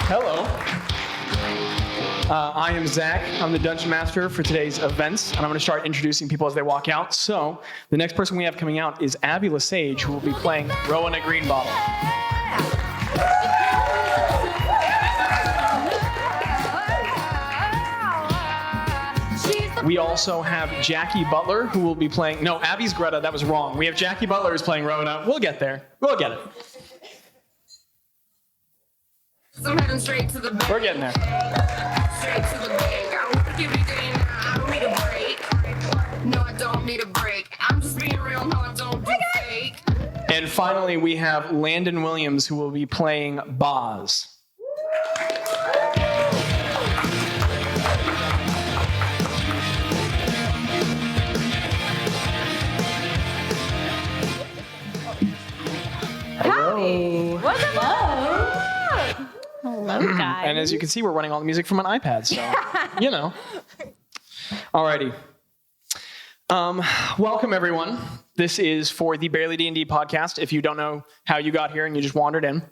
Hello. I am Zach. I'm the Dungeon Master for today's events, and I'm going to start introducing people as they walk out. So, the next person we have coming out is Abby Lesage, who will be playing Rowena Greenbottle. We also have Jaci Butler, who will be playing... No, Abby's Gretta. That was wrong. We have Jaci Butler who's playing Rowena. We'll get there. We'll get it. I'm heading straight to the bank. We're getting there. Straight to the bank. I work every day and I don't need a break. No, I don't need a break. I'm just being real. No, I don't do fake. And finally, we have Landon Williams, who will be playing Bazz. Howdy. What's up? Hello, guys. And as you can see, we're running all the music from an iPad, so, you know. Alrighty. Welcome, everyone. This is for the Barely D&D podcast. If you don't know how you got here and you just wandered in,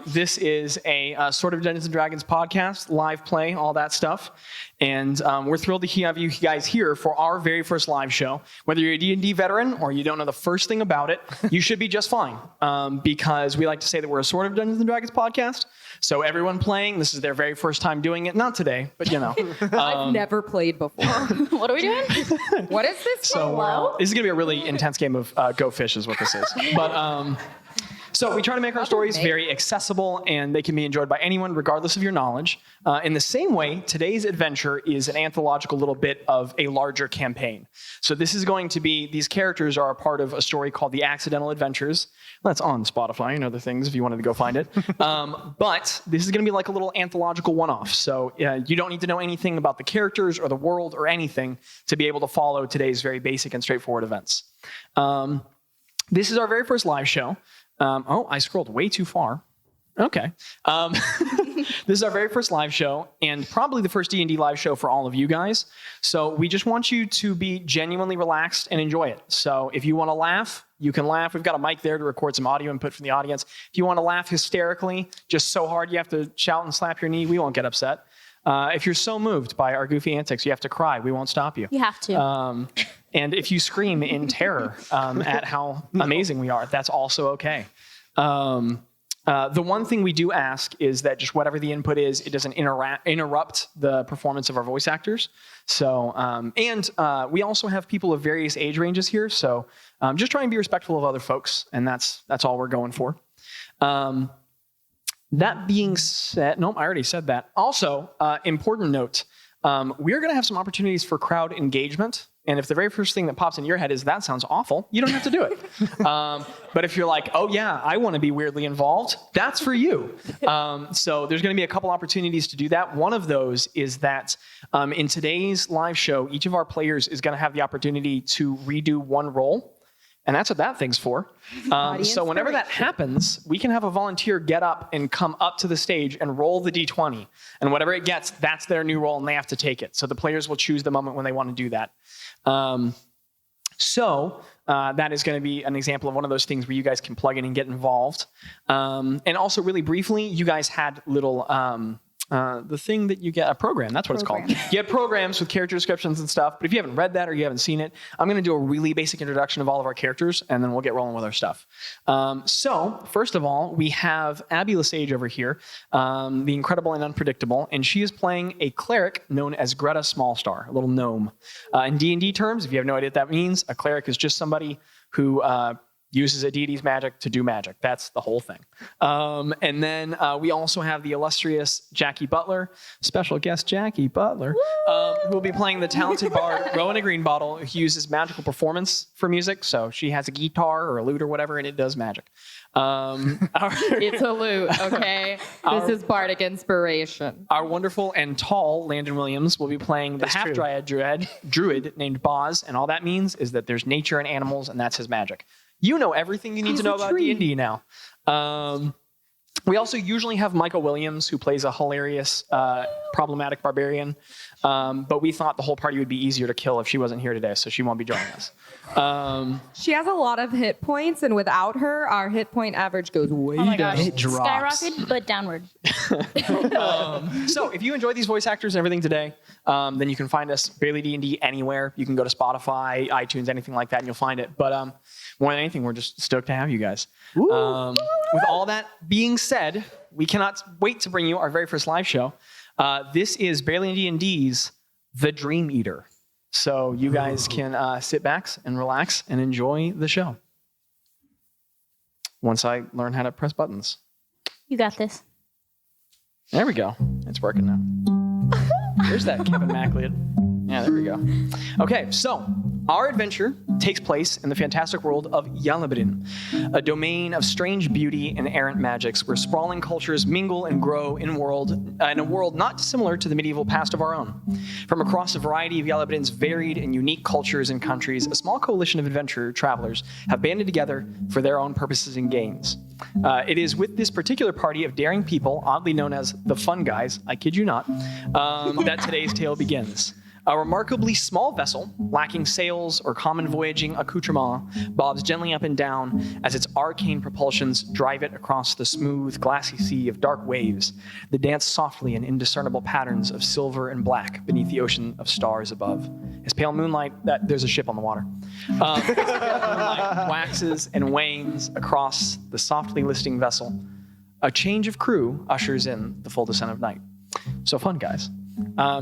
this is a sort of Dungeons & Dragons podcast, live play, all that stuff. And we're thrilled to have you guys here for our very first live show. Whether you're a D&D veteran or you don't know the first thing about it, you should be just fine. Because we like to say that we're a sort of Dungeons & Dragons podcast. So everyone playing, this is their very first time doing it. Not today, but you know. I've never played before. What are we doing? What is this? So this is going to be a really intense game of Go Fish is what this is. But so we try to make our stories very accessible, and they can be enjoyed by anyone regardless of your knowledge. In the same way, today's adventure is an anthological little bit of a larger campaign. So this is going to be, these characters are a part of a story called The Accidental Adventures. That's on Spotify and other things if you wanted to go find it. But this is going to be like a little anthological one-off. So you don't need to know anything about the characters or the world or anything to be able to follow today's very basic and straightforward events. This is our very first live show. Oh, I scrolled way too far. Okay. This is our very first live show and probably the first D&D live show for all of you guys. So we just want you to be genuinely relaxed and enjoy it. So if you want to laugh, you can laugh. We've got a mic there to record some audio input from the audience. If you want to laugh hysterically, just so hard you have to shout and slap your knee, we won't get upset. If you're so moved by our goofy antics, you have to cry. We won't stop you. You have to. And if you scream in terror at how amazing we are, that's also okay. The one thing we do ask is that just whatever the input is, it doesn't interrupt the performance of our voice actors. So, and we also have people of various age ranges here. So just try and be respectful of other folks. And that's all we're going for. That being said, nope, I already said that. Also, important note, we're going to have some opportunities for crowd engagement. And if the very first thing that pops in your head is, that sounds awful, you don't have to do it. But if you're like, oh yeah, I want to be weirdly involved, that's for you. So there's going to be a couple opportunities to do that. One of those is that in today's live show, each of our players is going to have the opportunity to redo one role. And that's what that thing's for. So whenever that happens, we can have a volunteer get up and come up to the stage and roll the D20. And whatever it gets, that's their new role and they have to take it. So the players will choose the moment when they want to do that. So that is going to be an example of one of those things where you guys can plug in and get involved. And also really briefly, you guys had little... the thing that you get, a program, that's what it's called. You get programs with character descriptions and stuff, but if you haven't read that or you haven't seen it, I'm going to do a really basic introduction of all of our characters, and then we'll get rolling with our stuff. So, first of all, we have Abby Lesage over here, the incredible and unpredictable, and she is playing a cleric known as Gretta Smallstar, a little gnome. In D&D terms, if you have no idea what that means, a cleric is just somebody who... uses a deity's magic to do magic. That's the whole thing. And then we also have the illustrious Jaci Butler, special guest Jaci Butler, who will be playing the talented bard Rowena Greenbottle, who uses magical performance for music. So she has a guitar or a lute or whatever, and it does magic. It's a lute, okay? This is bardic inspiration. Our wonderful and tall Landon Williams will be playing the half-dryad druid named Bazz, and all that means is that there's nature and animals, and that's his magic. You know everything you need to know about D&D now. We also usually have Michael Williams, who plays a hilarious, problematic barbarian. But we thought the whole party would be easier to kill if she wasn't here today, so she won't be joining us. She has a lot of hit points, and without her, our hit point average goes way Oh my down. gosh. It drops. Skyrocket, but downward. So if you enjoyed these voice actors and everything today, then you can find us Barely D&D anywhere. You can go to Spotify, iTunes, anything like that, and you'll find it. But more than anything, we're just stoked to have you guys. With all that being said, we cannot wait to bring you our very first live show. This is Barely D&D's The Dream Eater. So you guys can sit back and relax and enjoy the show. Once I learn how to press buttons. You got this. There we go. It's working now. There's that Kevin MacLeod. Yeah, there we go. Okay, so our adventure takes place in the fantastic world of Yalabadin, a domain of strange beauty and errant magics where sprawling cultures mingle and grow in a world not dissimilar to the medieval past of our own. From across a variety of Yalabadin's varied and unique cultures and countries, a small coalition of adventure travelers have banded together for their own purposes and gains. It is with this particular party of daring people, oddly known as the Fun Guys, I kid you not, that today's tale begins. A remarkably small vessel, lacking sails or common voyaging accoutrement, bobs gently up and down as its arcane propulsions drive it across the smooth, glassy sea of dark waves that dance softly in indiscernible patterns of silver and black beneath the ocean of stars above. As pale moonlight, there's a ship on the water. As pale moonlight waxes and wanes across the softly listing vessel, a change of crew ushers in the full descent of night. So fun, guys.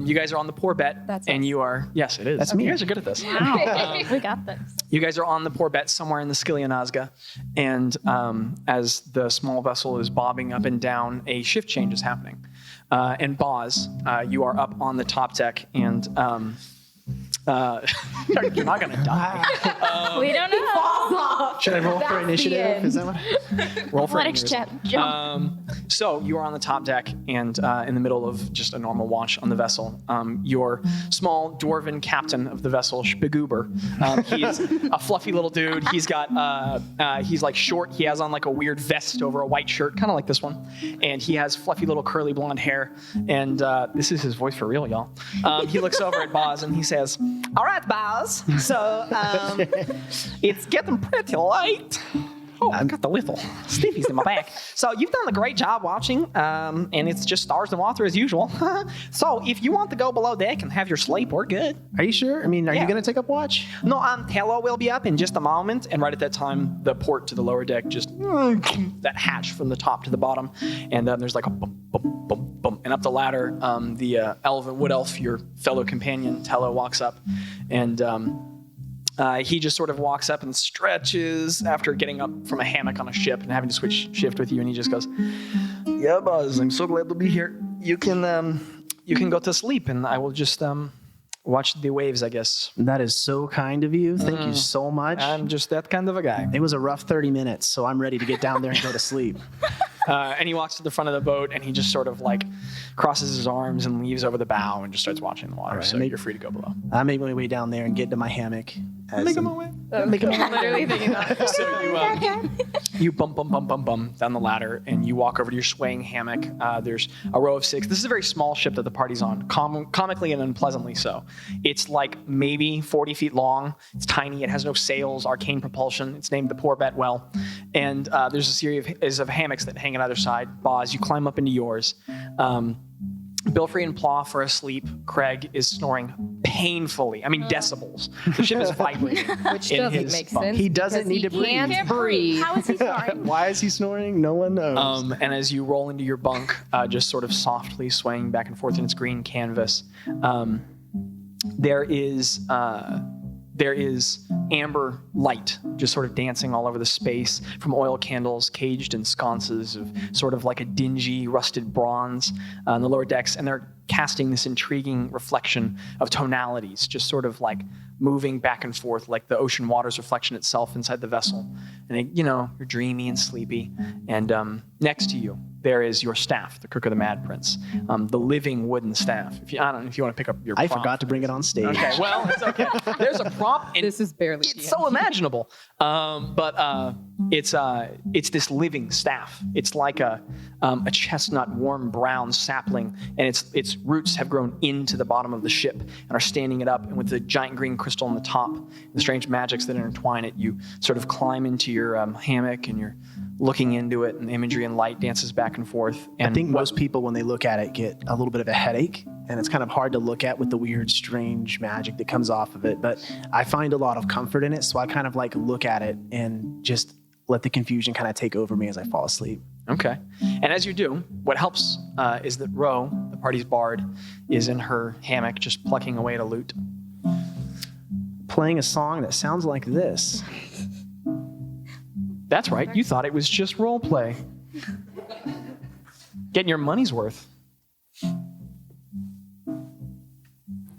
You guys are on the poor bet, That's and us. you are, yes, it is. That's me. You guys are good at this. We got this. You guys are on the poor bet somewhere in the Skillia Nazca, and as the small vessel is bobbing up and down, a shift change is happening. And Bazz, you are up on the top deck, and you're not going to die. We don't know. Should I roll for initiative? Is that what? Roll for Athletics it. check. Jump. So you are on the top deck and in the middle of just a normal watch on the vessel. Your small dwarven captain of the vessel, Spiguber, he's a fluffy little dude. He's got, he's like short. He has on like a weird vest over a white shirt, kind of like this one. And he has fluffy little curly blonde hair. And this is his voice for real, y'all. He looks over at Bazz and he says, "All right, Bazz. So it's getting pretty late. Oh, I've got the little stiffies in my back. So you've done a great job watching, and it's just stars and water as usual. So if you want to go below deck and have your sleep, we're good. Are you sure? I mean, are Yeah. you going to take up watch? No, Tello will be up in just a moment, and right at that time, the port to the lower deck just that hatch from the top to the bottom, and then there's like a bump, bump, bump, bump, and up the ladder, the elven wood elf, your fellow companion Tello, walks up, and he just sort of walks up and stretches after getting up from a hammock on a ship and having to switch shift with you, and he just goes, "Yeah, Bazz, I'm so glad to be here. You can go to sleep, and I will just watch the waves, I guess. That is so kind of you. Thank you so much. I'm just that kind of a guy." It was a rough 30 minutes, so I'm ready to get down there and go to sleep. And he walks to the front of the boat, and he just sort of like crosses his arms and leaves over the bow and just starts watching the water. right, So make- you're free to go below. I make my way down there and get to my hammock. Make him away. Literally thinking that. So you bump down the ladder, and you walk over to your swaying hammock. There's a row of 6. This is a very small ship that the party's on, comically and unpleasantly so. It's like maybe 40 feet long. It's tiny. It has no sails, arcane propulsion. It's named the Poor Bet Well. And there's a series of hammocks that hang on either side. Bazz, you climb up into yours. Bilfrey and Ploff are asleep. Craig is snoring painfully. I mean, decibels. The ship is vibrating. Which in doesn't his make bunk. sense. He doesn't because need to he breathe. can't breathe. How is he snoring? Why is he snoring? No one knows. And as you roll into your bunk, just sort of softly swaying back and forth in its green canvas, there is amber light just sort of dancing all over the space from oil candles caged in sconces of sort of like a dingy rusted bronze on the lower decks, and they're casting this intriguing reflection of tonalities, just sort of like moving back and forth like the ocean water's reflection itself inside the vessel. And you're dreamy and sleepy. And next to you, there is your staff, the Crook of the Mad Prince, the living wooden staff. I don't know if you want to pick up your I prompt. forgot to bring it on stage. Okay, well, it's okay. There's a prop. And This is barely it's D&D. so imaginable. But it's this living staff. It's like a chestnut, warm brown sapling, and its roots have grown into the bottom of the ship and are standing it up. And with the giant green crystal on the top, and the strange magics that intertwine it, you sort of climb into your hammock and you're looking into it, and the imagery and light dances back and forth. And I think most people, when they look at it, get a little bit of a headache, and it's kind of hard to look at with the weird, strange magic that comes off of it. But I find a lot of comfort in it, so I kind of like look at it and just let the confusion kind of take over me as I fall asleep. Okay. And as you do, what helps is that Ro, the party's bard, is in her hammock just plucking away at a lute. Playing a song that sounds like this. That's right. You thought it was just role play. Getting your money's worth.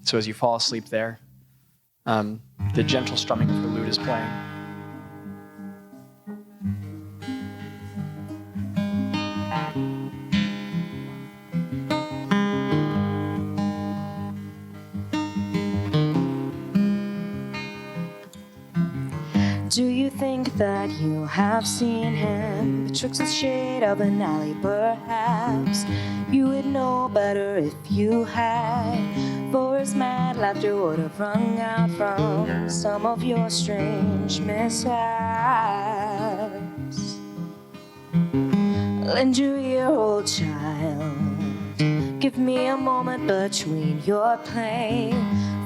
So as you fall asleep there, the gentle strumming of her lute is playing. Do you think that you have seen him betwixt the shade of an alley? Perhaps you would know better if you had, for his mad laughter would have rung out from some of your strange mishaps. Lend your ear, old child, give me a moment between your play,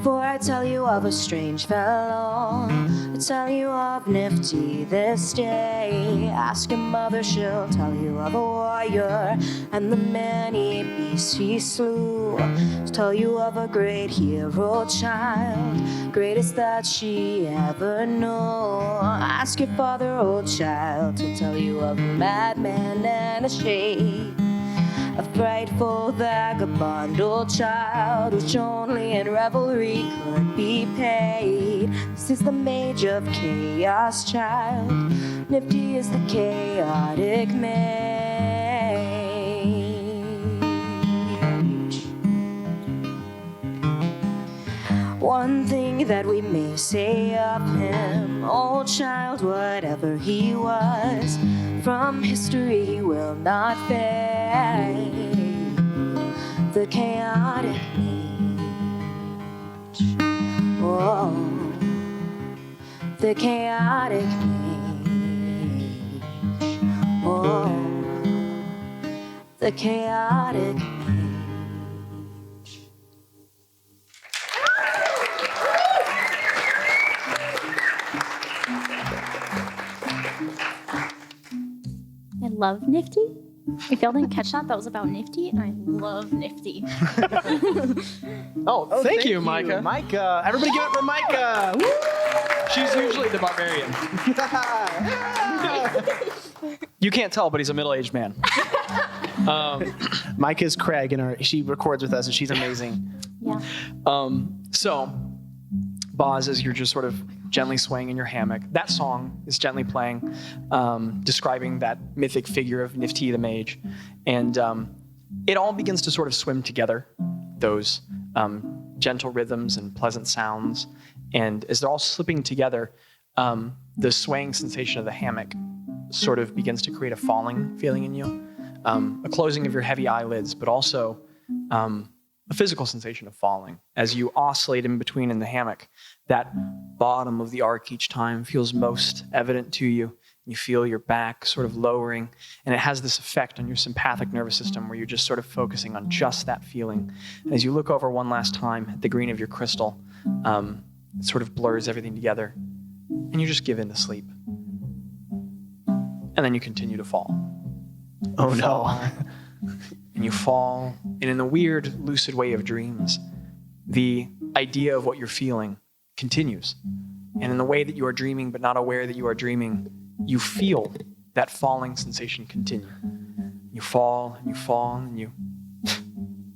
for I tell you of a strange fellow, I tell you of Nifty this day. Ask your mother, she'll tell you of a warrior and the many beasts he slew. She'll tell you of a great hero child, greatest that she ever knew. Ask your father, old child, to tell you of a madman and a shade, a frightful vagabond old child, which only in revelry could be paid. This is the mage of chaos, child. Nifty is the chaotic mage. One thing that we may say of him, old child, whatever he was, from history he will not fade. The chaotic mage, oh, the chaotic mage, oh, the chaotic mage. I love Nifty. If y'all didn't catch that, that was about Nifty, and I love Nifty. Oh, thank you, Mika. Micah. Everybody give it for Micah. Woo! She's usually the barbarian. You can't tell, but he's a middle-aged man. Micah's Craig, and she records with us, and she's amazing. Yeah. So, Bazz, as you're just sort of gently swaying in your hammock, that song is gently playing, describing that mythic figure of Nifty the Mage. And it all begins to sort of swim together, those gentle rhythms and pleasant sounds. And as they're all slipping together, the swaying sensation of the hammock sort of begins to create a falling feeling in you, a closing of your heavy eyelids, but also a physical sensation of falling. As you oscillate in between in the hammock, that bottom of the arc each time feels most evident to you. You feel your back sort of lowering, and it has this effect on your sympathetic nervous system where you're just sort of focusing on just that feeling. And as you look over one last time at the green of your crystal, it sort of blurs everything together, and you just give in to sleep. And then you continue to fall. Oh no. And you fall, and in the weird, lucid way of dreams, the idea of what you're feeling continues. And in the way that you are dreaming, but not aware that you are dreaming, you feel that falling sensation continue. You fall, and you fall, and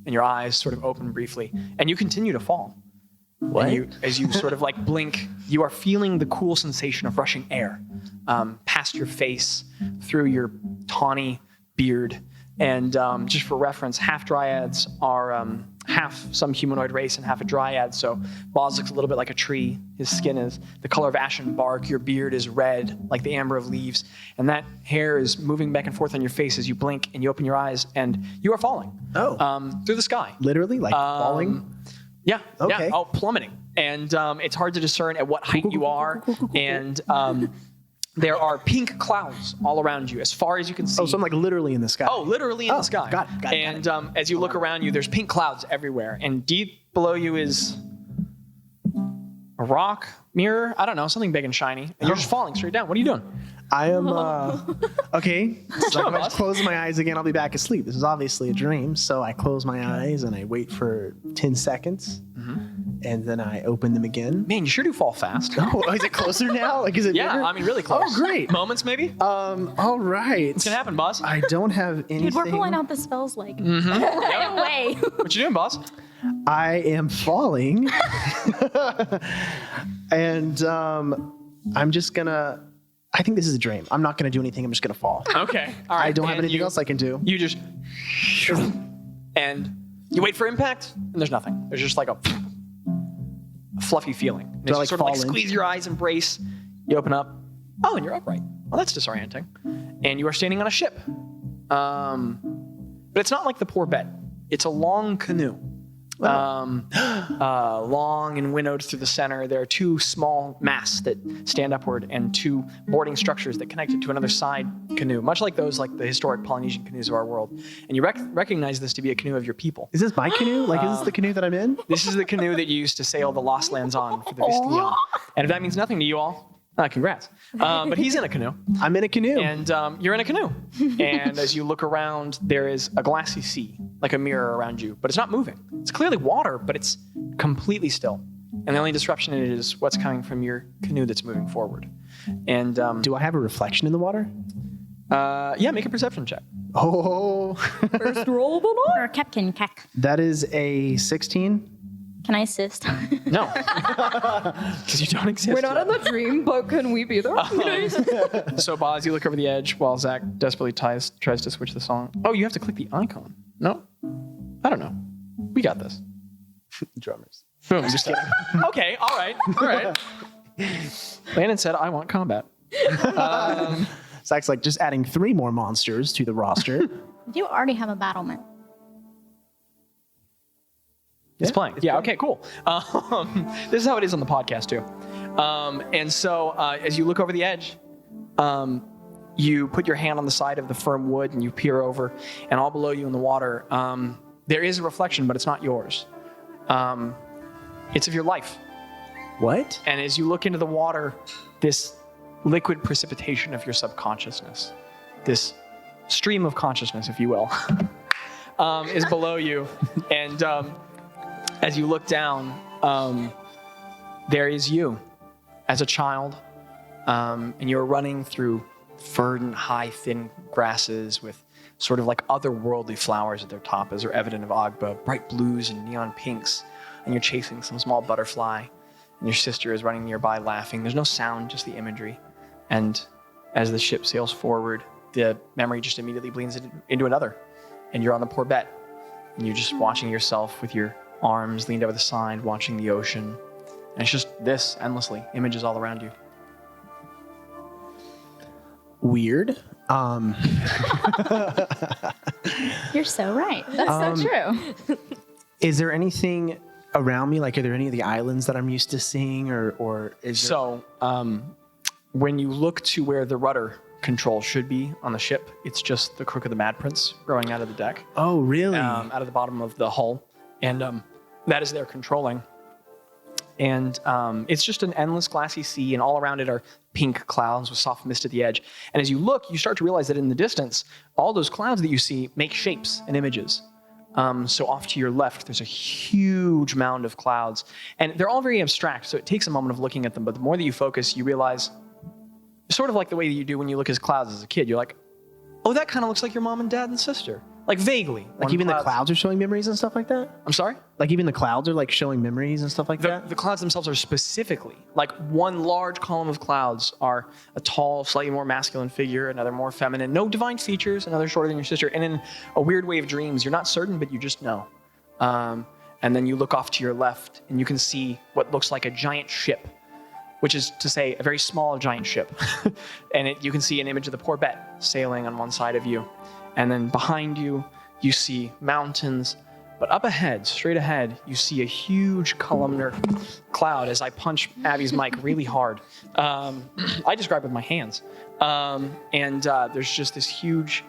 and your eyes sort of open briefly, and you continue to fall. What? And as you sort of like blink, you are feeling the cool sensation of rushing air past your face, through your tawny beard. And just for reference, half dryads are half some humanoid race and half a dryad. So Bazz looks a little bit like a tree. His skin is the color of ashen bark. Your beard is red, like the amber of leaves. And that hair is moving back and forth on your face as you blink and you open your eyes, and you are falling through the sky. Literally, like falling? Yeah. Okay. Yeah. Oh, plummeting. And it's hard to discern at what height you are. And there are pink clouds all around you as far as you can see. Oh, so I'm like literally in the sky. Oh, literally in the sky. Got it. And as you look around you, there's pink clouds everywhere. And deep below you is a rock, mirror, I don't know, something big and shiny. And you're just falling straight down. What are you doing? I am, okay. So Sure, if I boss. close my eyes again, I'll be back asleep. This is obviously a dream. So I close my eyes and I wait for 10 seconds. And then I open them again. Man, you sure do fall fast. Oh, is it closer now? Like, is it Yeah, bigger? I mean, really close. Oh, great. Moments, maybe? All right. What's gonna happen, boss? I don't have anything. Dude, we're pulling out the spells like right away. What you doing, boss? I am falling. And I'm just gonna, I think this is a dream. I'm not gonna do anything. I'm just gonna fall. Okay. All right. I don't have And anything else I can do. You just, and you wait for impact, and there's nothing. There's just like a fluffy feeling. And Do I, as you like, sort of like fall in? squeeze your eyes and brace. You open up. Oh, and you're upright. Well, that's disorienting. And you are standing on a ship. But it's not like the poor bet. It's a long canoe. Long and winnowed through the center. There are two small masts that stand upward and two boarding structures that connect it to another side canoe, much like those, like the historic Polynesian canoes of our world. And you recognize this to be a canoe of your people. Is this my canoe? Like, is this the canoe that I'm in? This is the canoe that you used to sail the Lost Lands on for the Vistilion. And if that means nothing to you all, congrats. But he's in a canoe. I'm in a canoe. And you're in a canoe. And as you look around, there is a glassy sea, like a mirror around you, but it's not moving. It's clearly water, but it's completely still. And the only disruption in it is what's coming from your canoe that's moving forward. And Do I have a reflection in the water? yeah, make a perception check. Oh, First roll of the night. Or Captain Cack. that is a 16. Can I assist? No, because you don't exist. We're not in the dream, but can we be there? So, Bazz, you look over the edge while Zach desperately tries to switch the song. Oh, you have to click the icon. No? I don't know. We got this. Drummers. Boom. Just kidding. Okay, all right. Landon said, I want combat. Zach's like, just adding 3 more monsters to the roster. I do already have a battlement. It's playing. Yeah, okay, cool. This is how it is on the podcast, too. And so as you look over the edge, you put your hand on the side of the firm wood and you peer over, and all below you in the water, there is a reflection, but it's not yours. It's of your life. What? And as you look into the water, this liquid precipitation of your subconsciousness, this stream of consciousness, if you will, is below you. And as you look down, there is you as a child, and you're running through verdant, high, thin grasses with sort of like otherworldly flowers at their top, as are evident of Agba, bright blues and neon pinks, and you're chasing some small butterfly, and your sister is running nearby laughing. There's no sound, just the imagery. And as the ship sails forward, the memory just immediately bleeds into another, and you're on the poor bet, and you're just watching yourself with your arms leaned over the side, watching the ocean. And it's just this endlessly, images all around you. Weird. You're so right. That's so true. Is there anything around me? Like, are there any of the islands that I'm used to seeing, or is there... So, when you look to where the rudder control should be on the ship, it's just the crook of the Mad Prince growing out of the deck, Oh, really? out of the bottom of the hull. And that is there controlling. And it's just an endless glassy sea, and all around it are pink clouds with soft mist at the edge. And as you look, you start to realize that in the distance, all those clouds that you see make shapes and images. So off to your left, there's a huge mound of clouds. And they're all very abstract, so it takes a moment of looking at them. But the more that you focus, you realize, sort of like the way that you do when you look at clouds as a kid, you're like, oh, that kind of looks like your mom and dad and sister. Like vaguely. Like even the clouds are showing memories and stuff like that? I'm sorry? Like even the clouds are like showing memories and stuff like that? The clouds themselves are specifically, like one large column of clouds are a tall, slightly more masculine figure, another more feminine, no divine features, another shorter than your sister. And in a weird way of dreams, you're not certain, but you just know. And then you look off to your left and you can see what looks like a giant ship, which is to say a very small giant ship. And you can see an image of the poor Bet sailing on one side of you. And then behind you, you see mountains. But up ahead, straight ahead, you see a huge columnar cloud as I punch Abby's mic really hard. I describe it with my hands. There's just this huge,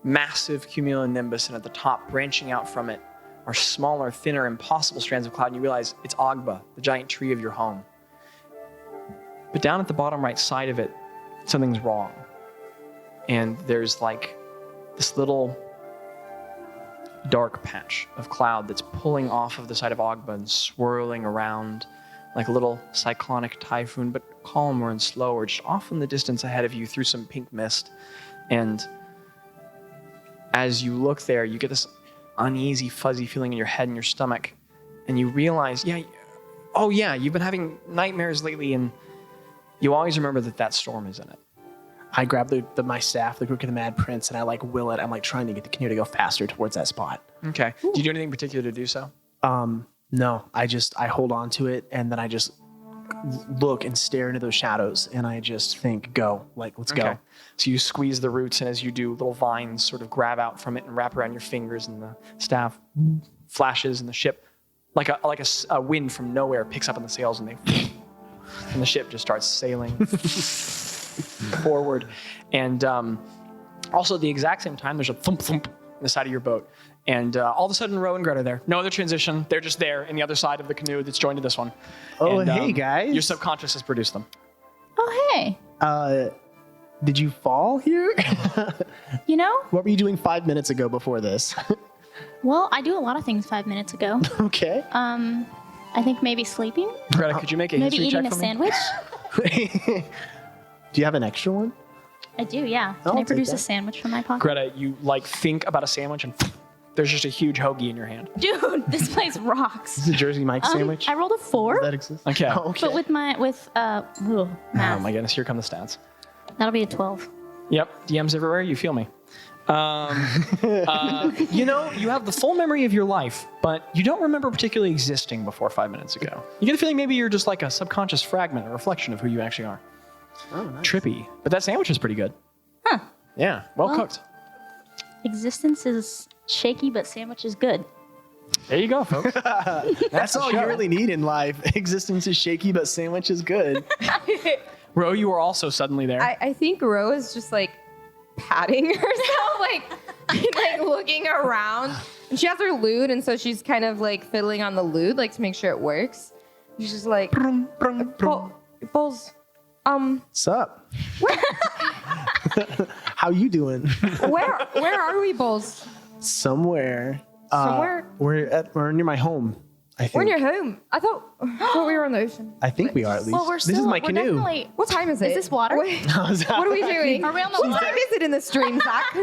massive cumulonimbus, and at the top, branching out from it, are smaller, thinner, impossible strands of cloud, and you realize it's Agba, the giant tree of your home. But down at the bottom right side of it, something's wrong. And there's like this little dark patch of cloud that's pulling off of the side of Agba and swirling around like a little cyclonic typhoon, but calmer and slower, just off in the distance ahead of you through some pink mist. And as you look there, you get this uneasy, fuzzy feeling in your head and your stomach, and you realize, you've been having nightmares lately, and you always remember that storm is in it. I grab my staff, the Crook of the Mad Prince, and I like will it. I'm like trying to get the canoe to go faster towards that spot. Okay. Do you do anything particular to do so? No, I hold on to it, and then I just look and stare into those shadows, and I just think, go, like, let's go. So you squeeze the roots, and as you do, little vines sort of grab out from it and wrap around your fingers, and the staff flashes, and the ship, like a wind from nowhere, picks up on the sails, and the ship just starts sailing forward. And also at the exact same time, there's a thump thump in the side of your boat. And all of a sudden, Ro and Greta are there. No other transition. They're just there in the other side of the canoe that's joined to this one. Oh, and, hey, guys. Your subconscious has produced them. Oh, hey. Did you fall here? You know? What were you doing 5 minutes ago before this? Well, I do a lot of things 5 minutes ago. Okay. I think maybe sleeping. Greta, could you make a Maybe history eating check a for me? sandwich. Do you have an extra one? I do, yeah. I'll Can I take produce that. a sandwich from my pocket? Greta, you think about a sandwich, and there's just a huge hoagie in your hand. Dude, this place rocks. Is it a Jersey Mike sandwich? I rolled a 4, Does that exist? Okay. Oh, okay. but with math. Oh my goodness, here come the stats. That'll be a 12. Yep, DMs everywhere, you feel me. You have the full memory of your life, but you don't remember particularly existing before 5 minutes ago. You get the feeling maybe you're just like a subconscious fragment, a reflection of who you actually are. Oh, nice. Trippy. But that sandwich is pretty good. Huh. Yeah, well cooked. Existence is shaky, but sandwich is good. There you go, folks. That's all you show. really need in life. Existence is shaky, but sandwich is good. Ro, you are also suddenly there. I think Ro is just like patting herself, like looking around. And she has her lute, and so she's kind of like fiddling on the lute, like to make sure it works. She's just like, Bulls, What's up? How you doing? where are we, Bulls? Somewhere. Somewhere? We're near my home, I think. We're in your home. I thought we were on the ocean. I think we are at least. Well, This is my canoe. Definitely, What time is it? Is this water? What are we doing? Are we on the What water? time is it in the stream, Zach?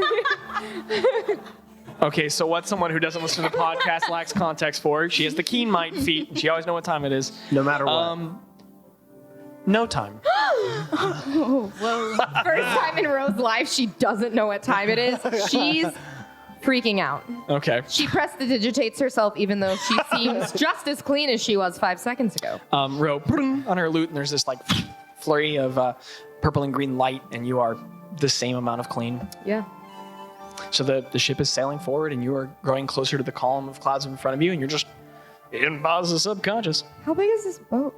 Okay, so what someone who doesn't listen to the podcast lacks context for, she has the keen mind feet. She always knows what time it is. No matter what. No time. First time in Ro's life, she doesn't know what time it is. She's freaking out. Okay. She prestidigitates herself even though she seems just as clean as she was 5 seconds ago. Ro, on her lute, and there's this like flurry of purple and green light, and you are the same amount of clean. Yeah. So the ship is sailing forward, and you are growing closer to the column of clouds in front of you, and you're just in Bazz's subconscious. How big is this boat?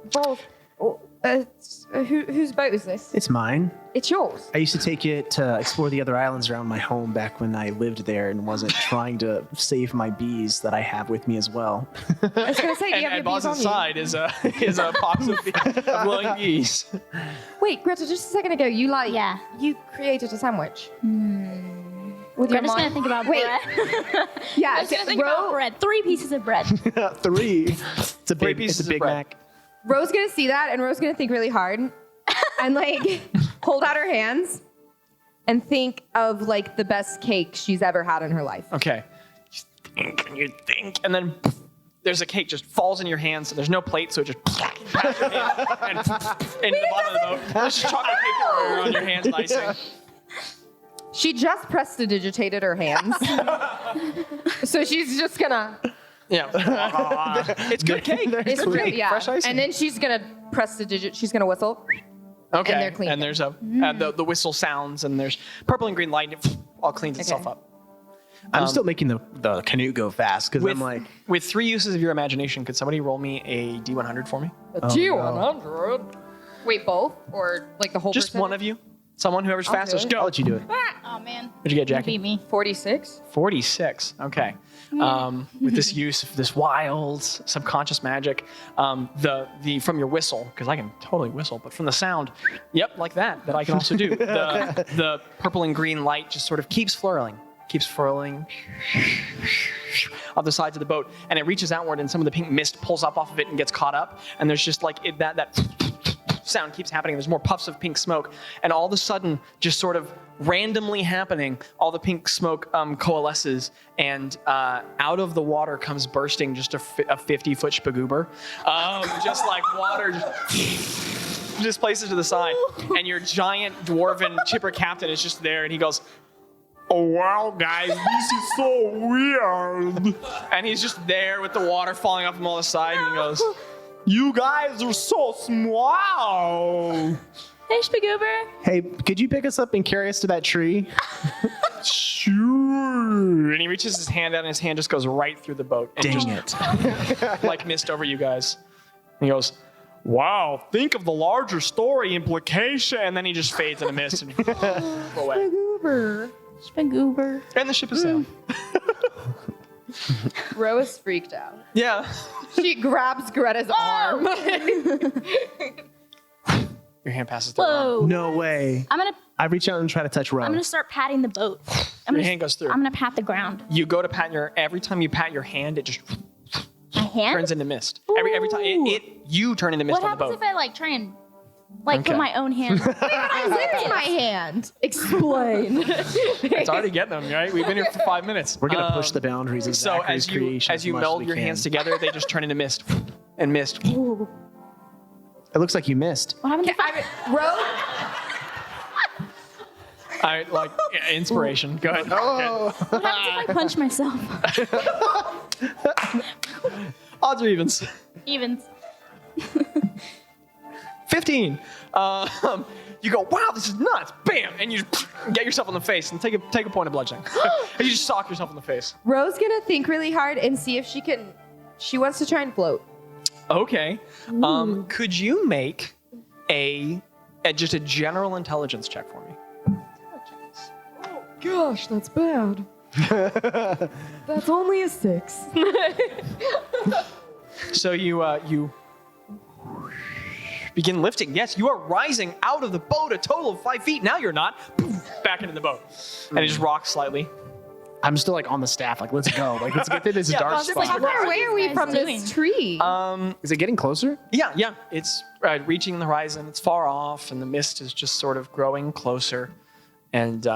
Whose boat is this? It's mine. It's yours. I used to take it to explore the other islands around my home back when I lived there and wasn't trying to save my bees that I have with me as well. I was going to say, do you have And your bees on Bazz's you? side is a box of glowing bees. Wait, Greta, just a second ago, you Yeah. you created a sandwich. With Greta's your gonna mom. think about Wait. bread. Yeah, Greta's gonna think about bread. 3 pieces of bread. 3. It's a big, pieces it's a of Big bread. Mac. Ro's gonna see that, and Ro's gonna think really hard, and like hold out her hands, and think of like the best cake she's ever had in her life. Okay. You think, and then there's a cake just falls in your hands. So there's no plate, so it just passes your hand and into the bottom of the boat. There's just chocolate cake everywhere on your hands and icing. She just prestidigitated her hands. So she's just gonna. Yeah. It's good cake. It's good cake. Yeah. Fresh icing. And then she's gonna prestidigit. She's gonna whistle. okay. and they're clean. And there's the whistle sounds, and there's purple and green light, and it all cleans itself up. I'm still making the canoe go fast because I'm like, With 3 uses of your imagination, could somebody roll me a D100 for me? G100. Wait, both or like the whole? Just one of you. Someone, whoever's fastest. I'll Go. let you do it. Oh man. What'd you get, You Jackie? beat me. 46. 46. Okay. With this use of this wild subconscious magic, the from your whistle, because I can totally whistle, but from the sound, yep, like that I can also do. The purple and green light just sort of keeps furling off the sides of the boat, and it reaches outward, and some of the pink mist pulls up off of it and gets caught up, and there's just like that sound keeps happening. There's more puffs of pink smoke, and all of a sudden, just sort of randomly happening, all the pink smoke coalesces, and out of the water comes bursting just a 50-foot spagoober, just like water just places to the side, and your giant dwarven chipper captain is just there, and he goes, "Oh wow, guys, this is so weird," and he's just there with the water falling off from all the sides, and he goes, "You guys are so small." Hey, Spagoober. Hey, could you pick us up and carry us to that tree? Sure. And he reaches his hand out, and his hand just goes right through the boat. And Dang just, it. like mist over you guys. And he goes, "Wow, think of the larger story implication." And then he just fades in a mist and away. Spagoober. And the ship is sailed. Rose freaked out. Yeah. She grabs Gretta's arm. Your hand passes through. Whoa. No way. I'm gonna I reach out and try to touch Rose. I'm gonna start patting the boat. Your hand goes through. I'm gonna pat the ground. You go to pat every time you pat your hand, it just My hand. turns into mist. Every time you turn into mist What on the happens boat. if I like try and like Okay. put my own hand? It's my hand. Explain. It's already getting them, right? We've been here for 5 minutes. We're gonna push the boundaries of So Zachary's creation as you much as meld we your can. hands together, they just turn into mist and mist. It looks like you missed. What happens if I? Rose. I like inspiration. Go ahead. Oh. What happens if I punch myself? Odds or evens. Evens. 15. You go, "Wow, this is nuts!" Bam, and you just get yourself in the face and take a point of bludgeoning. And you just sock yourself in the face. Rose gonna think really hard and see if she can. She wants to try and float. Okay. Could you make just a general intelligence check for me? Gosh, that's bad. That's only a 6. So you begin lifting. Yes, you are rising out of the boat a total of 5 feet. Now you're not. Back into the boat, and it just rocks slightly. I'm still like on the staff. Like, let's go. Like, let's get to this Yeah, dark Bazz, it's spot. How far away are we guys from doing? this tree? Is it getting closer? Yeah. It's reaching the horizon. It's far off, and the mist is just sort of growing closer, and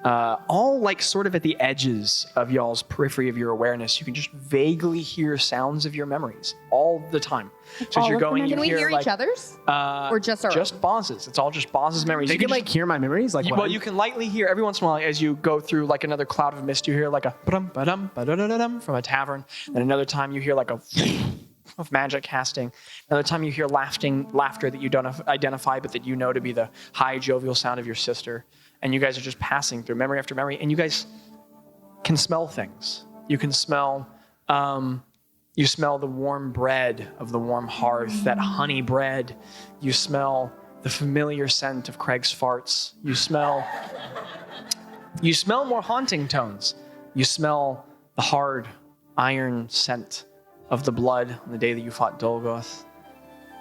all like sort of at the edges of y'all's periphery of your awareness, you can just vaguely hear sounds of your memories all the time. So as you're going, Can we you hear like, each other's? Or just our just Bazz's. It's all just Bazz's memories. They You can can like hear my memories. Like, well, you can lightly hear every once in a while as you go through like another cloud of mist. You hear like a ba-dum, ba-dum, ba-da-da-da-dum from a tavern, and another time you hear like a of magic casting. Another time you hear laughter that you don't identify, but that you know to be the high jovial sound of your sister. And you guys are just passing through memory after memory, and you guys can smell things. You can smell. You smell the warm bread of the warm hearth, that honey bread. You smell the familiar scent of Craig's farts. You smell more haunting tones. You smell the hard iron scent of the blood on the day that you fought Dolgoth.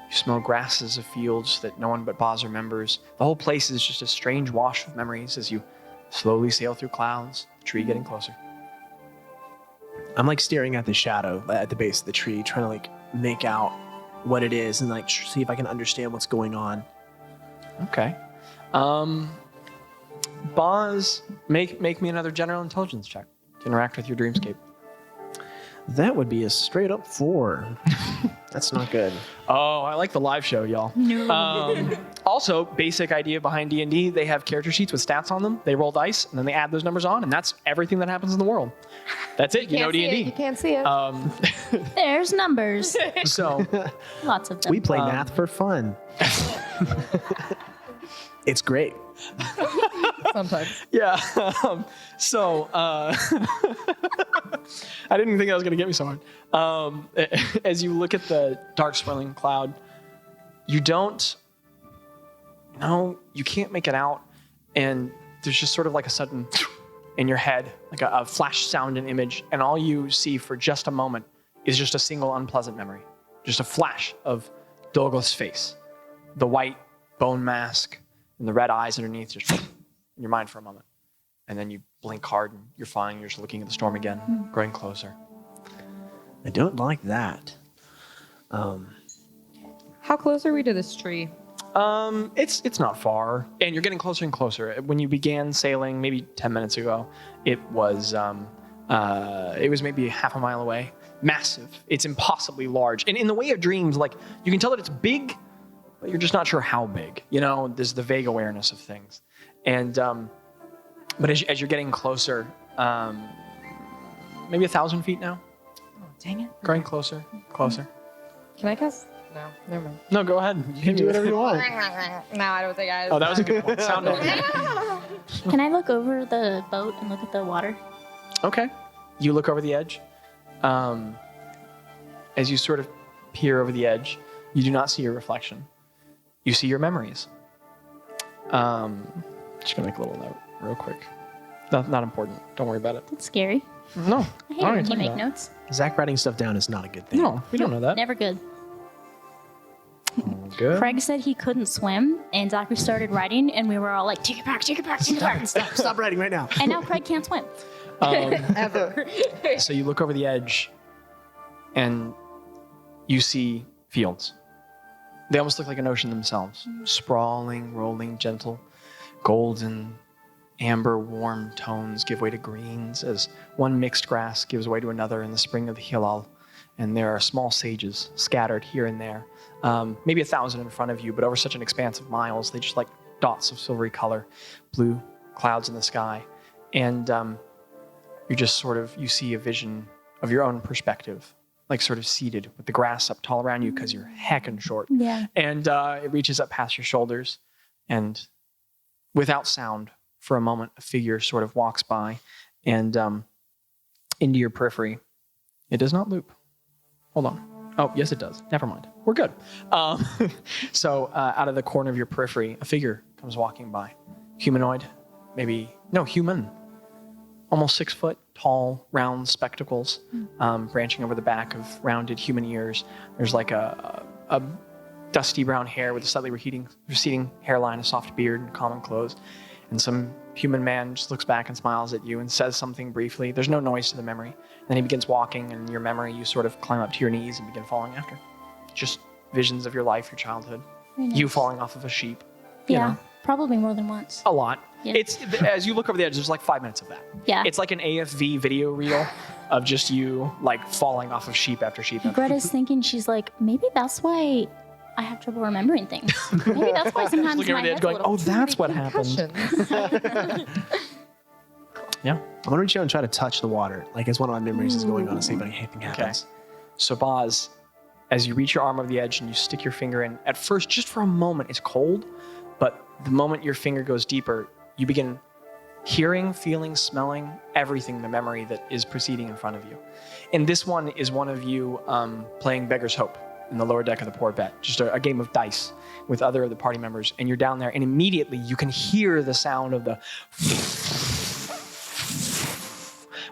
You smell grasses of fields that no one but Bazz remembers. The whole place is just a strange wash of memories as you slowly sail through clouds, the tree getting closer. I'm like staring at the shadow at the base of the tree, trying to like make out what it is and like see if I can understand what's going on. Okay. Bazz, make me another general intelligence check to interact with your dreamscape. That would be a straight up 4. That's not good. Oh, I like the live show, y'all. Also, basic idea behind D&D, they have character sheets with stats on them. They roll dice, and then they add those numbers on, and that's everything that happens in the world. That's it. You know Can't see it. You D&D. can't see it. There's numbers. So, Lots of them. We play math for fun. It's great. Sometimes. yeah. I didn't think that was going to get me so hard. As you look at the dark swirling cloud, you can't make it out. And there's just sort of like a sudden in your head, like a flash sound and image. And all you see for just a moment is just a single unpleasant memory. Just a flash of Douglas' face, the white bone mask and the red eyes underneath just in your mind for a moment. And then you blink hard and you're fine. You're just looking at the storm again, growing closer. I don't like that. How close are we to this tree? It's not far, and you're getting closer and closer. When you began sailing, maybe 10 minutes ago, it was maybe half a mile away. Massive. It's impossibly large. And in the way of dreams, like you can tell that it's big, but you're just not sure how big. You know, there's the vague awareness of things. And but as you're getting closer, maybe 1,000 feet now. Oh, dang it. Growing closer, closer. Can I cast? No, never mind. No, go ahead. You can do whatever you want. No, I don't think I. Oh, that was a good one. Sound off. Can I look over the boat and look at the water? Okay. You look over the edge. As you sort of peer over the edge, you do not see your reflection. You see your memories. Just gonna make a little note real quick. Not important. Don't worry about it. That's scary. No. I hate it when you make notes. Zach writing stuff down is not a good thing. No, we don't know that. Never good. Good. Craig said he couldn't swim, and Zachary started writing, and we were all like, take it back, take it back, take it back. Stop writing right now. And now Craig can't swim. Ever. So you look over the edge, and you see fields. They almost look like an ocean themselves. Sprawling, rolling, gentle, golden, amber, warm tones give way to greens as one mixed grass gives way to another in the spring of the Hilal. And there are small sages scattered here and there. Maybe 1,000 in front of you, but over such an expanse of miles, they just like dots of silvery color, blue clouds in the sky. And you just sort of, you see a vision of your own perspective, like sort of seated with the grass up tall around you because you're heckin' short. Yeah. And it reaches up past your shoulders, and without sound, for a moment, a figure sort of walks by, and into your periphery. It does not loop. Hold on. Oh, yes, it does. Never mind. We're good. So out of the corner of your periphery, a figure comes walking by. Humanoid, human. Almost 6 foot, tall, round spectacles, branching over the back of rounded human ears. There's like a dusty brown hair with a slightly receding hairline, a soft beard, and common clothes. And some human man just looks back and smiles at you and says something briefly. There's no noise to the memory. Then he begins walking, and in your memory, you sort of climb up to your knees and begin falling after. Just visions of your life, your childhood. Very nice. You falling off of a sheep. You Yeah, know, probably more than once. a lot. Yeah. It's as you look over the edge, there's like 5 minutes of that. Yeah. It's like an AFV video reel of just you like falling off of sheep after sheep. After Greta's thinking, she's like, maybe that's why I have trouble remembering things. Maybe that's why sometimes looking my over the edge head's going, a little... oh, that's what happened. Concussions. Yeah. I'm gonna reach out and try to touch the water, like as one of my memories is going on and see if anything happens. So Bazz, as you reach your arm over the edge and you stick your finger in, at first, just for a moment, it's cold, but the moment your finger goes deeper, you begin hearing, feeling, smelling everything, the memory that is proceeding in front of you. And this one is one of you playing Beggar's Hope in the lower deck of the Poor Bet, just a game of dice with other of the party members. And you're down there, and immediately you can hear the sound of the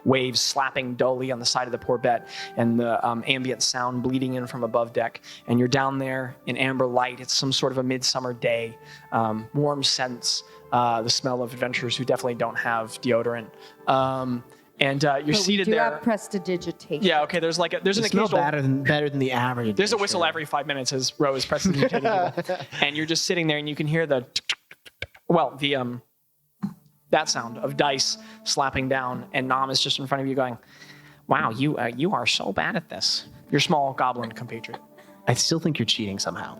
waves slapping dully on the side of the Poor Bet, and the ambient sound bleeding in from above deck. And you're down there in amber light. It's some sort of a midsummer day, warm scents, the smell of adventurers who definitely don't have deodorant. And you're seated we do there. have prestidigitation. Yeah, okay, there's an Smell occasional... better than the average. There's a whistle every 5 minutes as Ro is prestidigitating you. And you're just sitting there, and you can hear the that sound of dice slapping down, and Nom is just in front of you going, wow, you are so bad at this. Your small goblin compatriot. I still think you're cheating somehow.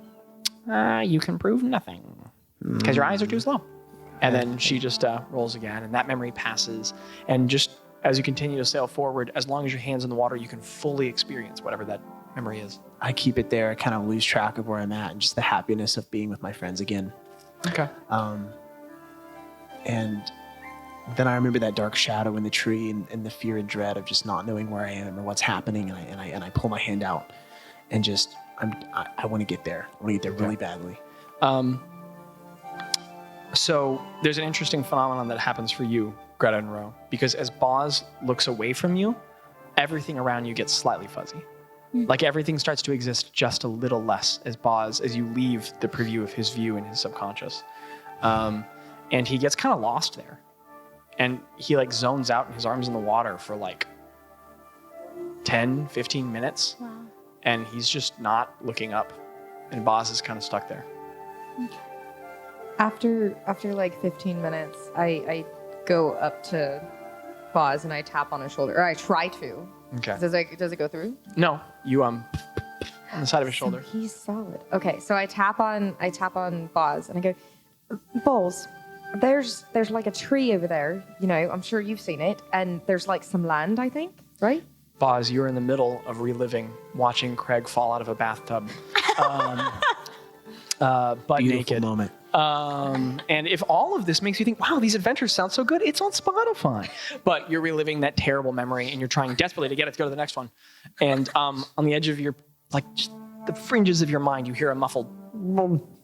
You can prove nothing because your eyes are too slow. And then she just rolls again, and that memory passes. And just as you continue to sail forward, as long as your hand's in the water, you can fully experience whatever that memory is. I keep it there. I kind of lose track of where I'm at and just the happiness of being with my friends again. Okay. And then I remember that dark shadow in the tree and the fear and dread of just not knowing where I am or what's happening. And I pull my hand out and just, I want to get there. I want to get there really badly. So there's an interesting phenomenon that happens for you, Greta and Ro, because as Bazz looks away from you, everything around you gets slightly fuzzy. Like everything starts to exist just a little less as you leave the preview of his view in his subconscious. And he gets kind of lost there. And he like zones out and his arm's in the water for like 10, 15 minutes. Wow. And he's just not looking up. And Bazz is kind of stuck there. After like 15 minutes, I go up to Bazz and I tap on his shoulder, or I try to. Okay. Does it go through? No, you on the side of his shoulder. He's solid. Okay, so I tap on Bazz and I go, Balls, there's like a tree over there. You know, I'm sure you've seen it, and there's like some land, I think, right? Bazz, you're in the middle of reliving watching Craig fall out of a bathtub, butt Beautiful naked. moment. And if all of this makes you think, wow, these adventures sound so good, it's on Spotify. But you're reliving that terrible memory and you're trying desperately to get it to go to the next one. And on the edge of your, like, just the fringes of your mind, you hear a muffled,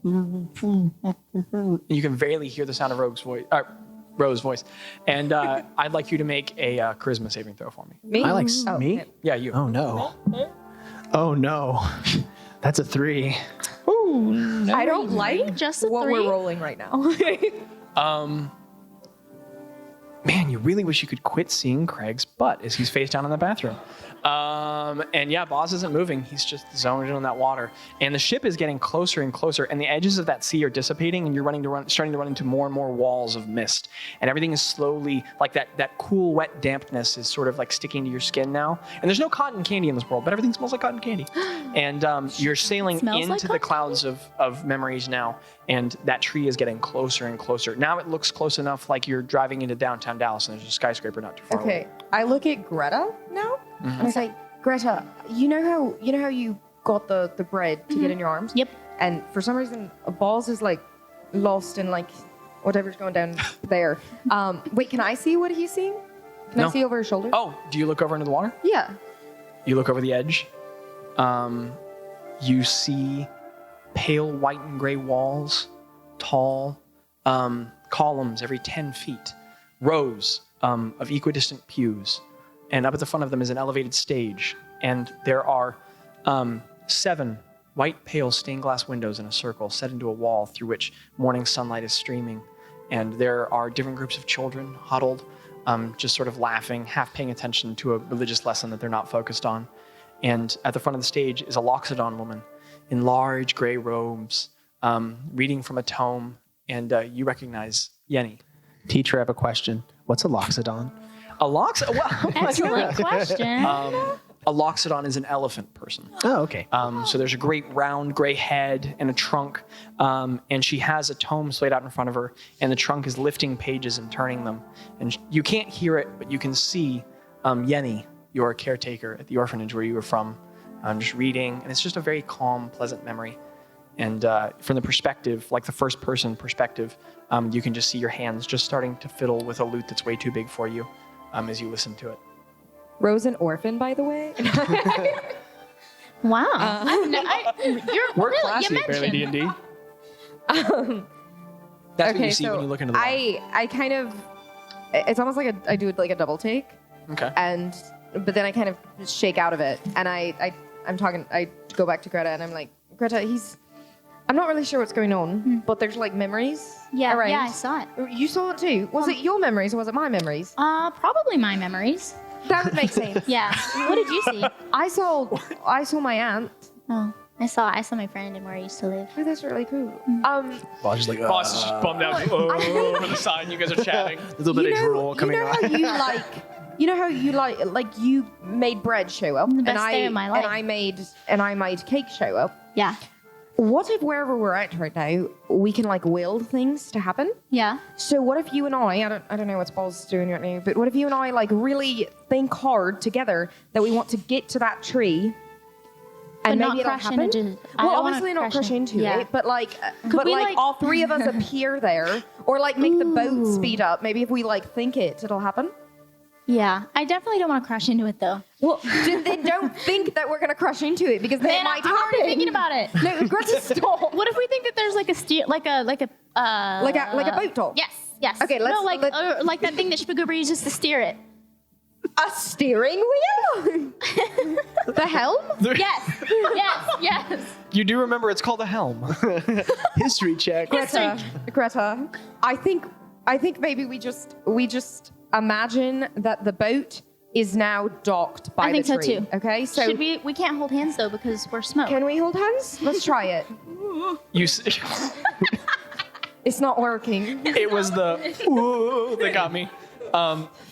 you can barely hear the sound of Rose's voice. And I'd like you to make a charisma saving throw for me. Me? I like me? okay. Yeah, you. Oh no. Oh no. That's a 3. I don't like Just a what 3? we're rolling right now. Man, you really wish you could quit seeing Craig's butt as he's face down in the bathroom. And yeah, Bazz isn't moving. He's just zoned in on that water. And the ship is getting closer and closer, and the edges of that sea are dissipating, and you're starting to run into more and more walls of mist. And everything is slowly, like that cool, wet dampness is sort of like sticking to your skin now. And there's no cotton candy in this world, but everything smells like cotton candy. And you're sailing Smells into like the cotton clouds of memories now, and that tree is getting closer and closer. Now it looks close enough like you're driving into downtown Dallas, and there's a skyscraper not too far away. Okay, I look at Greta now, and I say, Greta, you know how you got the bread to get in your arms? Yep. And for some reason, Balls is like lost in like whatever's going down there. Wait, can I see what he's seeing? Can No. I see over his shoulder? Oh, do you look over into the water? Yeah. You look over the edge. You see pale white and gray walls, tall columns every 10 feet, rows of equidistant pews. And up at the front of them is an elevated stage. And there are 7 white, pale stained glass windows in a circle set into a wall through which morning sunlight is streaming. And there are different groups of children huddled, just sort of laughing, half paying attention to a religious lesson that they're not focused on. And at the front of the stage is a Loxodon woman in large gray robes, reading from a tome. And you recognize Yenny. Teacher, I have a question. What's a Loxodon? A Loxodon? Excellent question. A Loxodon is an elephant person. Oh, okay. So there's a great round gray head and a trunk, and she has a tome laid out in front of her, and the trunk is lifting pages and turning them. And you can't hear it, but you can see Yenny, your caretaker at the orphanage where you were from, just reading, and it's just a very calm, pleasant memory. And from the perspective, like the first person perspective, you can just see your hands just starting to fiddle with a lute that's way too big for you as you listen to it. Rose an orphan, by the way. Wow. We're you classy at Barely mentioned. D&D. That's what you see when you look into the water. I kind of, it's almost like I do like a double take, Okay. but then I kind of shake out of it, and I go back to Greta, and I'm like, Greta, I'm not really sure what's going on, but there's like memories. Yeah, around. yeah, I saw it. You saw it too. Was it your memories or was it my memories? Probably my memories. That would make sense. Yeah. What did you see? I saw my aunt. Oh. I saw my friend and where I used to live. Oh, that's really cool. Boss is like, Boss is just bummed out over the side, and you guys are chatting. a little bit of drool coming out. You know how you like you made bread show up, The best day of my life. and I made cake show up. Yeah. What if wherever we're at right now, we can like will things to happen? Yeah. So what if you and I don't know what Bazz is doing right now, but what if you and I like really think hard together that we want to get to that tree? And But maybe not it'll crash happen. into. I Well, don't wanna obviously not crash into yeah. it, but like, we, like- all three of us appear there, or like make the boat speed up. Maybe if we like think it'll happen. Yeah. I definitely don't want to crash into it though. Well, then don't think that we're gonna crash into it because then it Man, might I'm already happen. thinking about it. No, Greta, stop. What if we think that there's like a steer, like a Like a boat dog. Yes. Yes. Okay, No, let's- like that thing that Spagoober uses to steer it. A steering wheel? The helm? Yes. Yes. Yes. You do remember it's called a helm. History check. Greta, I think maybe we just imagine that the boat is now docked by I think the so tree. too. Okay, so Should we can't hold hands though because we're smoke. can we hold hands? Let's try it. It's not working. It was the ooh that got me.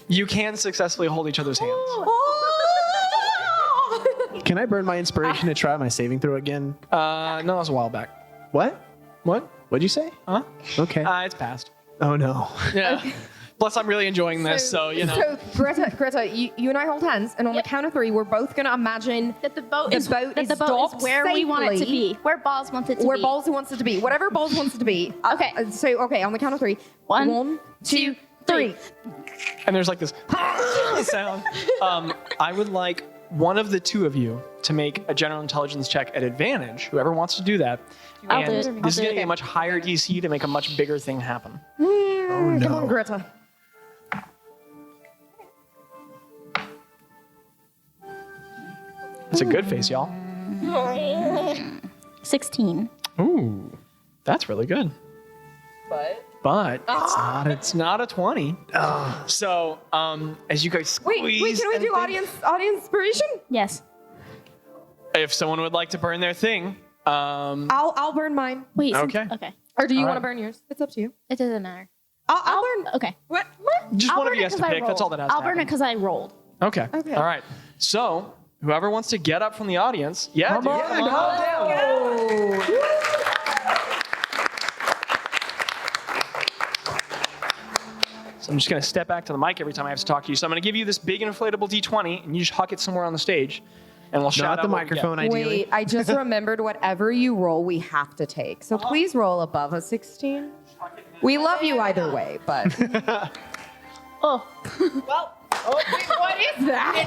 You can successfully hold each other's hands. Can I burn my inspiration to try my saving throw again? No, that was a while back. What? What? What'd you say? Huh? Okay. It's past. Oh no. Yeah. Plus, I'm really enjoying this, so you know. So Greta, you and I hold hands, and on the count of three, we're both gonna imagine that the boat the is boat is docked where we want it to safely. be. Where Bazz wants it to where be. Bazz wants it to be. Whatever Bazz wants it to be. Okay. Okay, on the count of three. One, two, three. And there's like this sound. I would like one of the two of you to make a general intelligence check at advantage, whoever wants to do that. I'll And do it. this I'll is do going to it. be a much higher DC to make a much bigger thing happen. Oh Come on, no. Greta. It's a good face, y'all. 16. Ooh, that's really good. But it's not a 20. So as you guys squeeze, Wait, can we and do think- audience inspiration? Yes. If someone would like to burn their thing, I'll burn mine. Wait. Okay. Okay. Or do you All want to right. burn yours? It's up to you. It doesn't matter. I'll burn. Okay. What? just I'll one of burn you it has 'cause to I pick. That's all that has I'll to burn it happen. because I rolled. Okay. Okay. All right. So whoever wants to get up from the audience, come on down. So I'm just going to step back to the mic every time I have to talk to you. So I'm going to give you this big inflatable D20, and you just huck it somewhere on the stage, and we'll shout Not out the what we get. microphone, ideally. Wait, I just remembered whatever you roll, we have to take. So please roll above a 16. We love you either way, but. Oh. What is that?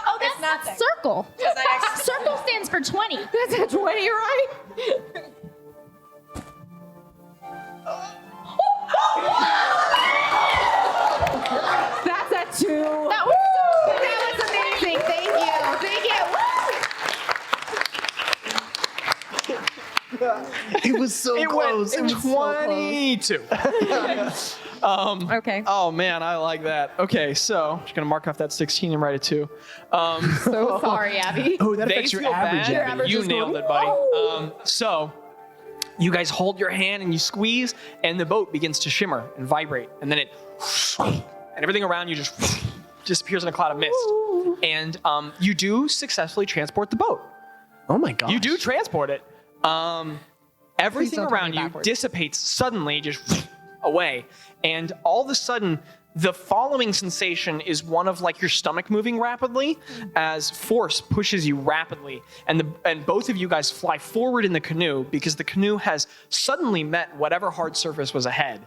Oh, that's circle. Circle stands for 20. That's a 20, right? That's a 2. That was amazing. Thank you. It was so close. It was 22. Okay. Oh man, I like that. Okay, so I'm just gonna mark off that 16 and write a 2. So sorry, Abby. Oh, that They affects your feel average. bad, Abby. but you nailed it, buddy. So you guys hold your hand and you squeeze, and the boat begins to shimmer and vibrate, and then and everything around you just disappears in a cloud of mist. And you do successfully transport the boat. Oh my gosh. You do transport it. Everything don't tell around me you backwards. dissipates suddenly, just away. And all of a sudden, the following sensation is one of like your stomach moving rapidly as force pushes you rapidly. And both of you guys fly forward in the canoe because the canoe has suddenly met whatever hard surface was ahead.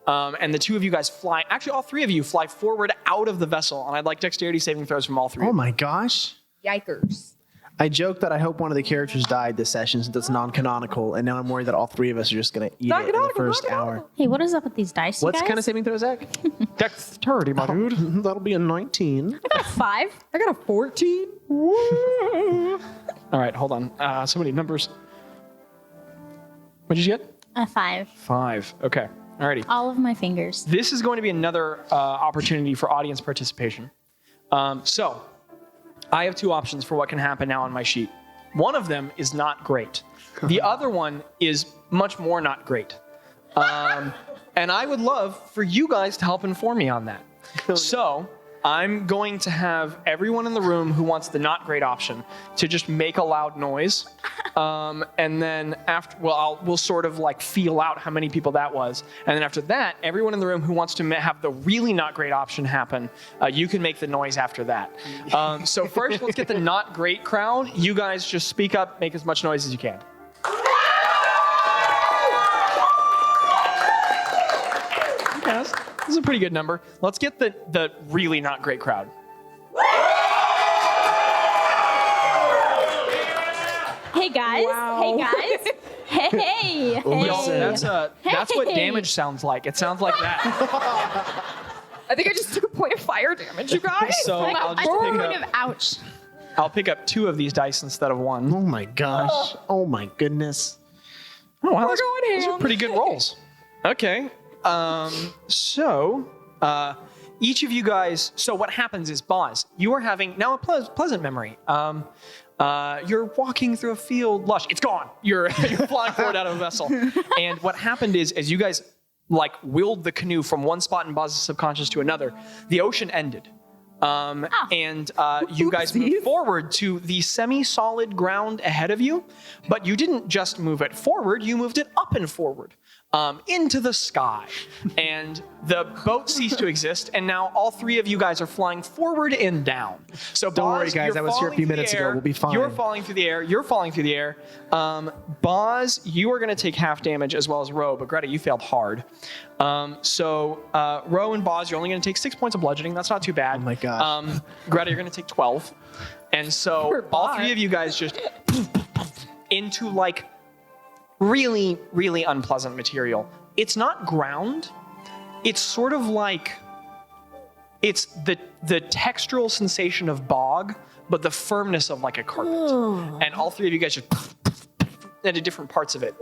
And the two of you guys fly, actually all three of you fly forward out of the vessel. And I'd like dexterity saving throws from all three. Oh my gosh. Yikers. I joked that I hope one of the characters died this session since it's non-canonical, and now I'm worried that all three of us are just going to eat it in the first hour. Hey, what is up with these dice, you What's guys? kind of saving throw, Zach? Dexterity, my dude. That'll be a 19. 5. I got a 14. All right, hold on. So many numbers. What did you get? A 5. 5. Okay. Alrighty. All of my fingers. This is going to be another opportunity for audience participation. So, I have two options for what can happen now on my sheet. One of them is not great. The other one is much more not great. And I would love for you guys to help inform me on that. So I'm going to have everyone in the room who wants the not great option to just make a loud noise. And then after, we'll sort of like feel out how many people that was. And then after that, everyone in the room who wants to have the really not great option happen, you can make the noise after that. So first, let's get the not great crowd. You guys just speak up, make as much noise as you can. Yes, this is a pretty good number. Let's get the really not great crowd. Hey guys. Hey guys. Hey. Y'all, that's what damage sounds like. It sounds like that. I think I just took a point of fire damage, you guys. So I'll just pick up. Ouch. I'll pick up 2 of these dice instead of 1. Oh my gosh. Oh my goodness. Oh, wow, We're going those are ham. pretty good rolls. Okay. So each of you guys. So what happens is, Bazz, you are having now a pleasant memory. You're walking through a field, lush. It's gone. You're flying forward out of a vessel. And what happened is, as you guys like willed the canoe from one spot in Bazz's subconscious to another, the ocean ended. And you guys moved forward to the semi-solid ground ahead of you, but you didn't just move it forward, you moved it up and forward. Into the sky. And the boat ceased to exist, and now all 3 of you guys are flying forward and down. So Don't worry, Bazz, guys, you're I was here a falling few through the minutes ago. air. We'll be fine. You're falling through the air. You're falling through the air. Bazz, you are going to take half damage as well as Ro, but Greta, you failed hard. So Ro and Bazz, you're only going to take 6 points of bludgeoning. That's not too bad. Oh my gosh. Greta, you're going to take 12. And so all 3 of you guys just into like really, really unpleasant material. It's not ground. It's sort of like, it's the textural sensation of bog, but the firmness of like a carpet. And all 3 of you guys just into different parts of it.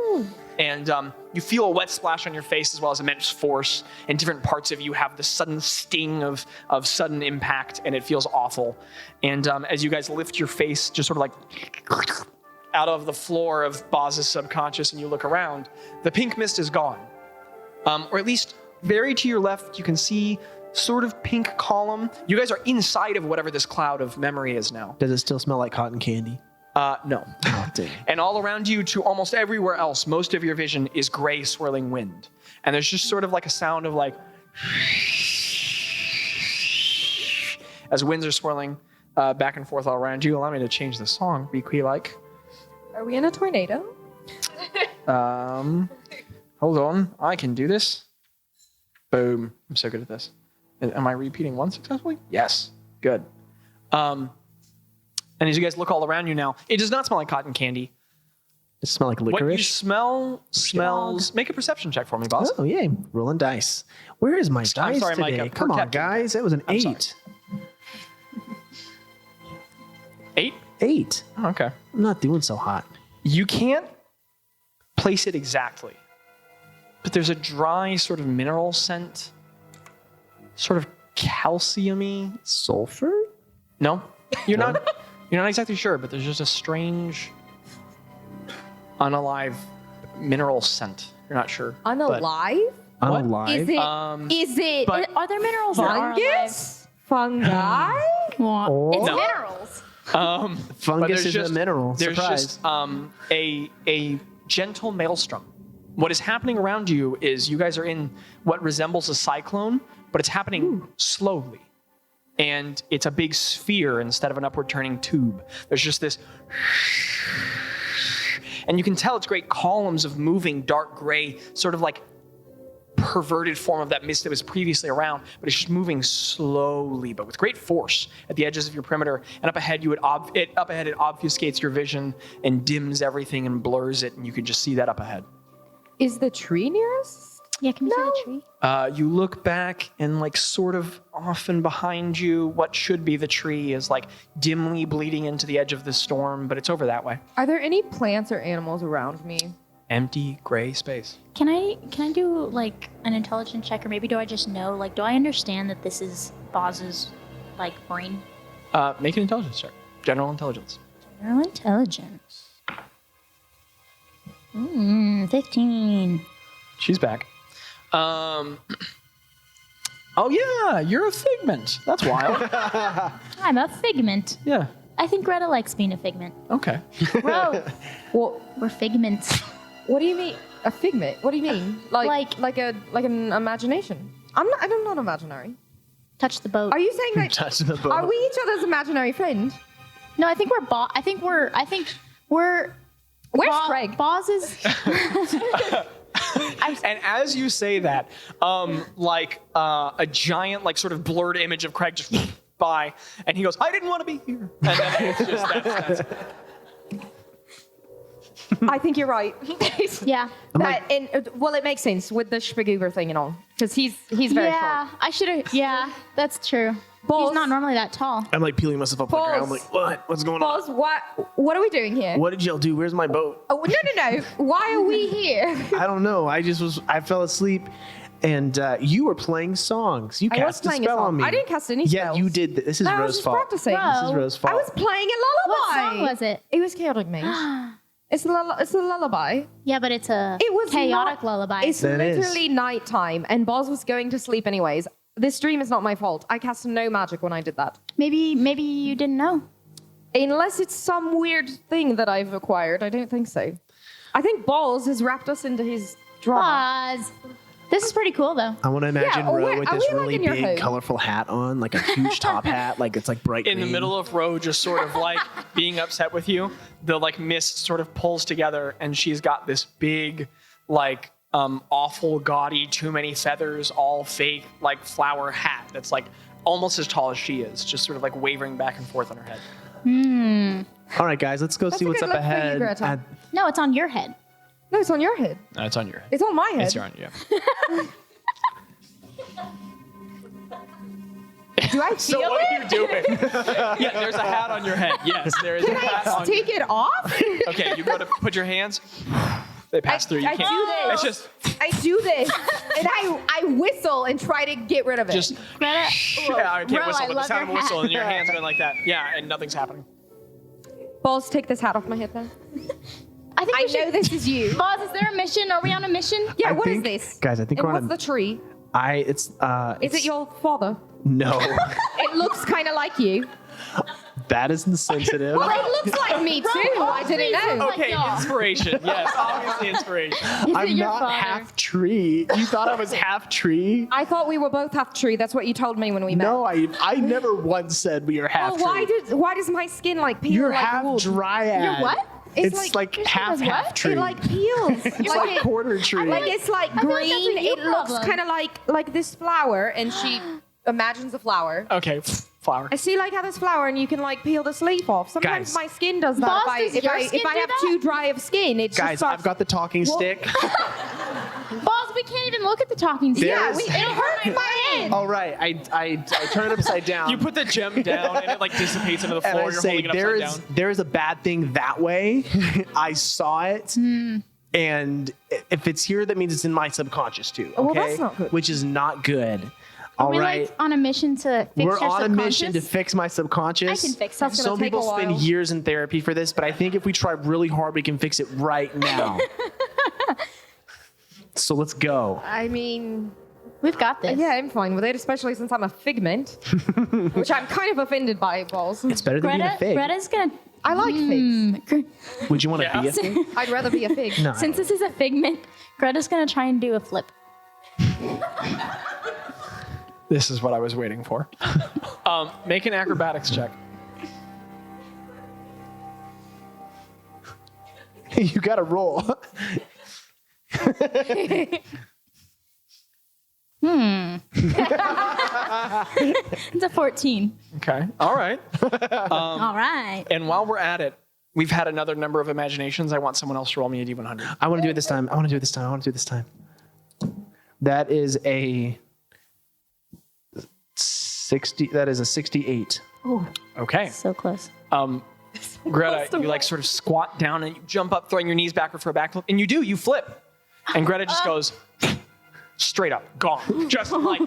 And you feel a wet splash on your face as well as immense force. And different parts of you have the sudden sting of sudden impact, and it feels awful. And as you guys lift your face, just sort of like out of the floor of Bazz's subconscious, and you look around, the pink mist is gone. Or at least very to your left, you can see sort of pink column. You guys are inside of whatever this cloud of memory is now. Does it still smell like cotton candy? No. Oh, dang. And all around you to almost everywhere else, most of your vision is gray swirling wind. And there's just sort of like a sound of like, as winds are swirling back and forth all around you. Allow me to change the song, be like. Are we in a tornado? Hold on, I can do this. Boom, I'm so good at this. Am I repeating 1 successfully? Yes, good. And as you guys look all around you now, it does not smell like cotton candy. It smells like What you licorice. smell smells. Make a perception check for me, Bazz. Oh, yay. Rolling dice. Where is my dice sorry, today? Mika. Come on, Protect me. guys. That was an I'm 8. sorry. 8? 8. Oh, okay. I'm not doing so hot. You can't place it exactly, but there's a dry sort of mineral scent, sort of calcium-y. Sulfur? No, you're not. You're not exactly sure, but there's just a strange, unalive mineral scent. You're not sure. but- Unalive? Unalive? Is it but- Are there minerals that are alive? fungus? Fungi? Oh. It's No. minerals. but Fungus there's is a mineral. There's Surprise. just a gentle maelstrom. What is happening around you is you guys are in what resembles a cyclone, but it's happening slowly. And it's a big sphere instead of an upward turning tube. There's just this, and you can tell it's great columns of moving dark gray, sort of like perverted form of that mist that was previously around, but it's just moving slowly, but with great force at the edges of your perimeter. And up ahead, it obfuscates your vision and dims everything and blurs it, and you can just see that up ahead. Is the tree near us? Yeah, can we see the tree? You look back, and like sort of off and behind you, what should be the tree is like dimly bleeding into the edge of the storm, but it's over that way. Are there any plants or animals around me? Empty gray space. Can I do like an intelligence check, or maybe do I just know? Like, do I understand that this is Bazz's like brain? Make an intelligence check. General intelligence. Zero intelligence. 15. She's back. Oh yeah, you're a figment. That's wild. I'm a figment. Yeah. I think Greta likes being a figment. Okay. Bro, What? we're figments. What do you mean? A figment? What do you mean? Like an imagination? I'm not imaginary. Touch the boat. Are you saying that? Touch the boat. Are we each other's imaginary friend? No, I think we're Where's Craig? Bazz is. And as you say that, a giant, like, sort of blurred image of Craig just by, and he goes, "I didn't want to be here." And then it's just that's I think you're right. Yeah. Well, it makes sense with the Spagoober thing and all, because he's very Yeah, short. I should have. Yeah, that's true. Balls. He's not normally that tall. I'm like peeling myself up the ground. I'm Balls. like, what? What's going on? Balls, what are we doing here? What did y'all do? Where's my boat? Oh, no. Why are we here? I don't know. I fell asleep, and you were playing songs. You I was cast a playing a spell song. on me. I didn't cast any Yeah, spells. you did. This is No, I was Rose's just fault. practicing. Bro. This is Rose's fault. I was playing a lullaby. What song was it? It was Chaotic Maze. It's a lullaby. Yeah, but it's a It was chaotic not- lullaby. It's That is. literally nighttime, and Boz was going to sleep anyways. This dream is not my fault. I cast no magic when I did that. Maybe you didn't know. Unless it's some weird thing that I've acquired. I don't think so. I think Balls has wrapped us into his drama. Bazz. This is pretty cool though. I want to imagine or Ro where- with are this we, like, really in your big, home? colorful hat on, like a huge top hat, like it's like bright in the green. middle of Ro just sort of like being upset with you. The like mist sort of pulls together, and she's got this big, like awful, gaudy, too many feathers, all fake, like flower hat that's like almost as tall as she is, just sort of like wavering back and forth on her head. All right, guys, let's go see a what's good up look for you, ahead. Greta. No, it's on your head. No, it's on your head. No, it's on your head. It's on my head. It's on you. Do I feel So what it? are you doing? Yeah, there's a hat on your head. Yes, there is a hat on. Take it off? Okay, you go to put your hands. They pass through. You I can't. do It's this. just I do this, and I whistle and try to get rid of it. just. Greta, Yeah, I can't Ro, whistle, I but the love sound of a your whistle hat. and your hands going like that. Yeah, and nothing's happening. Balls, take this hat off my head then. I think I we should. know this is you. Bazz, is there a mission? Are we on a mission? Yeah, I what is think- this? guys, I think and we're on what's a- the tree? Is Is it your father? No, It looks kind of like you. that is insensitive. Well, it looks like me too. I didn't know. Like Okay, y'all. inspiration. Yes, obviously inspiration. Is I'm it your not father? half tree. You thought I was half tree? I thought we were both half tree. That's what you told me when we met. No, I never once said we are half Well, tree. why does my skin like peel? You're like half wool? dryad. You're what? It's like your half skin is what? tree. It like peels. It's like quarter tree. Like it's like feel like that's green. a you It looks problem. kind of like this flower, and she imagines a flower. Okay, flower. I see like how this flower, and you can like peel this leaf off. Sometimes Guys. my skin does that. Boss, does if your I skin do have that? too dry of skin, it Guys, just starts. I've got the talking stick. Balls, we can't even look at the talking stick. yeah, There's- it'll hurt my head. All right, I turn it upside down. You put the gem down and it like dissipates into the and floor. I You're say holding it there upside is down. there is a bad thing that way. I saw it, and if it's here, that means it's in my subconscious too. Okay, Well, that's not good. Which is not good. Are All we right. like on a mission to fix We're your on a mission to subconscious? fix my subconscious. I can fix That's it. gonna Some take people a spend while. years in therapy for this, but I think if we try really hard, we can fix it right now. So let's go. I mean, We've got this. yeah, I'm fine with it, especially since I'm a figment, which I'm kind of offended by, Balls. It's better than being a fig. Greta's gonna. I like figs. Would you want to Yeah. be a fig? I'd rather be a fig. No. Since this is a figment, Greta's gonna try and do a flip. This is what I was waiting for. Make an acrobatics check. You got to roll. It's a 14. Okay. All right. All right. And while we're at it, we've had another number of imaginations. I want someone else to roll me a D100. I want to do it this time. I want to do it this time. I want to do it this time. That is a 60. That is a 68. Okay. So close. Greta, you like sort of squat down and you jump up, throwing your knees backward for a backflip, and you do. You flip, and Greta just goes straight up gone, just like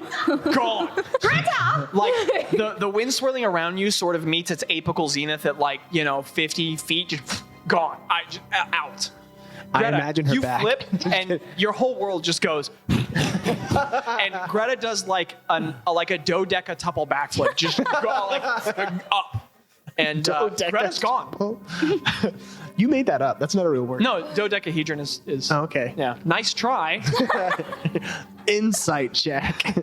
gone. Gretta! Like the wind swirling around you sort of meets its apical zenith at 50 feet, just gone. Out. Greta, I imagine her you back. flip and your whole world just goes. And Greta does like a dodeca-tuple backflip, just go up. And Greta's gone. You made that up. That's not a real word. No, dodecahedron is Oh, okay. yeah. Nice try. Insight check.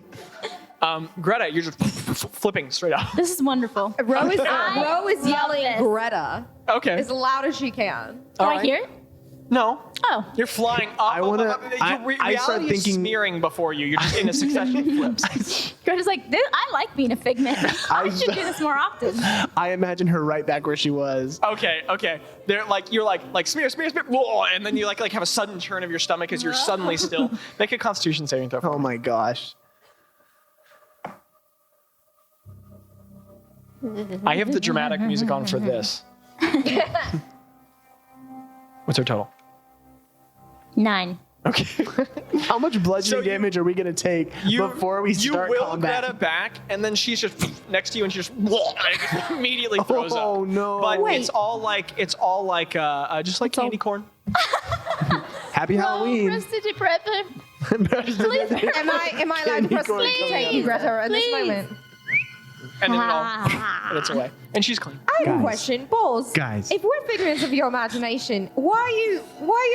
Greta, you're just flipping straight up. This is wonderful. Ro is yelling this. Greta Okay. as loud as she can. Do I right. hear it? No. Oh. You're flying up. I wanna- I start reality is thinking- smearing before you. You're just in a succession of flips. Greta's like, I like being a figment. I should do this more often. I imagine her right back where she was. Okay. They're you're like smear, whoa, and then you like have a sudden turn of your stomach as you're suddenly still. Make a Constitution saving throw. Oh my gosh. I have the dramatic music on for this. What's her total? 9. Okay. How much bludgeoning So you- damage are we going to take before we start you will combat? Greta back, and then she's just next to you, and she just, whoa, and it just immediately throws up. Oh no. But Wait. it's all like just like candy corn. Happy Halloween. Roasted depressor. Am I allowed to press corn sleep coming take you, Greta, in this Please. moment? And then and it's away. And she's clean. I have a Guys. question, Balls. Guys. If we're figments of your imagination, why are you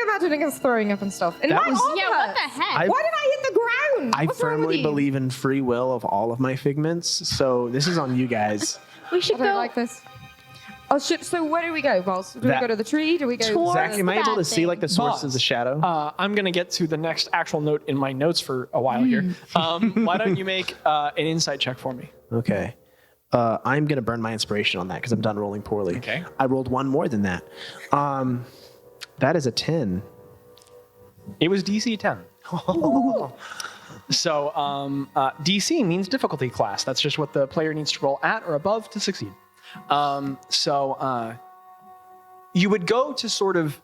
imagining us throwing up and stuff? And That my was- arm Yeah, what hurts. the heck? I- Why did I hit the ground? I What's wrong with firmly you? believe in free will of all of my figments, so this is on you guys. We I should don't go. like this. Oh shit! So where do we go, Balls? Do we That- go to the tree? Do we go? Towards Zach, am I able to that see like the thing. source of Bazz. the shadow? I'm going to get to the next actual note in my notes for a while here. Why don't you make an insight check for me? Okay. I'm going to burn my inspiration on that because I'm done rolling poorly. Okay. I rolled one more than that. That is a 10. It was DC 10. So DC means difficulty class. That's just what the player needs to roll at or above to succeed. You would go to sort of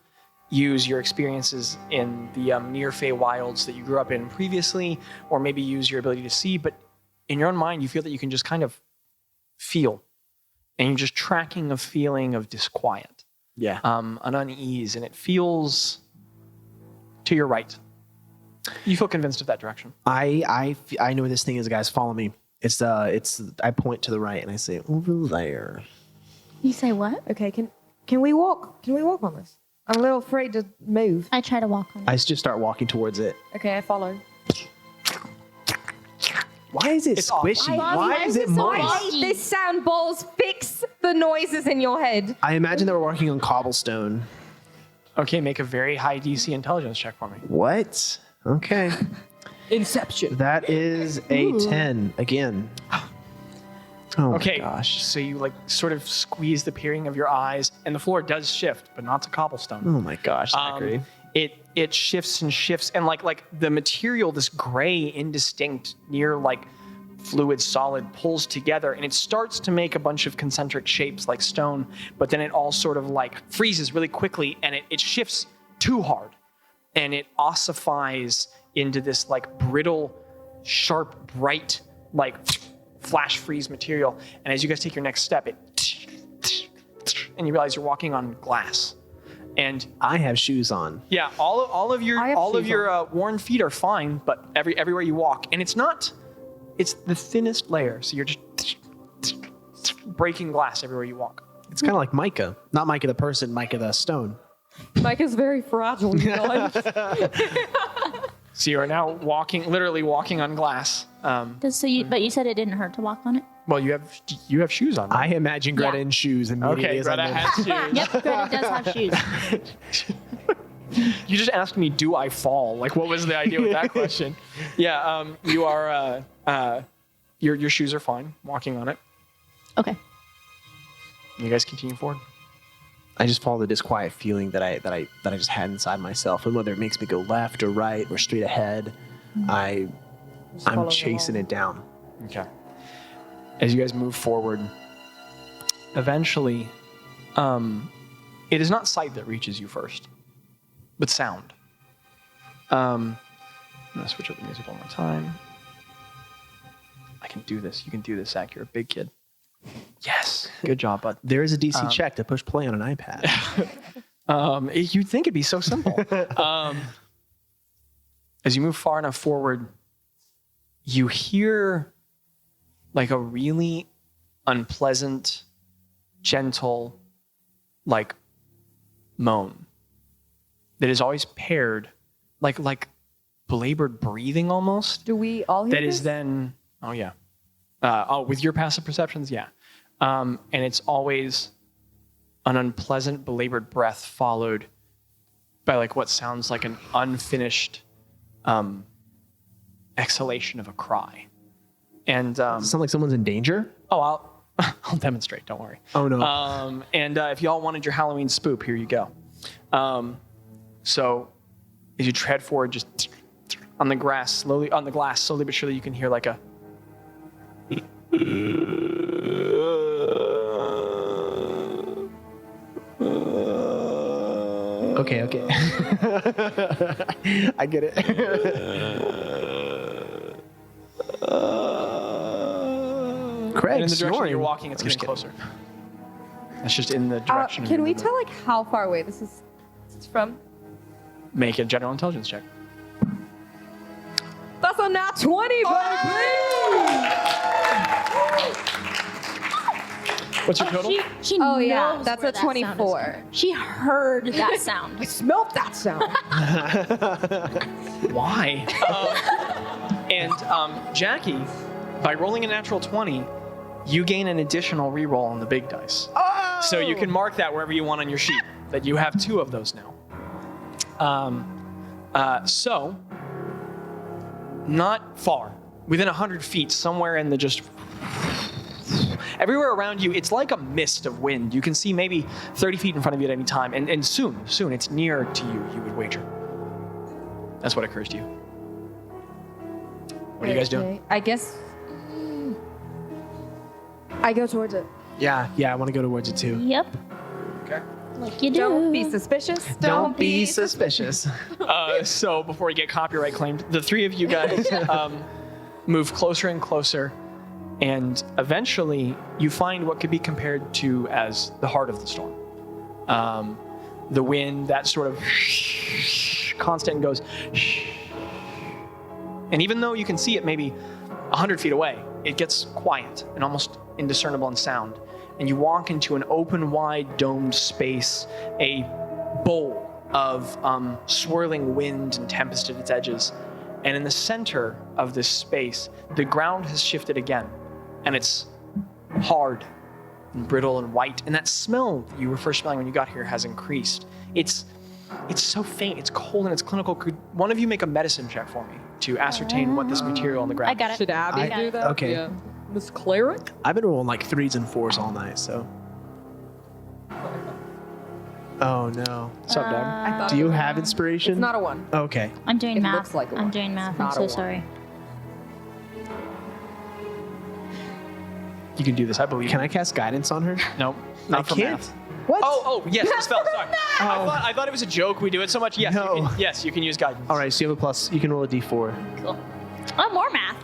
use your experiences in the near Fey wilds that you grew up in previously, or maybe use your ability to see, but in your own mind, you feel that you can just kind of feel, and you're just tracking a feeling of disquiet, Yeah. an unease, and it feels to your right. You feel convinced of that direction. I know where this thing is, guys. Follow me. It's I point to the right and I say over there. You say what? Okay, can we walk? Can we walk on this? I'm a little afraid to move. I try to walk on it. I just start walking towards it. Okay, I follow. Why is it It's awful. squishy? Why Why is it so moist? hard? This sound, Balls. Fix the noises in your head. I imagine they were walking on cobblestone. Okay, make a very high DC intelligence check for me. What? Okay. Inception. That is a 10 again. Oh Okay, my gosh. so you like sort of squeeze the peering of your eyes, and the floor does shift, but not to cobblestone. Oh my gosh, Zachary. It shifts and shifts, and like the material, this gray, indistinct, near like fluid solid, pulls together, and it starts to make a bunch of concentric shapes like stone, but then it all sort of like freezes really quickly, and it shifts too hard, and it ossifies into this like brittle, sharp, bright, like flash freeze material. And as you guys take your next step, and you realize you're walking on glass. And I have shoes on. yeah, all of I have shoes your worn feet are fine, but everywhere you walk, and it's the thinnest layer, so you're just breaking glass everywhere you walk. It's kind of like Mika. Not Mika the person, Mika the stone. Mike is very fragile, you guys. So you are now literally walking on glass. But you said it didn't hurt to walk on it? Well, you have shoes on. I Right? imagine Greta Yeah. in shoes immediately Okay, as I Greta move. has shoes. Yep, Greta does have shoes. You just asked me, do I fall? Like, what was the idea with that question? Yeah, you are. Your shoes are fine. Walking on it. Okay. You guys continue forward. I just follow the disquiet feeling that I just had inside myself, and whether it makes me go left or right or straight ahead, I'm chasing it down. Okay. As you guys move forward, eventually, it is not sight that reaches you first, but sound. I'm gonna switch up the music one more time. I can do this. You can do this, Zach. You're a big kid. Yes. Good job, bud. There is a DC check to push play on an iPad. You'd think it'd be so simple. As you move far enough forward, you hear like a really unpleasant, gentle, like moan that is always paired, like belabored breathing almost. Do we all hear That this? is then, oh yeah. With your passive perceptions, yeah. And it's always an unpleasant, belabored breath followed by like what sounds like an unfinished exhalation of a cry. And Does it sound like someone's in danger? I'll demonstrate. Don't worry. Oh no. And if y'all wanted your Halloween spoop, here you go. So as you tread forward, just on the glass, slowly but surely, you can hear like a. Okay. I get it. Craig, In the direction snoring. you're walking, it's getting closer. That's just in the direction. Can of we your tell like how far away this is from? Make a general intelligence check. That's a nat 20, What's your total? She Oh yeah, knows that's where a that sound is 24. coming. She heard that sound. I smelled that sound. Why? And Jackie, by rolling a natural 20, you gain an additional reroll on the big dice. Oh! So you can mark that wherever you want on your sheet, that you have 2 of those now. So, not far, within 100 feet, somewhere in the just... Everywhere around you, it's like a mist of wind. You can see maybe 30 feet in front of you at any time, and soon, it's near to you, you would wager. That's what occurs to you. What are you guys doing? I guess I go towards it. Yeah, I want to go towards it too. Yep. Okay. Like you do. Don't be suspicious. Don't be suspicious. So before we get copyright claimed, the 3 of you guys move closer and closer, and eventually you find what could be compared to as the heart of the storm. The wind, that sort of constant goes, and even though you can see it maybe 100 feet away, it gets quiet and almost indiscernible in sound. And you walk into an open, wide, domed space, a bowl of swirling wind and tempest at its edges. And in the center of this space, the ground has shifted again. And it's hard and brittle and white. And that smell you were first smelling when you got here has increased. It's so faint, it's cold, and it's clinical. Could one of you make a medicine check for me to ascertain what this material on the ground I got it. Should Abby I- do that? okay. Yeah. Miss Cleric? I've been rolling like 3s and 4s all night, so. Oh no. What's up, Doug? I thought Do it you was have a- inspiration? It's not a 1. Okay. I'm doing It math. looks like a I'm one. doing math. It's I'm not so a one. sorry. You can do this, I believe. Can I cast guidance on her? No, not for can't. math. What? Oh, yes, the spell. Sorry. I thought it was a joke. We do it so much. Yes, No. you can use guidance. All right, so you have a plus. You can roll a d4. Cool. Oh, more math.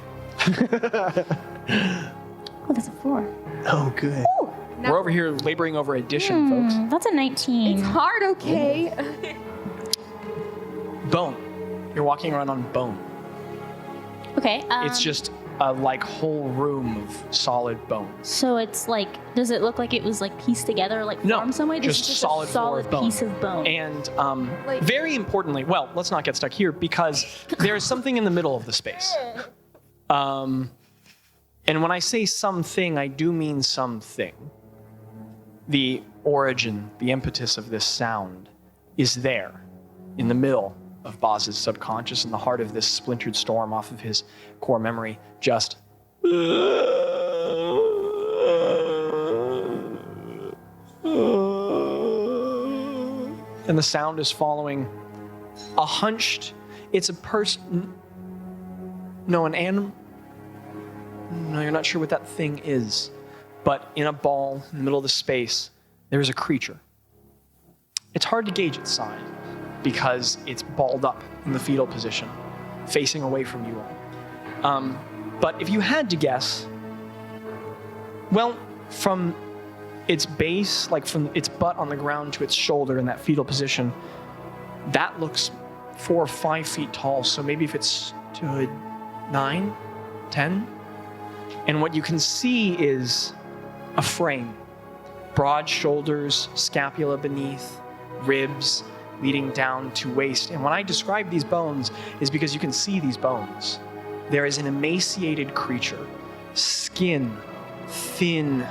Oh, that's a 4. Oh, good. We're over here laboring over addition, folks. That's a 19. It's hard, okay? Bone. You're walking around on bone. Okay. It's just a like whole room of solid bone. So it's like, does it look like it was like pieced together, like No, formed some way? This just is solid floor of bone. piece of bone. And Like- very importantly, well, let's not get stuck here because there's something in the middle of the space. And when I say something, I do mean something. The origin, the impetus of this sound is there in the middle of Bazz's subconscious, in the heart of this splintered storm off of his core memory, just and the sound is following a hunched, it's a person, no, an animal, no, you're not sure what that thing is, but in a ball in the middle of the space, there is a creature. It's hard to gauge its size because it's balled up in the fetal position. facing away from you all. But if you had to guess, well, from its base, like from its butt on the ground to its shoulder in that fetal position, that looks 4 or 5 feet tall. So maybe if it stood 9, 10. And what you can see is a frame. Broad shoulders, scapula beneath, ribs leading down to waist. And when I describe these bones is because you can see these bones. There is an emaciated creature, skin thin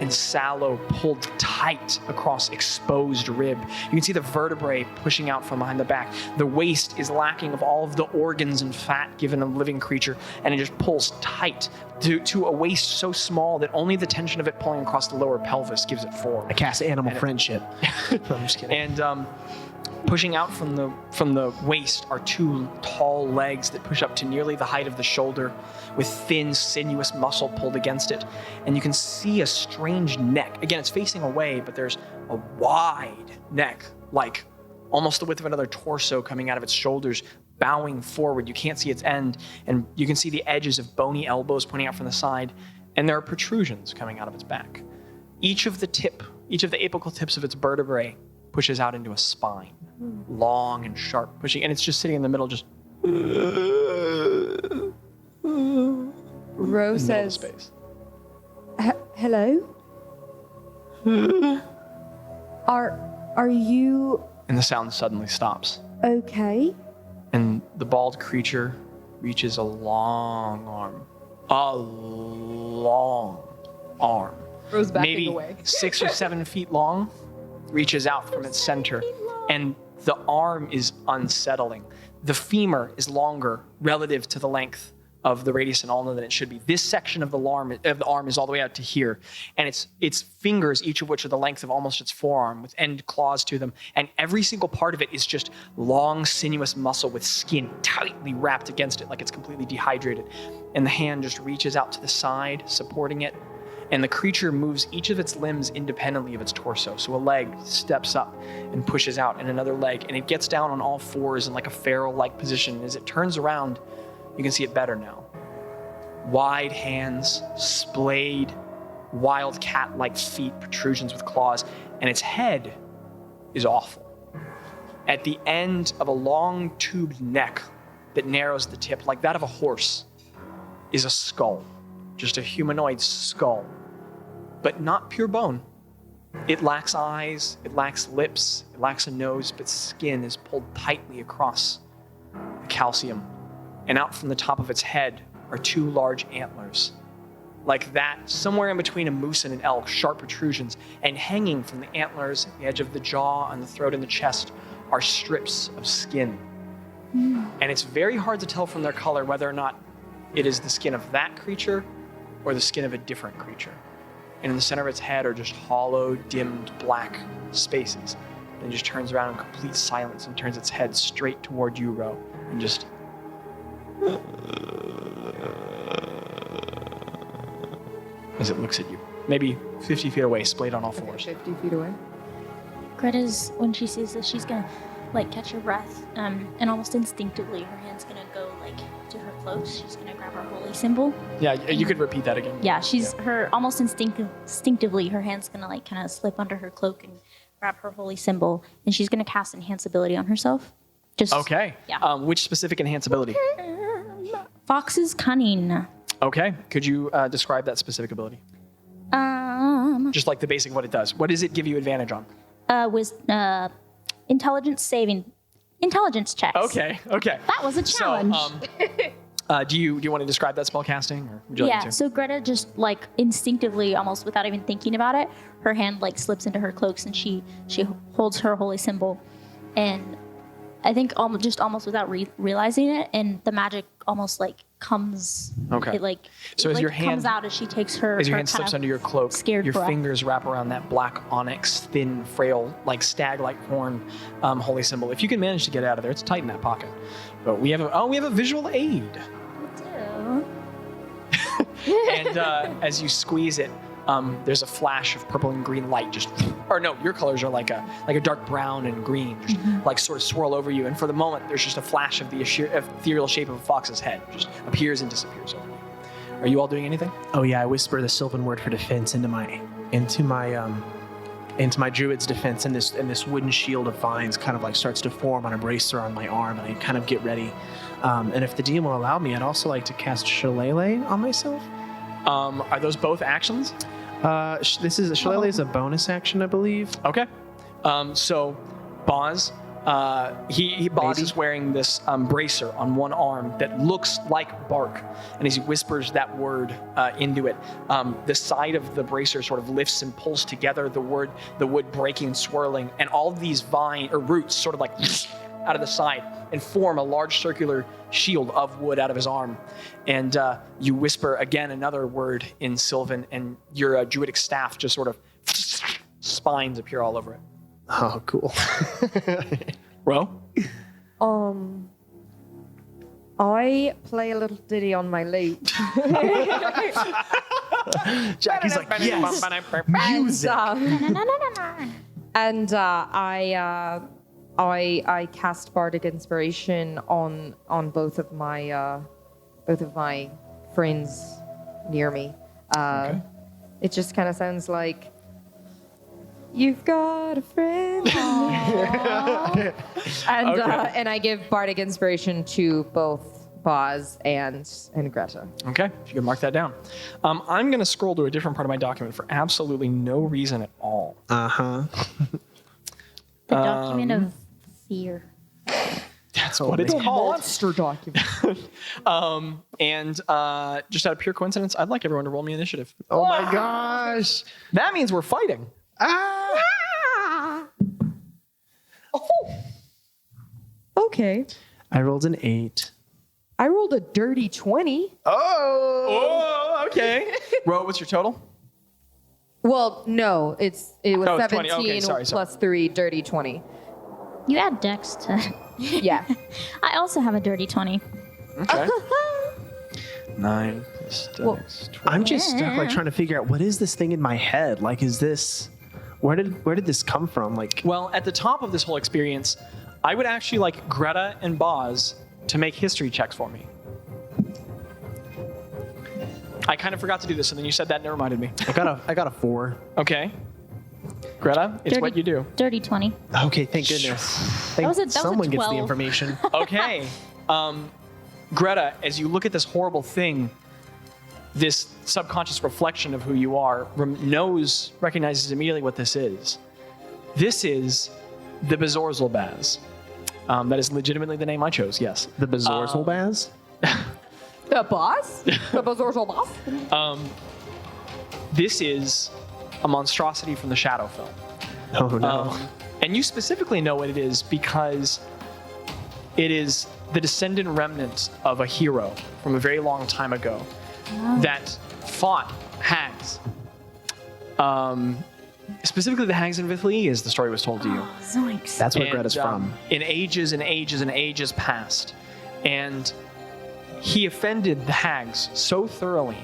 and sallow, pulled tight across exposed rib. You can see the vertebrae pushing out from behind the back. The waist is lacking of all of the organs and fat given a living creature, and it just pulls tight to a waist so small that only the tension of it pulling across the lower pelvis gives it form. I cast animal friendship. I'm just kidding. And pushing out from the waist are 2 tall legs that push up to nearly the height of the shoulder with thin, sinuous muscle pulled against it. And you can see a strange neck. Again, it's facing away, but there's a wide neck, like almost the width of another torso coming out of its shoulders, bowing forward. You can't see its end, and you can see the edges of bony elbows pointing out from the side, and there are protrusions coming out of its back. Each of the apical tips of its vertebrae pushes out into a spine, long and sharp, pushing, and it's just sitting in the middle, just Rose says, space. "Hello? Are you And the sound suddenly stops, okay?" and the bald creature reaches a long arm, Rose backing maybe away. 6 or 7 feet long, reaches out from its center, and the arm is unsettling. The femur is longer relative to the length of the radius and ulna than it should be. This section of the arm is all the way out to here, and its fingers, each of which are the length of almost its forearm, with end claws to them, and every single part of it is just long, sinuous muscle with skin tightly wrapped against it like it's completely dehydrated. And the hand just reaches out to the side, supporting it, and the creature moves each of its limbs independently of its torso. So a leg steps up and pushes out, and another leg, and it gets down on all fours in like a feral-like position. As it turns around, you can see it better now. Wide hands, splayed, wild cat-like feet, protrusions with claws, and its head is awful. At the end of a long tubed neck that narrows the tip, like that of a horse, is a skull, just a humanoid skull, but not pure bone. It lacks eyes, it lacks lips, it lacks a nose, but skin is pulled tightly across the calcium. And out from the top of its head are 2 large antlers. Like that, somewhere in between a moose and an elk, sharp protrusions, and hanging from the antlers, the edge of the jaw, and the throat and the chest are strips of skin. And it's very hard to tell from their color whether or not it is the skin of that creature or the skin of a different creature. And in the center of its head are just hollow, dimmed black spaces. And it just turns around in complete silence and turns its head straight toward you, Ro, and just as it looks at you, maybe 50 feet away, splayed on all fours. 50 feet away. Greta's, when she sees this, she's gonna like catch her breath, and almost instinctively her hand's gonna go like to her close. She's gonna grab her holy symbol. Yeah, you could repeat that again. Yeah, her almost instinctively her hand's gonna like kind of slip under her cloak and grab her holy symbol, and she's gonna cast enhance ability on herself. Just Okay. Yeah. Which specific enhance ability? Fox's cunning. Okay. Could you describe that specific ability? Just like the basic what it does. What does it give you advantage on? Intelligence checks. Okay. That was a challenge. So, do you want to describe that spell casting, or would you like Yeah, to? so Greta just like instinctively, almost without even thinking about it, her hand like slips into her cloaks and she holds her holy symbol, and I think almost without realizing it, and the magic almost like comes. Okay. It like So it, as like, your hand comes out as she takes her. As your her hand kind slips of under your cloak, scared your breath. fingers wrap around that black onyx, thin, frail, like stag-like horn holy symbol. If you can manage to get it out of there, it's tight in that pocket. But we have a visual aid. And as you squeeze it, there's a flash of purple and green light or no, your colors are like a dark brown and green, just like sort of swirl over you. And for the moment, there's just a flash of the ethereal shape of a fox's head, just appears and disappears over you. Are you all doing anything? Oh yeah, I whisper the Sylvan word for defense into my druid's defense, and this wooden shield of vines kind of like starts to form on a bracer on my arm, and I kind of get ready. And if the DM will allow me, I'd also like to cast Shillelagh on myself. Are those both actions? Shillelagh is a bonus action, I believe. Okay. So Bazz, Bazz is wearing this bracer on one arm that looks like bark, and as he whispers that word into it, the side of the bracer sort of lifts and pulls together, the wood breaking and swirling, and all of these roots sort of like out of the side and form a large circular shield of wood out of his arm. And you whisper again another word in Sylvan, and your druidic staff just sort of spines appear all over it. Oh, cool. Ro? I play a little ditty on my lute. Jackie's like, yes, music. And I cast Bardic Inspiration on both of my friends near me. Okay. It just kind of sounds like, "You've got a friend." And I give Bardic Inspiration to both Bazz and Gretta. Okay, if you can mark that down. I'm going to scroll to a different part of my document for absolutely no reason at all. Uh-huh. The document of fear. That's what it's called. Monster document. And just out of pure coincidence, I'd like everyone to roll me initiative. Oh my gosh. That means we're fighting. Okay. I rolled an 8. I rolled a dirty 20. Oh, okay. Ro, what's your total? Well, no, it was 17 20. Okay, sorry. plus 3, dirty 20. You add dex to. Yeah. I also have a dirty 20. Okay. 9 plus dex, 20. I'm just stuck like trying to figure out what is this thing in my head? Like, is this where did this come from? Like, Well, at the top of this whole experience, I would actually like Gretta and Bazz to make history checks for me. I kind of forgot to do this, and then you said that and it reminded me. I got a 4. Okay. Greta, it's what you do. Dirty 20. Okay, thank goodness. was a Someone gets the 12. information. Okay. Greta, as you look at this horrible thing, this subconscious reflection of who you are, recognizes immediately what this is. This is the Bezorzal Bazz. That is legitimately the name I chose, yes. The Bezorzal Bazz? The boss? The Bezorzal boss? This is a monstrosity from the Shadowfell. Oh no. And you specifically know what it is because it is the descendant remnant of a hero from a very long time ago that fought hags. Specifically the hags in Vithli, as the story was told to you. Zoinks. That's where Greta's from. In ages and ages and ages past. And he offended the hags so thoroughly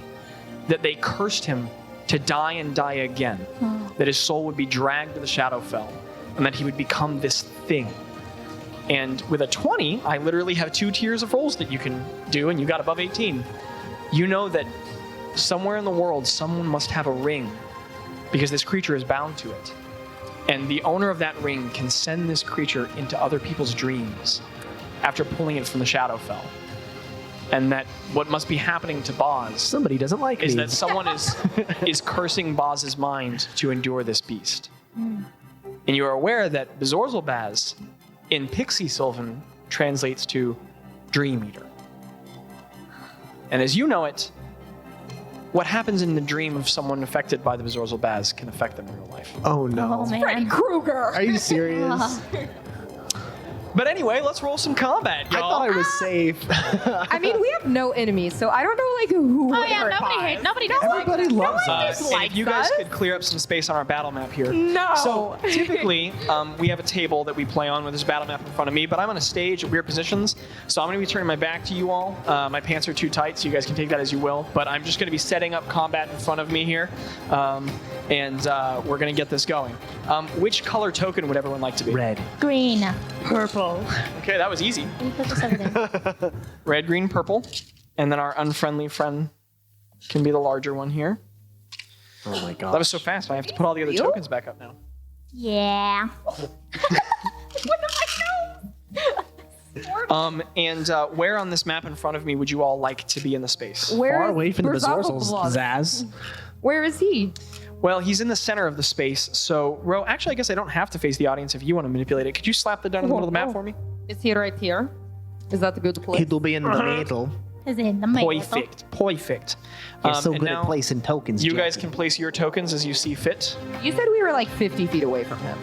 that they cursed him to die and die again. That his soul would be dragged to the Shadowfell and that he would become this thing. And with a 20, I literally have 2 tiers of rolls that you can do, and you got above 18. You know that somewhere in the world, someone must have a ring because this creature is bound to it. And the owner of that ring can send this creature into other people's dreams after pulling it from the Shadowfell. And that what must be happening to Bazz Somebody doesn't like is me. that someone is cursing Bazz's mind to endure this beast. And you are aware that Bezorzal Bazz in Pixie Sylvan translates to Dream Eater. And as you know it, what happens in the dream of someone affected by the Bezorzal Bazz can affect them in real life. Oh no. Oh, man. Freddy Krueger. Are you serious? But anyway, let's roll some combat, I y'all. thought I was safe. I mean, we have no enemies, so I don't know like who. Oh would yeah, hurt nobody Bazz. hates. Nobody does. Everybody loves us. And likes if you guys us. could clear up some space on our battle map here. No. So typically, we have a table that we play on with this battle map in front of me, but I'm on a stage at weird positions, so I'm going to be turning my back to you all. My pants are too tight, so you guys can take that as you will, but I'm just going to be setting up combat in front of me here, and we're going to get this going. Which color token would everyone like to be? Red. Green. Purple. Okay, that was easy. We put this over there. Red, green, purple, and then our unfriendly friend can be the larger one here. Oh my god. That was so fast, I have to put all the other tokens back up now. Yeah. And where on this map in front of me would you all like to be in the space? Far away from the where's Bazorzals, Appleblossom? Zaz. Where is he? Well, he's in the center of the space, so Ro, actually I guess I don't have to face the audience if you want to manipulate it. Could you slap that down in the middle of the map for me? Is he right here? Is that the good place? It'll be in the middle. Is in the middle. Perfect. You're so and good now at placing tokens. You guys Jaci. can place your tokens as you see fit. You said we were like 50 feet away from him.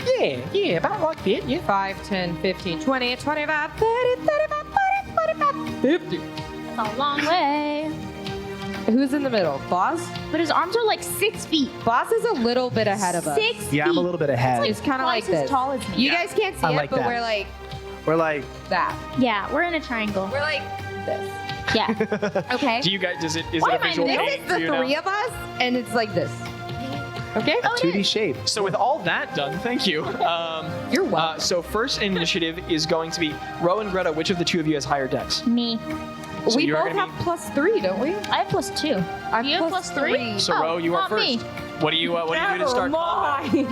Yeah, about like that, yeah. 5, 10, 15, 20, 25, 30, 35, 40, 45, 50. That's a long way. Who's in the middle? Bazz? But his arms are like 6 feet. Bazz is a little bit ahead of us. 6 feet. Yeah, I'm a little bit ahead. It's kind of like Twice as this. tall as me. You guys can't see I it, like but that. we're like We're like, that. Yeah, we're in a triangle. We're like this. Yeah. Okay. Do you guys, is Why it a am I visual in This aid is for the you now? three of us, and it's like this. Okay? Oh, it 2D is. shape. So with all that done, thank you. You're welcome. So first initiative is going to be Ro and Greta. Which of the two of you has higher decks? Me. So we you're both gonna have +3, don't we? I have +2. I have You have +3? So Oh, Ro, you are not first. me. What do you do to start combat?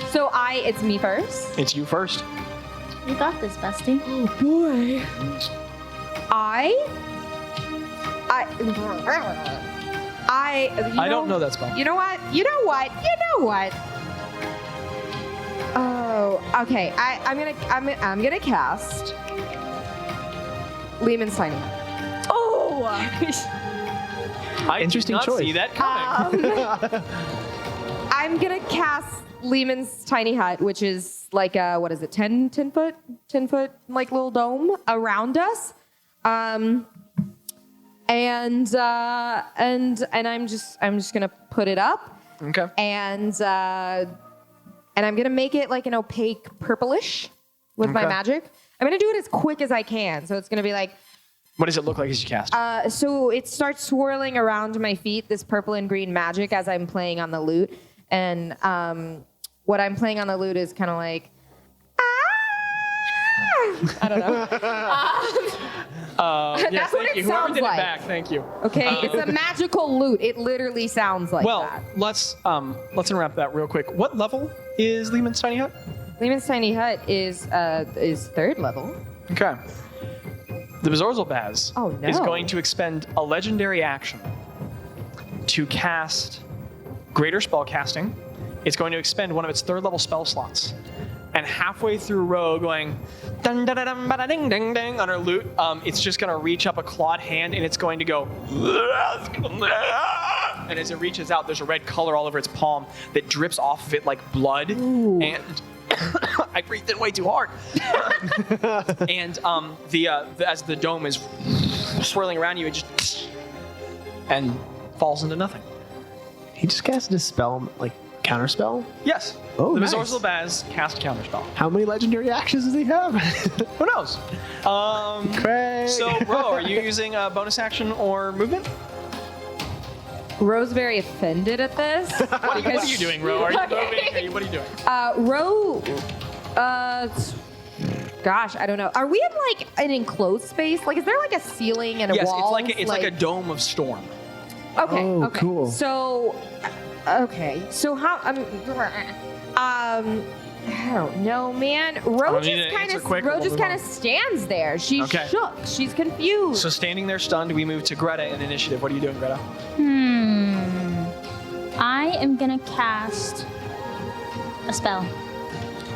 So it's me first. It's you first. You got this, bestie. Oh boy. I don't know that spell. You know what? Oh, okay. I'm gonna cast Lehman's Tiny Hut. Oh. I Interesting did not choice. see that coming. I'm gonna cast Lehman's Tiny Hut, which is like a 10 foot like little dome around us. And I'm just gonna put it up, Okay. and I'm gonna make it like an opaque purplish with my Okay. magic. I'm gonna do it as quick as I can, so it's gonna be like What does it look like as you cast? so it starts swirling around my feet, this purple and green magic as I'm playing on the lute, and what I'm playing on the lute is kind of like I don't know. Yes, That's what thank it you. Whoever sounds did like. it back, thank you. Okay, it's a magical lute. It literally sounds like Well, that. let's interrupt that real quick. What level is Lehman's Tiny Hut? Lehman's Tiny Hut is 3rd level. Okay. The Bazorzal Bazz Oh, no. is going to expend a legendary action to cast Greater Spellcasting. It's going to expend one of its 3rd level spell slots. And halfway through Ro going dun dun dun dun bada ding ding ding on her lute, it's just going to reach up a clawed hand and it's going to go. And as it reaches out, there's a red color all over its palm that drips off of it like blood. And I breathed in way too hard. And as the dome is swirling around you, it just and falls into nothing. He just casted a spell, like counterspell. Yes. Oh, the nice. Bazorzal Bazz cast Counterspell. How many legendary actions does he have? Who knows? Craig. So, Ro, are you using a bonus action or movement? Ro's very offended at this. What are you doing, Ro? Are you moving? What are you doing? Ro, gosh, I don't know. Are we in like an enclosed space? Like, is there like a ceiling and a Yes, wall? it's like a dome of storm. Okay. Oh, okay. cool. So, So how? I don't know, man. Ro need just an kind answer of quick or we'll move on. stands there. She's Okay. shook. She's confused. So, standing there stunned, we move to Greta in initiative. What are you doing, Greta? I am gonna cast a spell.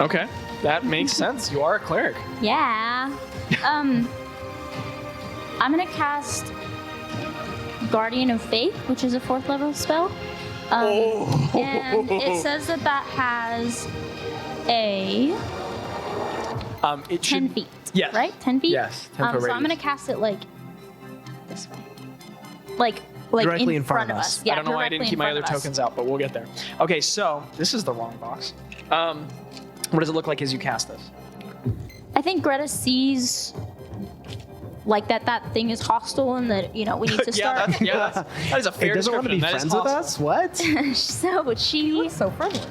Okay, that makes sense. You are a cleric. Yeah. I'm gonna cast Guardian of Faith, which is a 4th level spell. And it says that has a It 10 should. feet. Yes. Right? 10 feet? Yes, 10 foot So I'm going radius. to cast it like this way. Like Directly in front of us. Yeah, I don't know why I didn't directly keep in my front other of us. tokens out, but we'll get there. Okay, so this is the wrong box. What does it look like as you cast this? I think Greta sees like that thing is hostile and that, we need to start. That is a fair It doesn't want to description. be That is friends with hostile. us? What? So she So friendly.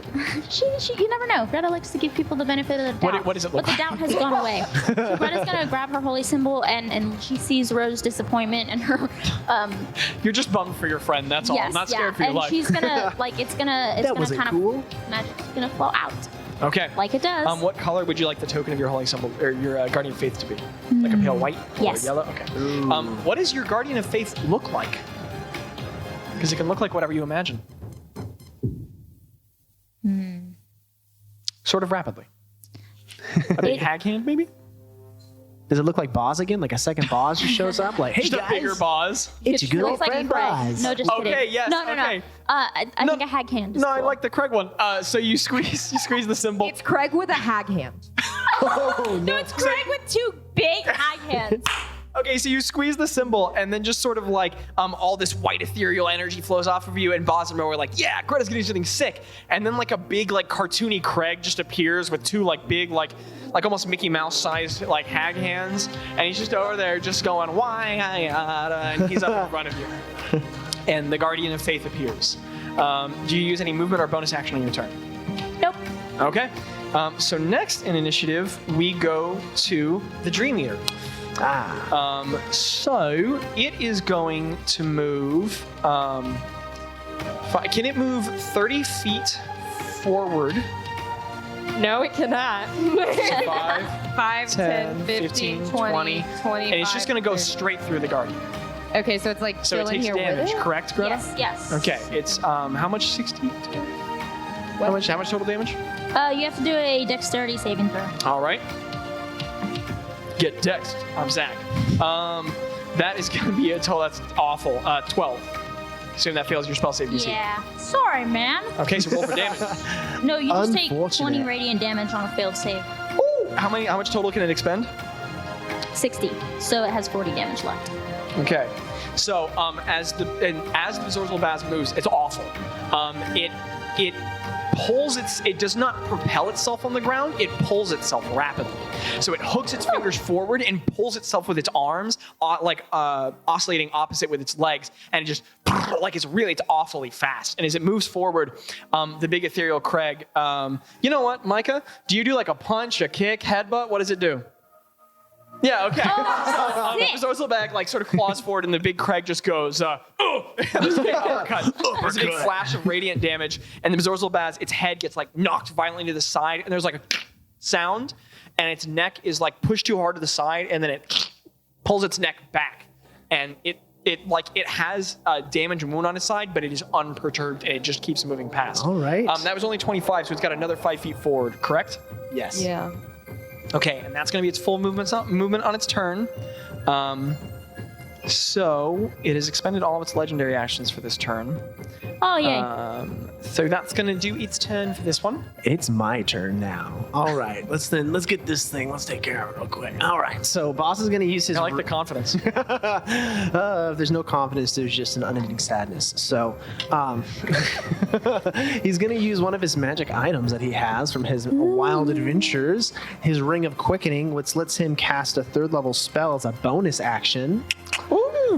you never know. Greta likes to give people the benefit of the doubt. What does it look But the doubt has gone away. So Greta's gonna grab her holy symbol and she sees Rose's disappointment and her You're just bummed for your friend. That's all. yes, I'm not yeah. scared for your And life. she's gonna it's That gonna wasn't kind cool. of magic's gonna flow out. Okay. Like it does. What color would you like the token of your holy symbol or your guardian of faith to be? Like a pale white or Yes. yellow? Okay. What does your guardian of faith look like? Because it can look like whatever you imagine. Sort of rapidly. A big hag hand, maybe? Does it look like Bazz again? Like a second Bazz just shows up? Like, hey Just a guys, bigger Bazz. it's your good old looks like friend Craig. Bazz. No, just Okay, kidding. yes, No. okay. I think a hag hand is No, I cool. like the Craig one. So you squeeze the symbol. It's Craig with a hag hand. Oh, no. It's Craig with two big hag hands. Okay, so you squeeze the symbol, and then just sort of like all this white ethereal energy flows off of you, and Bazz and Ro are like, yeah, Greta's gonna do something sick. And then like a big like cartoony Craig just appears with two like big like almost Mickey Mouse sized like hag hands, and he's just over there just going why and he's up in front of you. And the Guardian of Faith appears. Do you use any movement or bonus action on your turn? Nope. Okay. So next in initiative, we go to the Dream Eater. So it is going to move. Can it move 30 feet forward? No, it cannot. 5, 10, 15, 20, 25. And it's just going to go straight through the Guardian. Okay, so it's like So it still in takes here damage, with it? correct, Greta? Yes. Okay, it's how much? 60? How much total damage? You have to do a dexterity saving throw. All right. Get dexed. I'm Zach. That is going to be a total. That's awful. 12. Assume that fails your spell save DC. Yeah. Sorry, man. Okay, so roll for damage. No, you just take 20 Unfortunate. radiant damage on a failed save. Ooh, how much total can it expend? 60. So it has 40 damage left. Okay. So as the Zorzal Bazz moves, it's awful. It pulls it does not propel itself on the ground, it pulls itself rapidly. So it hooks its fingers forward and pulls itself with its arms, oscillating opposite with its legs, and it just it's awfully fast. And as it moves forward, the big ethereal Craig, you know what, Mika? Do you do like a punch, a kick, headbutt? What does it do? Yeah, okay. So Zorzal Bazz sort of claws forward, and the big Craig just goes, there's a big uppercut. There's a big flash of radiant damage, and the Zorzal Bazz, its head gets knocked violently to the side, and there's a sound, and its neck is pushed too hard to the side, and then it pulls its neck back, and it has a damage and wound on its side, but it is unperturbed, and it just keeps moving past. All right. That was only 25, so it's got another 5 feet forward, correct? Yes. Yeah. Okay, and that's going to be its full movement on its turn. So it has expended all of its legendary actions for this turn. Oh, yay. So that's going to do its turn for this one. It's my turn now. All right, let's get this thing. Let's take care of it real quick. All right, so Boss is going to use his. I like the confidence. If there's no confidence, there's just an unending sadness. So, he's going to use one of his magic items that he has from his wild adventures, his Ring of Quickening, which lets him cast a 3rd level spell as a bonus action.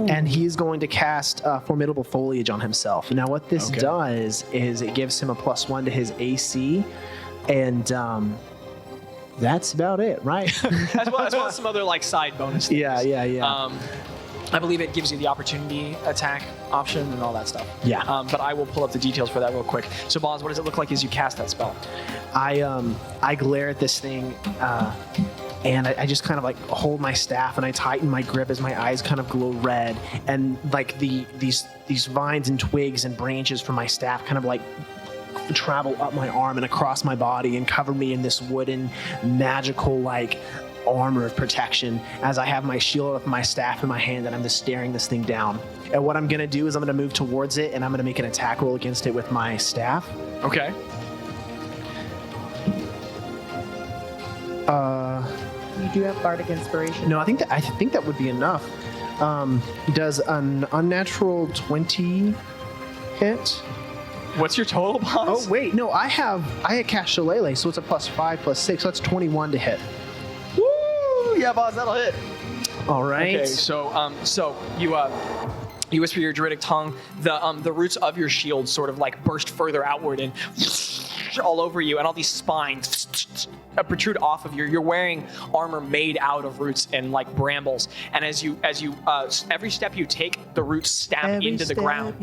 And he's going to cast Formidable Foliage on himself. Now, what this does is it gives him a +1 to his AC, and that's about it, right? as well as some other side bonus things. Yeah. I believe it gives you the opportunity attack option and all that stuff. Yeah. But I will pull up the details for that real quick. So, Bazz, what does it look like as you cast that spell? I glare at this thing, and I just kind of hold my staff and I tighten my grip as my eyes kind of glow red, and these vines and twigs and branches from my staff kind of travel up my arm and across my body and cover me in this wooden magical armor of protection as I have my shield with my staff in my hand and I'm just staring this thing down. And what I'm gonna do is I'm gonna move towards it and I'm gonna make an attack roll against it with my staff. Okay. You do have bardic inspiration. No, I think that would be enough. Does an unnatural 20 hit? What's your total, Bazz? Oh wait, no, I had cast Shillelagh, so it's a +5 +6, so that's 21 to hit. Woo! Yeah, Bazz, that'll hit. All right. Okay, so you whisper your druidic tongue. The roots of your shield sort of like burst further outward and all over you, and all these spines protrude off of you. You're wearing armor made out of roots and like brambles, and as you every step you take, the roots stab into the ground.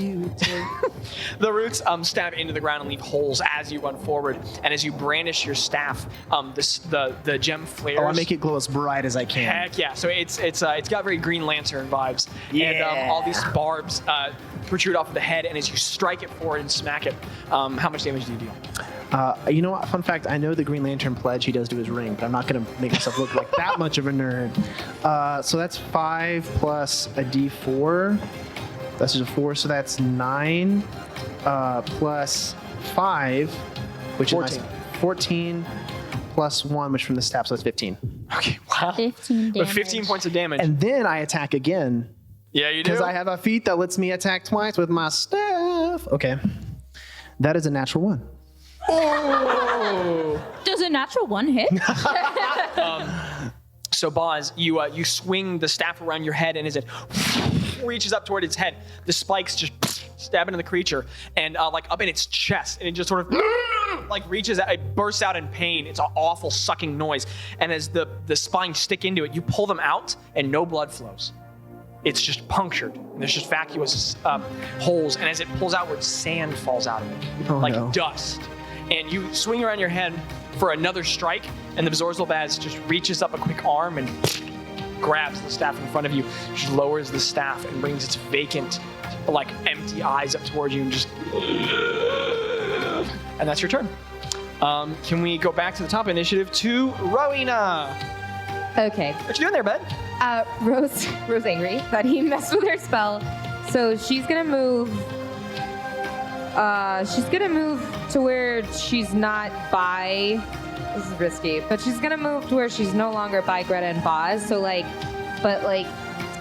The roots stab into the ground and leave holes as you run forward. And as you brandish your staff, the gem flares. Oh, I make it glow as bright as I can. Heck yeah! So it's got very Green Lantern vibes. Yeah. And all these barbs protrude off of the head, and as you strike it forward and smack it, how much damage do you deal? You know what? Fun fact: I know the Green Lantern pledge he does to his ring, but I'm not going to make myself look like that much of a nerd. So that's 5 plus a D4. That's just a 4, so that's 9 plus 5, which 14. is 14 plus 1, which from the staff, so that's 15. Okay, wow. 15 damage. With 15 points of damage. And then I attack again yeah, you do. because I have a feat that lets me attack twice with my staff. Okay, that is a natural 1. Oh! Does a natural 1 hit? So Bazz, you swing the staff around your head, and as it reaches up toward its head, the spikes just stab into the creature and like up in its chest, and it just sort of like reaches out, it bursts out in pain. It's an awful sucking noise, and as the spines stick into it, you pull them out, and no blood flows. It's just punctured, and there's just vacuous holes, and as it pulls outward, sand falls out of it, Oh, like no. dust. And you swing around your head for another strike, and the Bezorzal Bazz just reaches up a quick arm and grabs the staff in front of you, just lowers the staff and brings its vacant, like empty eyes up towards you, and just, and that's your turn. Can we go back to the top initiative to Rowena? Okay. What you doing there, bud? Rose angry that he messed with her spell, so she's gonna move. She's gonna move to where she's not by. This is risky, but she's gonna move to where she's no longer by Gretta and Bazz. So but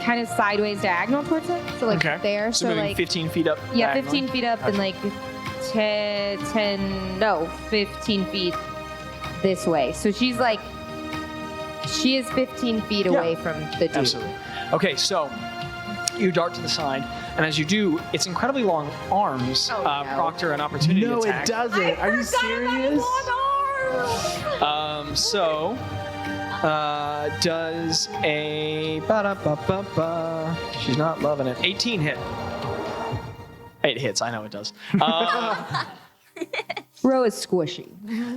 kind of sideways diagonal towards it. So Okay. there. So So moving like 15 feet up. yeah, diagonally. 15 feet up and like 15 feet this way. So she is 15 feet away from the dude. Absolutely. Okay, so you dart to the side, and as you do, its incredibly long arms Oh, no. proctor an opportunity No, attack. it doesn't. Are you serious? So, does a ba-da-ba-ba-ba. She's not loving it. 18 hit. It hits. I know it does. Ro is squishy.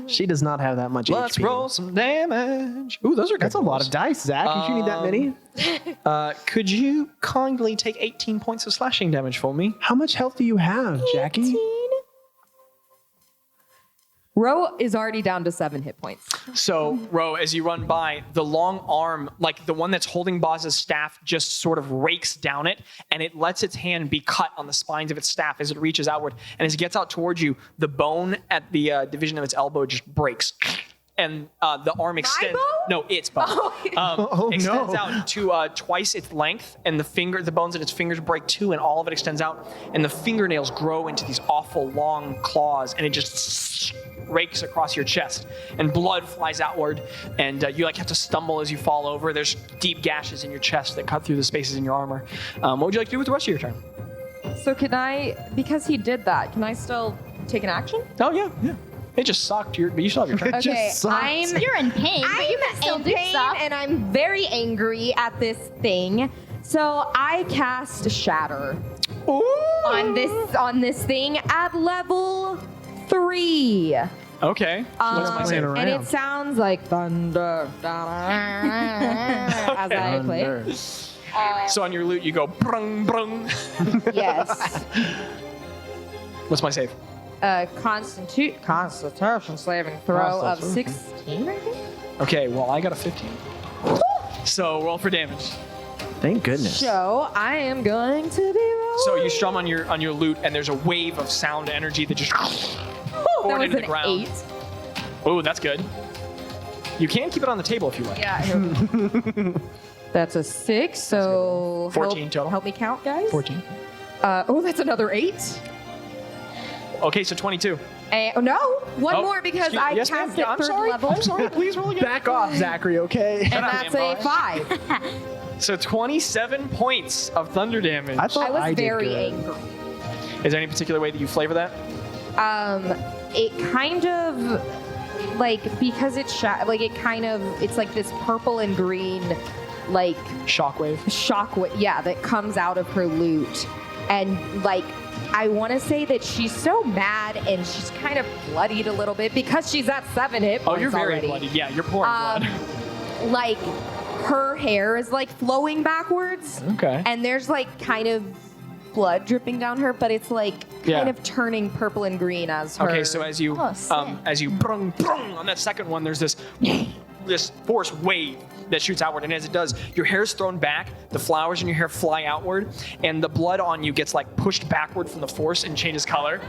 She does not have that much Let's HP. roll some damage. Ooh, those are good. That's a lot of dice, Zach. You need that many? Could you kindly take 18 points of slashing damage for me? How much health do you have, Jackie? Ro is already down to 7 hit points. So, Ro, as you run by, the long arm, like the one that's holding Bazz's staff, just sort of rakes down it, and it lets its hand be cut on the spines of its staff as it reaches outward. And as it gets out towards you, the bone at the division of its elbow just breaks. And the arm extends. bone? No, its bone. Oh, extends no. out to twice its length, and the bones in its fingers break too, and all of it extends out, and the fingernails grow into these awful long claws, and it just rakes across your chest, and blood flies outward, and you like have to stumble as you fall over. There's deep gashes in your chest that cut through the spaces in your armor. What would you like to do with the rest of your turn? So can I, because he did that, can I still take an action? Oh yeah. It just sucked, but you still have your turn. It just sucks. You're in pain, but you can still I'm do in pain stuff. and I'm very angry at this thing. So I cast Shatter on this thing at level 3. Okay. What's my save? Playing And around. it sounds like thunder as I play. Thunder. So on your loot, you go brung brung. Yes. What's my save? Constitution saving throw of 16, I think. Okay, well I got a 15. So roll for damage. Thank goodness. So I am going to be rolling. So you strum on your loot, and there's a wave of sound energy that just that poured was into an the ground. 8. Oh, that's good. You can keep it on the table if you like. Yeah. That's a 6, so 14 total. Help me count, guys. 14. That's another 8. Okay, so 22. No, one Oh, more because excuse- I yes, cast ma'am. it I'm third sorry. level. I'm sorry. Please roll again. Back off, Zachary, okay? And that's a 5. So 27 points of thunder damage. I thought I was did very good. angry. Is there any particular way that you flavor that? It kind of like because it's it's like this purple and green like Shockwave. shockwave, yeah, that comes out of her lute, and like I want to say that she's so mad and she's kind of bloodied a little bit because she's at 7 hit points Oh, you're very already. bloody. Yeah, you're pouring blood. Like her hair is like flowing backwards. Okay. And there's like kind of blood dripping down her, but it's like Yeah. kind of turning purple and green as her. Okay, so as you brung, brung, on that second one, there's this force wave that shoots outward, and as it does, your hair is thrown back, the flowers in your hair fly outward, and the blood on you gets like pushed backward from the force and changes color.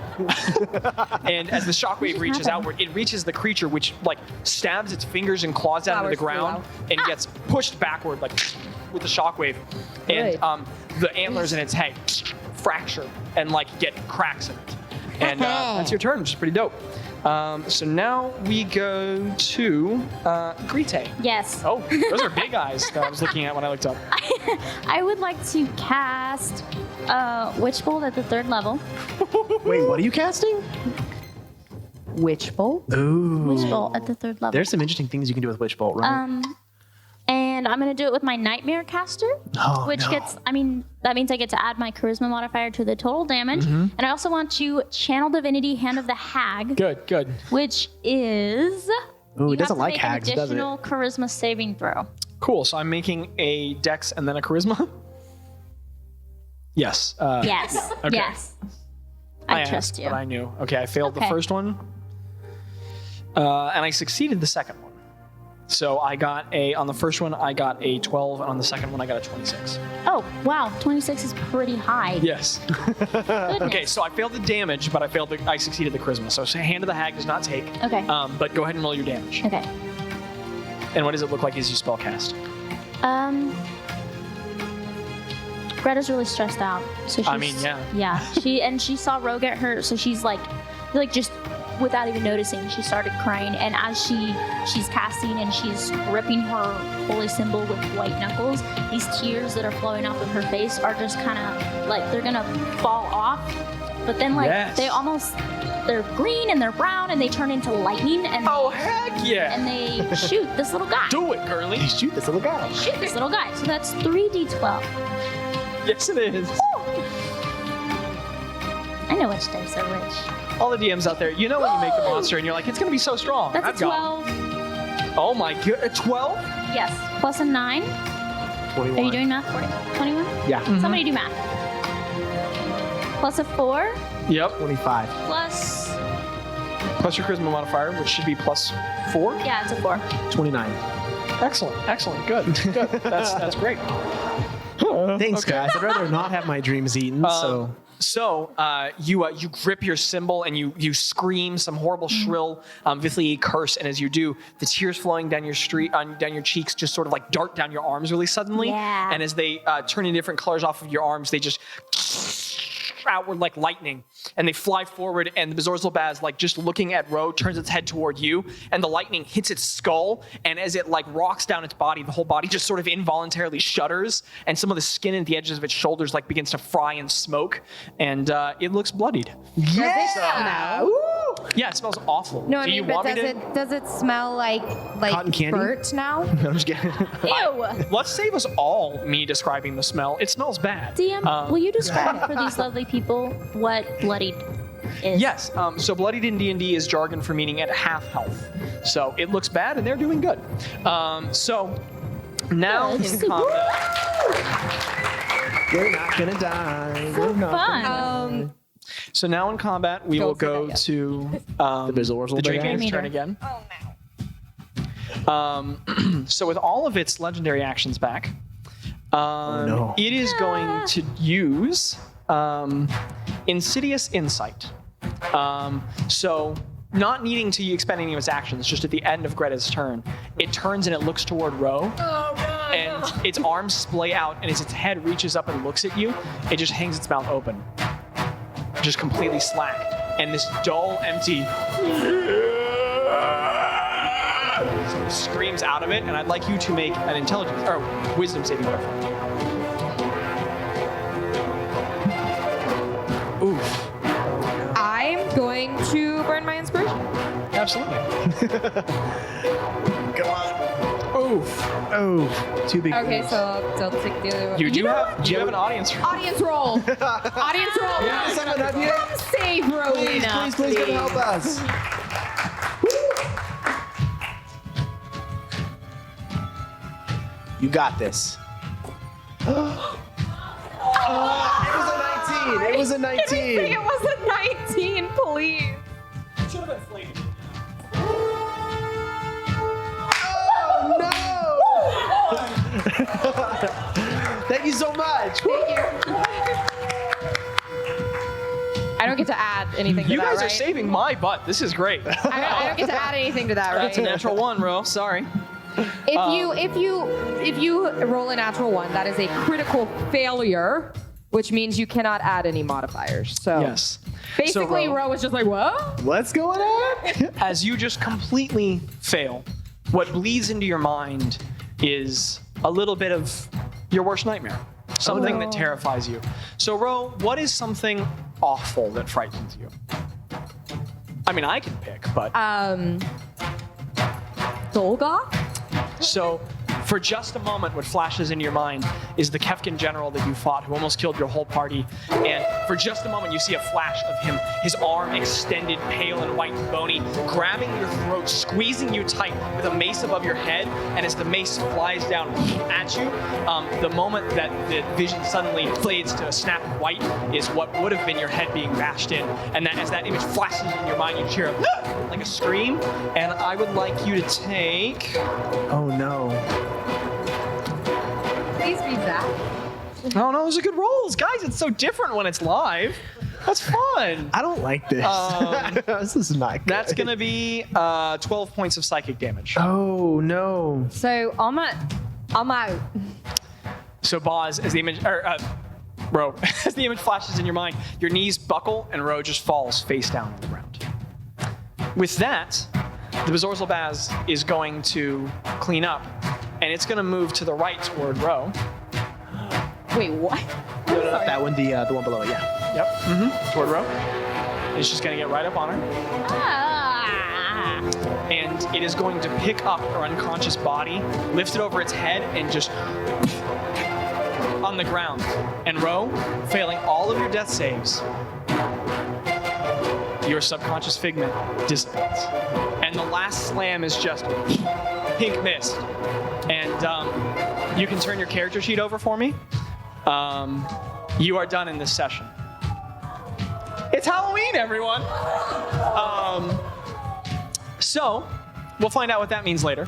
And as the shockwave reaches outward, it reaches the creature, which like stabs its fingers and claws down into the Flowers ground flew and gets pushed backward like with the shockwave, and Good. the antlers in its head fracture and like get cracks in it. And that's your turn, which is pretty dope. So now we go to Gretta. Yes. Oh, those are big eyes that I was looking at when I looked up. I would like to cast Witch Bolt at the 3rd level. Wait, what are you casting? Witch Bolt. Ooh. Witch Bolt at the 3rd level. There's some interesting things you can do with Witch Bolt, right? And I'm going to do it with my Nightmare Caster, which that means I get to add my Charisma modifier to the total damage. And I also want to channel Divinity Hand of the Hag, Good. which is Ooh, you it doesn't have to like make hags, an does it? additional Charisma saving throw. Cool. So I'm making a Dex and then a Charisma. Yes. Yes. Okay. Yes. I trust asked, you. but I knew. Okay, I failed the Okay. first one, and I succeeded the second one. So I got on the first one, I got a 12, and on the second one, I got a 26. Oh, wow. 26 is pretty high. Yes. Goodness. Okay, so I failed the damage, but I succeeded the charisma. So Hand of the Hag does not take. Okay. But go ahead and roll your damage. Okay. And what does it look like as you spell cast? Gretta's really stressed out. So she's, I mean, yeah. Yeah. She saw Rogue get hurt, so she's like just without even noticing, she started crying. And as she's casting and she's gripping her holy symbol with white knuckles, these tears that are flowing off of her face are just kind of like they're gonna fall off. But then like Yes. they're green and they're brown and they turn into lightning and Oh, heck yeah! and they shoot this little guy. Do it, girly. Shoot this little guy. Shoot this little guy. So that's 3d12. Yes, it is. I know which dice are which. All the DMs out there, you know when you make the monster and you're like, it's gonna be so strong. That's I've a got 12. Oh my god, a 12? Yes. Plus a 9. 21. Are you doing math for it? 21? Yeah. Somebody do math. Plus a 4. Yep. 25. Plus. Plus your charisma modifier, which should be plus 4. Yeah, it's a 4. 29. Excellent. Good. That's great. Thanks, guys. I'd rather not have my dreams eaten, so... So you grip your symbol and you scream some horrible shrill Vithli curse, and as you do, the tears flowing down your down your cheeks just sort of like dart down your arms really suddenly. Yeah. And as they turn in different colors off of your arms, they just outward like lightning, and they fly forward. And the Bezorzal Bazz, like just looking at Ro, turns its head toward you, and the lightning hits its skull. And as it like rocks down its body, the whole body just sort of involuntarily shudders, and some of the skin at the edges of its shoulders like begins to fry and smoke, and it looks bloodied. Yeah. Yeah, it smells awful. No, I Do you mean, but want does it smell like Cotton candy? burnt now? I'm just kidding. Ew. Let's save us all me describing the smell. It smells bad. DM, will you describe for these lovely people what bloodied is? Yes. So bloodied in D&D is jargon for meaning at half health. So it looks bad, and they're doing good. So now in combat. We're not gonna die. We're not Fun. So now in combat, we will go to The Bezorzal the Drake Bazz. Game's turn again. So with all of its legendary actions back, no. it is going to use Insidious Insight. So not needing to expend any of its actions, just at the end of Gretta's turn, it turns and it looks toward Ro. And its arms splay out, and as its head reaches up and looks at you, it just hangs its mouth open. Just completely slack. And this dull, empty screams out of it, and I'd like you to make an intelligence or wisdom saving throw. Oof. I'm going to burn my inspiration. Absolutely. Come on. Oof. Oh, too big. Okay, goals. so I'll take the other one. You have an audience. Audience roll. Audience roll. Yeah, someone up here? Come save Rowena. Please come help us. You got this. It was a 19. It was a 19, please. Should have been fleeting. Oh no! Thank you so much. Thank you. I don't get to add anything to You that, guys are right? saving my butt. This is great. I don't get to add anything to that, right? That's a natural one, Ro. Sorry. If you roll a natural one, that is a critical failure, which means you cannot add any modifiers. So Yes. basically, So, Ro was just like, what? What's going on? As you just completely fail, what bleeds into your mind is a little bit of your worst nightmare. Something that terrifies you. So, Ro, what is something awful that frightens you? I mean, I can pick, but... Dolgoth? So, for just a moment, what flashes into your mind is the Kefkin general that you fought, who almost killed your whole party. And for just a moment, you see a flash of him, his arm extended, pale and white and bony, grabbing your throat, squeezing you tight with a mace above your head. And as the mace flies down at you, the moment that the vision suddenly fades to a snap of white is what would have been your head being bashed in. And that as that image flashes in your mind, you hear like a scream. And I would like you to take... Oh no. Please be Zach. Oh no, those are good rolls, guys. It's so different when it's live. That's fun. I don't like this. This is not good. That's gonna be 12 points of psychic damage. Oh no. So I'm out. So Bazz, as the image, Ro, as the image flashes in your mind, your knees buckle and Ro just falls face down on the ground. With that, the Bezorzal Bazz is going to clean up, and it's gonna move to the right toward Ro. Wait, what? That one, the one below it, yeah. Yep. Mm-hmm. Toward Ro. It's just gonna get right up on her. And it is going to pick up her unconscious body, lift it over its head, and just on the ground. And Ro, failing all of your death saves, your subconscious figment dissipates. And the last slam is just pink mist. And you can turn your character sheet over for me. You are done in this session. It's Halloween, everyone. So, we'll find out what that means later.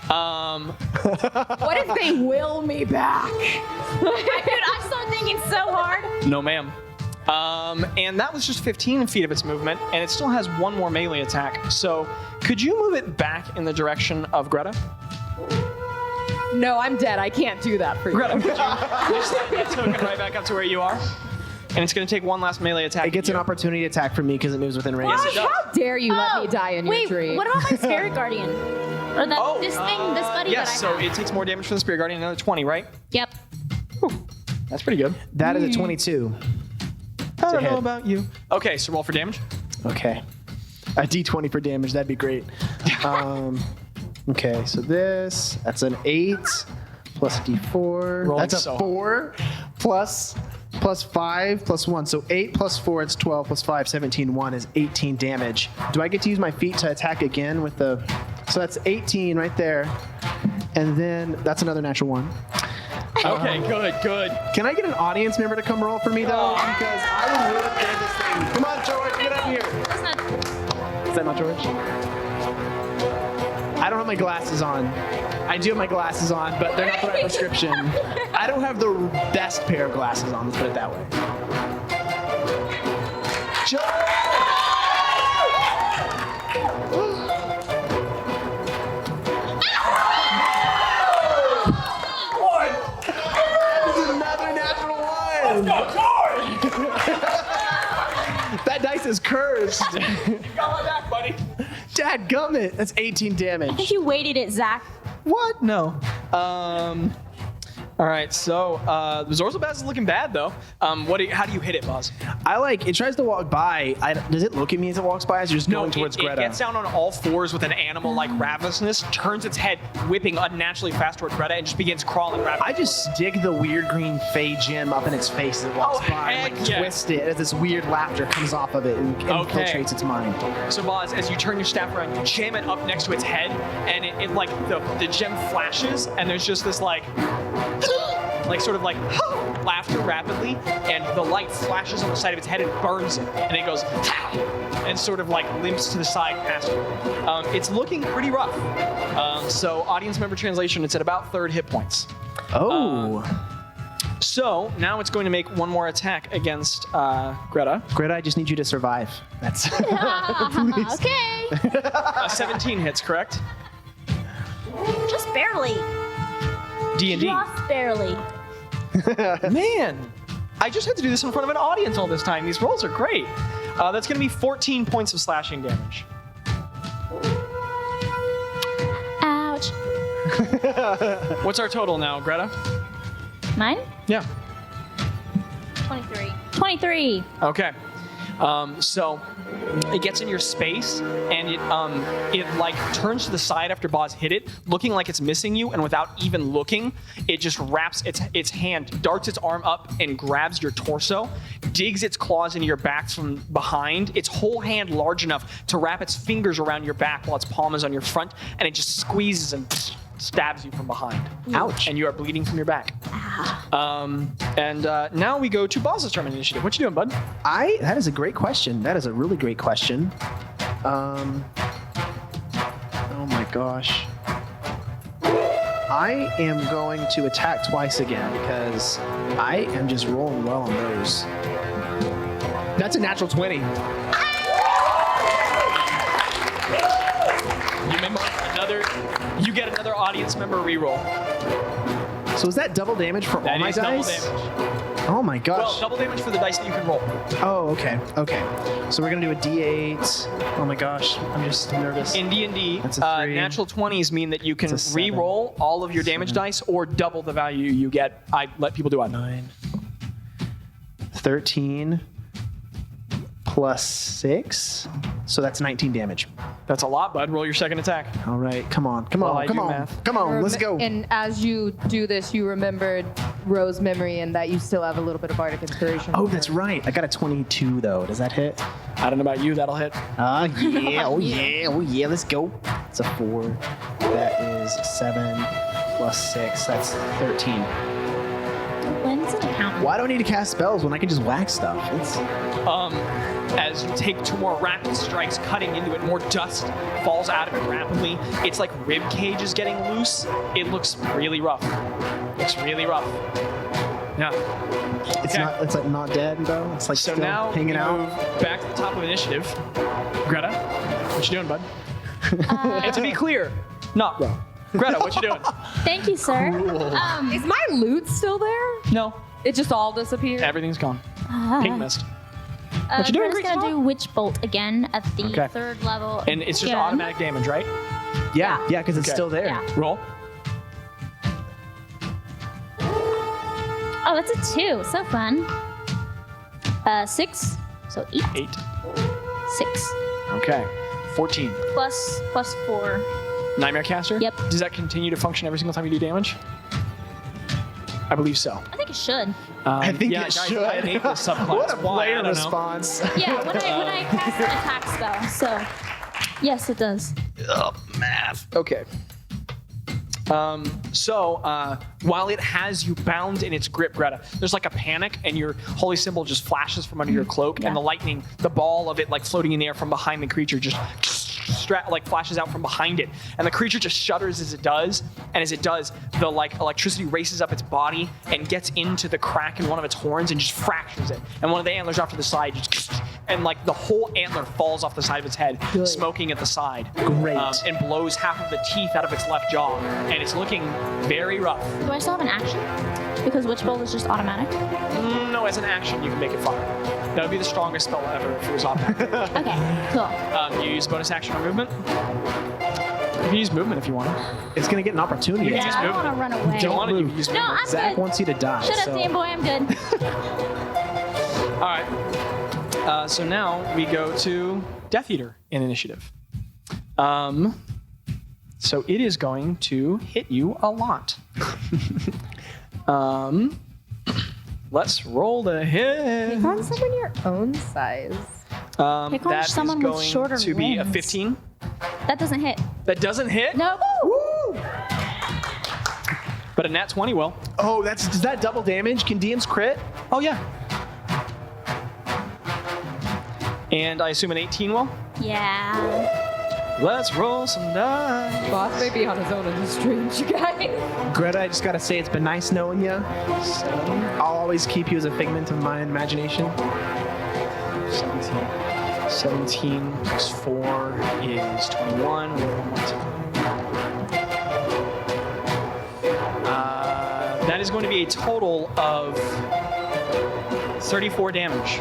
What if they will me back? Dude, I'm still thinking so hard. No, ma'am. And that was just 15 feet of its movement, and it still has one more melee attack. So, could you move it back in the direction of Gretta? No, I'm dead. I can't do that for you. Gretta, could you just slide that token right back up to where you are? And it's going to take one last melee attack. It gets an opportunity attack from me because it moves within range. Yes, it does. How dare you let me die in your Wait, dream? what about my spirit guardian? Or that this buddy yes, that I so have? it takes more damage from the Spirit Guardian, another 20, right? Yep. That's pretty good. That is a 22. I don't hit. know about you. Okay, so roll for damage. Okay. A d20 for damage, that'd be great. Okay, so that's an 8 plus a d4. Rolling That's a so 4 plus 5 plus 1. So 8 plus 4, it's 12 plus 5, 17. 1 is 18 damage. Do I get to use my feet to attack again with the... So that's 18 right there. And then that's another natural 1. Okay, good. Can I get an audience member to come roll for me, though? Because I would really get this thing. Come on, George, get up here. That's not. Is that not George? I don't have my glasses on. I do have my glasses on, but they're not the right prescription. I don't have the best pair of glasses on, let's put it that way. That dice is cursed. Got my back, buddy. Dadgummit. That's 18 I damage. think you waited it, Zach. What? No. All right, so the Zorzal Bazz is looking bad though. How do you hit it, Bazz? It tries to walk by. Does it look at me as it walks by? As you're just going towards it Gretta? gets down on all fours with an animal-like ravenousness, turns its head, whipping unnaturally fast toward Gretta, and just begins crawling rapidly. I just stick the weird green Fey gem up in its face as it walks by, and heck yeah. twist it as this weird laughter comes off of it and infiltrates its mind. So Bazz, as you turn your staff around, you jam it up next to its head, and it like the gem flashes, and there's just this like sort of like laughter rapidly, and the light flashes on the side of its head and burns it, and it goes and sort of like limps to the side past you. It's looking pretty rough. So audience member translation, it's at about third hit points. Oh. So now it's going to make one more attack against Gretta. Gretta, I just need you to survive. That's Okay. 17 hits, correct? Just barely. D&D. Just barely. Man, I just had to do this in front of an audience all this time. These rolls are great. That's going to be 14 points of slashing damage. Ouch. What's our total now, Gretta? Mine? Yeah. 23. 23. Okay. So it gets in your space, and it like turns to the side after Bazz hit it, looking like it's missing you, and without even looking, it just wraps its hand, darts its arm up, and grabs your torso, digs its claws into your back from behind, its whole hand large enough to wrap its fingers around your back while its palm is on your front, and it just squeezes and stabs you from behind. Ouch. And you are bleeding from your back. Now we go to Bazz's turn on initiative. What you doing, bud? That is a great question. That is a really great question. Oh my gosh. I am going to attack twice again because I am just rolling well on those. That's a natural 20. You get another audience member reroll. So is that double damage for all my dice? Double damage. Oh my gosh. Well, double damage for the dice that you can roll. Oh, okay. So we're gonna do a D8. Oh my gosh, I'm just nervous. In D&D, That's a 3. natural 20s mean that you can That's a 7. re-roll all of your damage dice or double the value you get. I let people do it. 9, 13 plus 6. So that's 19 damage. That's a lot, bud. Roll your second attack. All right, come on, While I do math. come on, let's go. And as you do this, you remembered Rose's memory and that you still have a little bit of bardic inspiration. Oh, that's right. I got a 22 though. Does that hit? I don't know about you. That'll hit. Yeah. Oh yeah. Let's go. It's a 4. That is 7 plus 6. That's 13. When's an account? Why do I need to cast spells when I can just whack stuff? As you take 2 more rapid strikes, cutting into it, more dust falls out of it rapidly. It's like rib cage is getting loose. It looks really rough. Yeah. It's Okay. not. It's like not dead though. It's like So still now hanging we out. move back to the top of initiative. Gretta, what you doing, bud? And to be clear, not wrong. Gretta, what you doing? Thank you, sir. Is my loot still there? No, It just all disappeared? everything's gone. Pink mist. What you doing, We're just Great gonna Small? do Witch Bolt again at the Okay. 3rd level. And it's just again. automatic damage, right? Yeah, because it's Okay. still there. Yeah. Roll. Oh, that's a 2. So fun. 6. So 8. 8. 6. Okay. 14. Plus 4. Nightmare Caster? Yep. Does that continue to function every single time you do damage? I believe so. I think it should. I think yeah, it guys, should. I hate this subclass. What a Why? I player don't know. response. Yeah, when I cast an attack spell. So, yes, it does. Okay. While it has you bound in its grip, Greta, there's like a panic, and your holy symbol just flashes from under your cloak, and the lightning, the ball of it like floating in the air from behind the creature, just flashes out from behind it, and the creature just shudders as it does. And as it does, the like electricity races up its body and gets into the crack in one of its horns and just fractures it. And one of the antlers off to the side just and like the whole antler falls off the side of its head, smoking at the side. Great. And blows half of the teeth out of its left jaw, and it's looking very rough. Do I still have an action? Because Witch Bolt is just automatic. No, as an action, you can make it fire. That would be the strongest spell ever if it was automatic. Okay, cool. You use bonus action or movement. You can use movement if you want. It's gonna get an opportunity. Yeah, I don't want to run away. Don't want to use No, movement. I'm Zach good. wants you to die. Shut up, so. Dan boy. I'm good. All right. So now we go to Death Eater in initiative. So it is going to hit you a lot. Let's roll the hit. Find someone your own size. Pick on That is someone with going shorter to be a limbs. 15. That doesn't hit. That doesn't hit, No. but a nat 20 will. Oh, does that double damage? Can DMs crit? Oh yeah. And I assume an 18 will. Yeah. Let's roll some dice. Boss may be on his own in the stream, you guys. Greta, I just gotta say it's been nice knowing you. I'll always keep you as a figment of my imagination. 17 plus 4 is 21. That is going to be a total of 34 damage.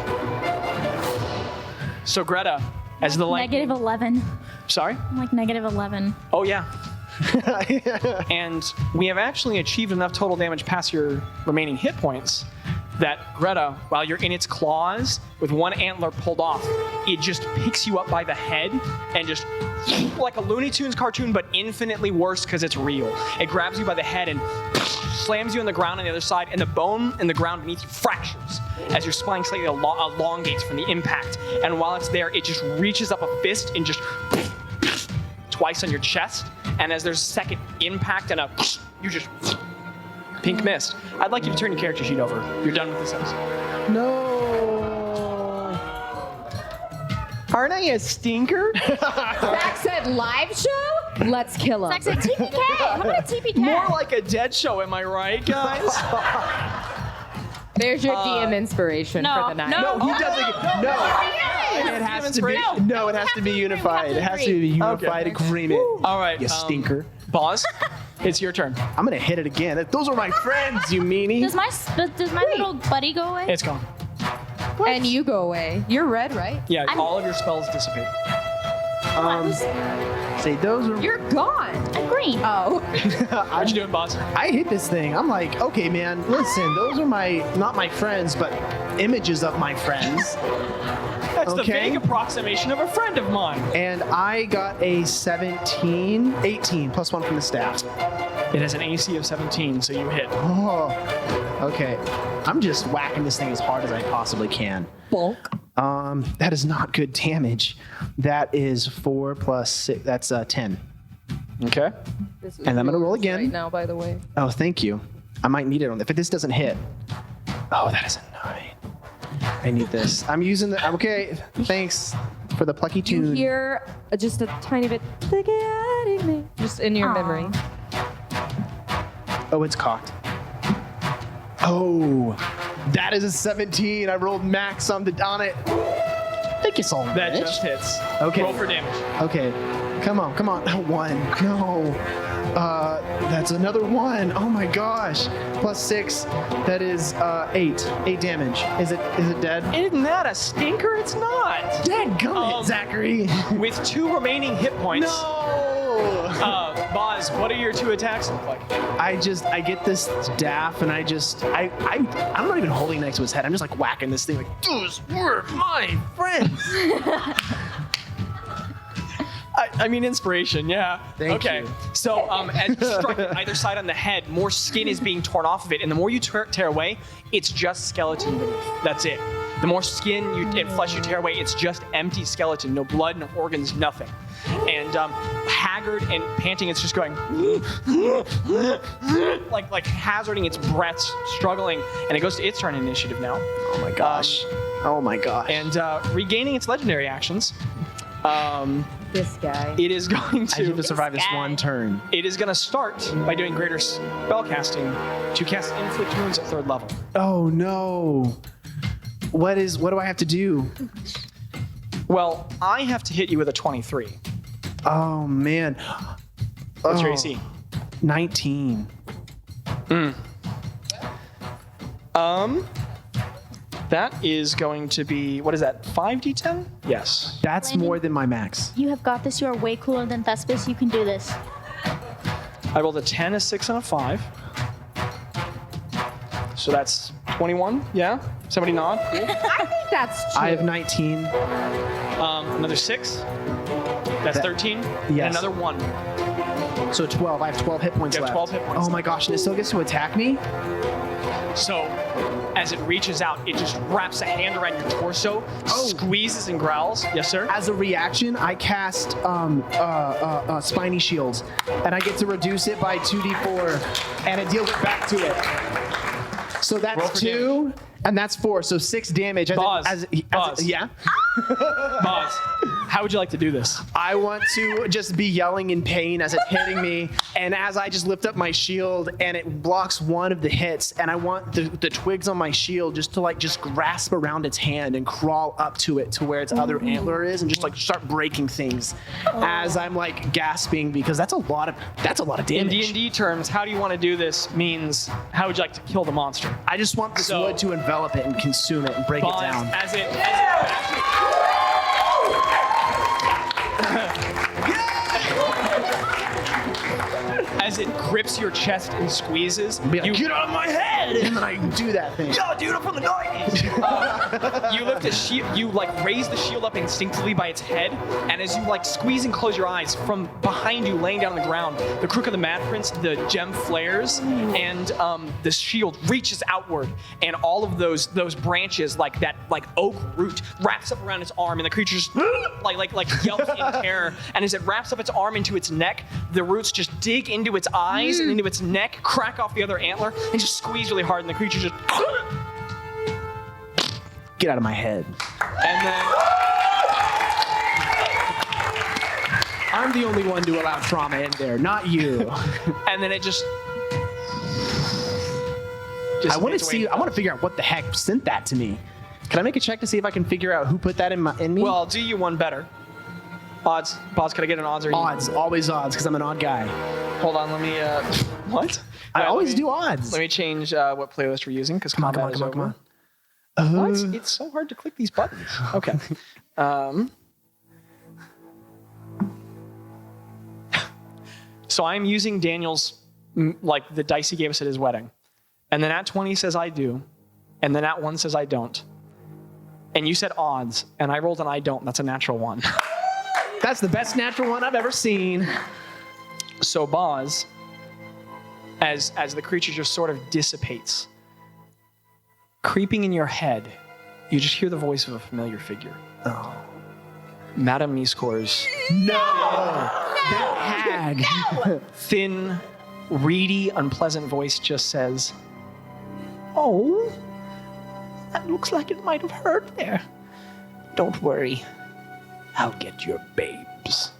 So Greta, as the light... Negative 11. Sorry? I'm like negative 11. Oh yeah. And we have actually achieved enough total damage past your remaining hit points that Greta, while you're in its claws, with one antler pulled off, it just picks you up by the head and just, like a Looney Tunes cartoon, but infinitely worse because it's real. It grabs you by the head and slams you on the ground on the other side, and the bone in the ground beneath you fractures as your spine slightly elongates from the impact. And while it's there, it just reaches up a fist and just twice on your chest. And as there's a second impact and you just pink mist. I'd like you to turn your character sheet over. You're done with this episode. No. Aren't I a stinker? Zach said live show? Let's kill him. Zach said TPK. How about a TPK? More like a dead show, am I right, guys? There's your DM inspiration no, for the night. no. He doesn't. No. It has to be. No, it has to be unified. It has to be a unified agreement. All right. You stinker. Bazz, it's your turn. I'm gonna hit it again. Those are my friends, you meanie. Does my little buddy go away? It's gone. And you go away. You're red, right? Yeah, all of your spells dissipate. Say those are. You're gone. I'm green. Oh. How'd you do it, Bazz? I hit this thing. I'm like, okay, man. Listen, those are not my friends, but images of my friends. That's the Okay. vague approximation of a friend of mine. And I got a 18 plus 1 from the staff. It has an AC of 17, so you hit. Oh, okay. I'm just whacking this thing as hard as I possibly can. Bulk. That is not good damage. That is 4 plus 6. That's 10. Okay. And I'm gonna roll again. Right now, by the way. Oh, thank you. I might need it on if this doesn't hit. Oh, that is a 9. I need this. I'm using the. Okay. Thanks for the plucky You tune. hear just a tiny bit. "Look at me," just in your Aw. memory. Oh, it's cocked. Oh, that is a 17. I rolled max on it. Thank you so much. That just hits. Okay. Roll for damage. Okay. Come on. 1. No. That's another 1. Oh my gosh. Plus 6. That is 8. 8 damage. Is it dead? Isn't that a stinker? It's not. Dadgummit, Zachary. With 2 remaining hit points. No. Bazz, what do your 2 attacks look like? I get this staff and I'm not even holding next to his head. I'm just like whacking this thing like, those were my friends. I mean, inspiration, yeah. Thank okay. you. So, as you strike it either side on the head, more skin is being torn off of it, and the more you tear away, it's just skeleton beneath. That's it. The more skin and flesh you tear away, it's just empty skeleton, no blood, no organs, nothing. And haggard and panting, it's just going like hazarding its breaths, struggling, and it goes to its turn in initiative now. Oh my gosh. And regaining its legendary actions. This guy. It is going I need to to survive this one turn. It is going to start by doing greater spellcasting to cast inflict wounds at 3rd level. Oh no. What do I have to do? Well, I have to hit you with a 23. Oh man. What's your AC? 19. That is going to be, what is that, 5d10? Yes. That's Landon? more than my max. You have got this. You are way cooler than Thespis. You can do this. I rolled a 10, a 6, and a 5. So that's 21, yeah? Somebody nod? Cool. I think that's true. I have 19. Another 6. That's 13. Yes. And another 1. So 12. I have 12 hit points You have left. 12 hit points Oh my gosh, and it still gets to attack me? So as it reaches out, it just wraps a hand around your torso, squeezes and growls. Yes, sir? As a reaction, I cast Spiny Shields, and I get to reduce it by 2d4, and it deals back to it. So Roll that's for 2, and that's 4, so 6 damage. Bazz. Yeah? Bazz, how would you like to do this? I want to just be yelling in pain as it's hitting me, and as I just lift up my shield and it blocks one of the hits, and I want the twigs on my shield just to just grasp around its hand and crawl up to it to where its other antler is, and just start breaking things as I'm gasping, because that's a lot of In damage. D&D terms, how do you want to do this means, how would you like to kill the monster? I just want this wood to envelop it and consume it and break Bazz, it down. As it grips your chest and squeezes, Be like, get out of my head! And then I do that thing. Yo, dude, I'm from the 90s. You lift a shield, you raise the shield up instinctively by its head, and as you squeeze and close your eyes, from behind you, laying down on the ground, the crook of the Mad Prince, the gem flares, and the shield reaches outward, and all of those branches, that oak root, wraps up around its arm, and the creature just yelps in terror. And as it wraps up its arm into its neck, the roots just dig into its eyes and into its neck, crack off the other antler, and just squeeze really hard, and the creature just Get out of my head. and then I'm the only one to allow trauma in there, not you. and then it just I want to dissipates away. see. I want to figure out what the heck sent that to me. Can I make a check to see if I can figure out who put that in me? Well, I'll do you one better. Odds. Bazz, can I get an odds or even? odds, always odds, because I'm an odd guy. Hold on, let me what? I Alright, always let me- do odds. Let me change what playlist we're using, because Come on. What? It's so hard to click these buttons. Okay. So I'm using Daniel's, the dice he gave us at his wedding. And then at 20 says I do. And then at 1 says I don't. And you said odds, and I rolled an I don't. That's a natural 1. That's the best natural one I've ever seen. So Bazz, as the creature just sort of dissipates, creeping in your head, you just hear the voice of a familiar figure. Oh. Madame Miscor's That hag. thin, reedy, unpleasant voice just says, "Oh, that looks like it might have hurt there. Don't worry, I'll get your babes."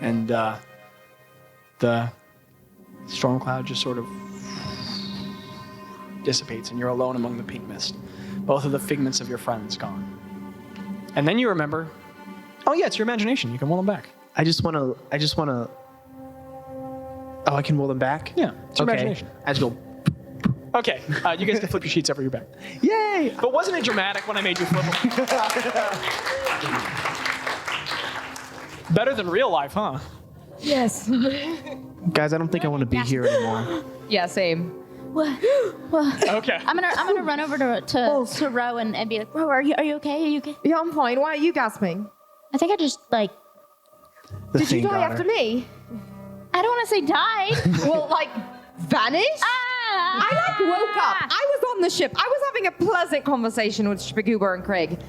And the storm cloud just sort of dissipates, and you're alone among the pink mist. Both of the figments of your friends gone. And then you remember, oh yeah, it's your imagination. You can roll them back. I just want to. Oh, I can roll them back? Yeah, it's your imagination. I just go, Okay, you guys can flip your sheets over your back. yay! But wasn't it dramatic when I made you flip them? Better than real life, huh? Yes. Guys, I don't think I want to be here anymore. Yeah, same. What? What? Okay. I'm gonna run over to Ro and be like, Ro, are you okay? Are you okay? Yeah, I'm fine. Why are you gasping? I think I just The Did you thing die got after her. me? I don't want to say died. Well, vanished? I woke up. I was on the ship. I was having a pleasant conversation with Spaguba and Craig.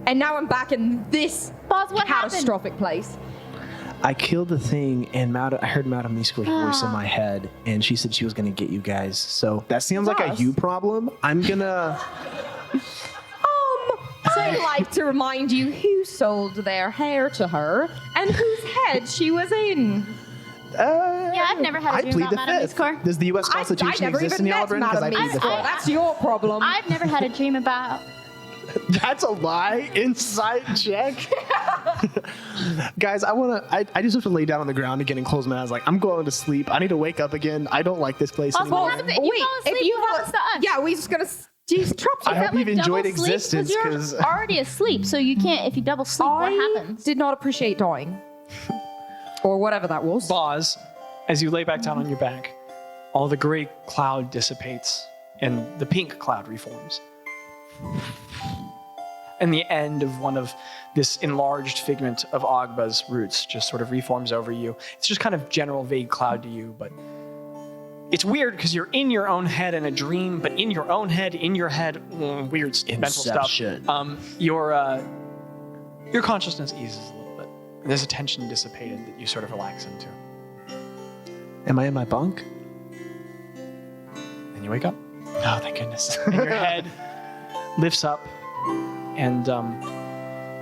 And now I'm back in this Bazz, what happened? catastrophic place. I killed the thing, and I heard Madame Miscor's voice in my head, and she said she was going to get you guys. So that seems like a Bazz. you problem. I'm going to... I'd like to remind you who sold their hair to her and whose head she was in. Yeah, I've never had a I dream plead about the Madame fifth. Miscor. Does the U.S. I Constitution never exist even in met Yalabrin? Because I Madame plead the Miscor. fifth. That's your problem. I've never had a dream about That's a lie. Insight check. Guys, I just have to lay down on the ground again and close my eyes. Like, I'm going to sleep. I need to wake up again. I don't like this place Also, anymore. what happens if you fall asleep? What happens to us? Yeah, we just gonna. Jeez, Trump. I hope you've enjoyed Double sleep? existence You're because already asleep, so you can't. If you double sleep, what happens? Did not appreciate dying, or whatever that was. Bazz, as you lay back down on your back, all the gray cloud dissipates and the pink cloud reforms. And the end of one of this enlarged figment of Ogba's roots just sort of reforms over you. It's just kind of general vague cloud to you, but it's weird because you're in your own head in a dream, but in your own head, in your head, weird mental stuff. Your consciousness eases a little bit. There's a tension dissipated that you sort of relax into. am I in my bunk? And you wake up. Oh, thank goodness. And your head lifts up, and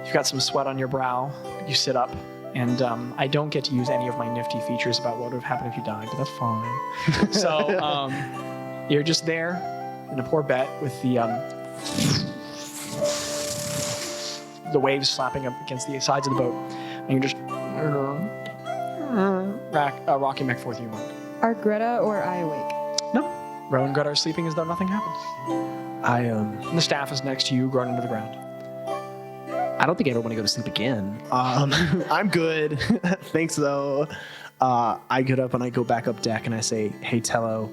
you've got some sweat on your brow. You sit up, and I don't get to use any of my nifty features about what would have happened if you died, but that's fine. So you're just there in a poor bet with the waves slapping up against the sides of the boat, and you're just rocking back forth. You want. Are Greta or I awake? No. Ro and Greta are sleeping as though nothing happened. And the staff is next to you, grown into the ground. I don't think I ever want to go to sleep again. I'm good. Thanks, though. I get up and I go back up deck and I say, hey, Tello,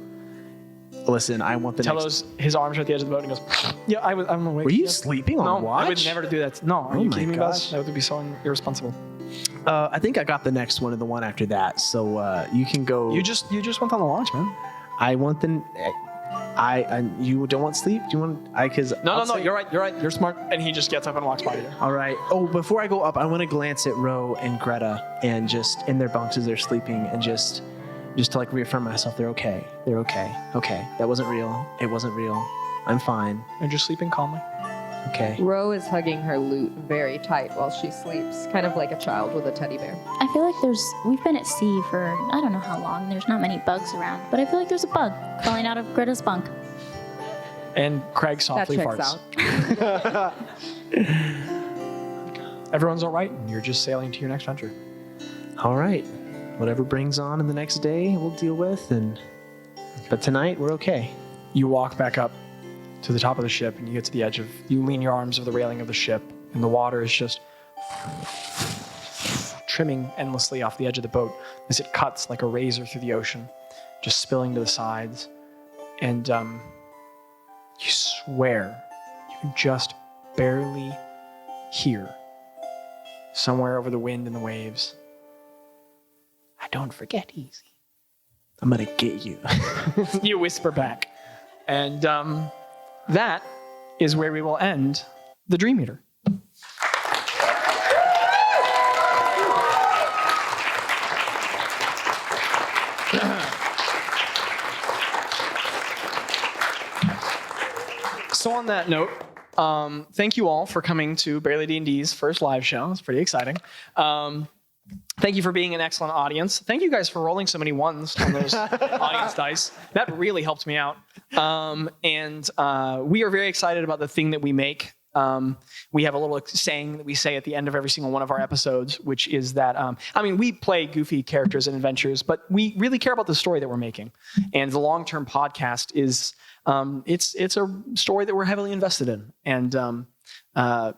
listen, I want the Tello's, his arms are at the edge of the boat and he goes, yeah, I'm awake. Were you Yes. sleeping on watch? I would never do that. No, are Oh you my kidding me, Bazz? gosh. That would be so irresponsible. I think I got the next one and the one after that. So you can go. You just went on the launch, man. I want the. You don't want sleep? Do you want? Because No, you're right. You're smart. And he just gets up and walks by you. All right. Oh, before I go up, I want to glance at Ro and Greta and just in their bunks as they're sleeping and just to like reaffirm myself. They're okay. They're okay. Okay. That wasn't real. It wasn't real. I'm fine. They're just sleeping calmly. Okay. Ro is hugging her lute very tight while she sleeps, kind of like a child with a teddy bear. I feel like we've been at sea for I don't know how long. There's not many bugs around, but I feel like there's a bug crawling out of Greta's bunk. And Craig softly That checks farts. out. Everyone's all right, and you're just sailing to your next venture. All right. Whatever brings on in the next day, we'll deal with. But tonight, we're okay. You walk back up to the top of the ship, and you get to the edge of. You lean your arms over the railing of the ship, and the water is just trimming endlessly off the edge of the boat as it cuts like a razor through the ocean, just spilling to the sides. And you swear you can just barely hear somewhere over the wind and the waves. I don't forget easy. I'm going to get you. You whisper back. And that is where we will end the Dream Eater. So on that note, thank you all for coming to Barely D&D's first live show. It's pretty exciting. Thank you for being an excellent audience. Thank you guys for rolling so many ones on those audience dice. That really helped me out. And we are very excited about the thing that we make. We have a little saying that we say at the end of every single one of our episodes, which is that, we play goofy characters and adventures, but we really care about the story that we're making. And the long-term podcast is, it's a story that we're heavily invested in. And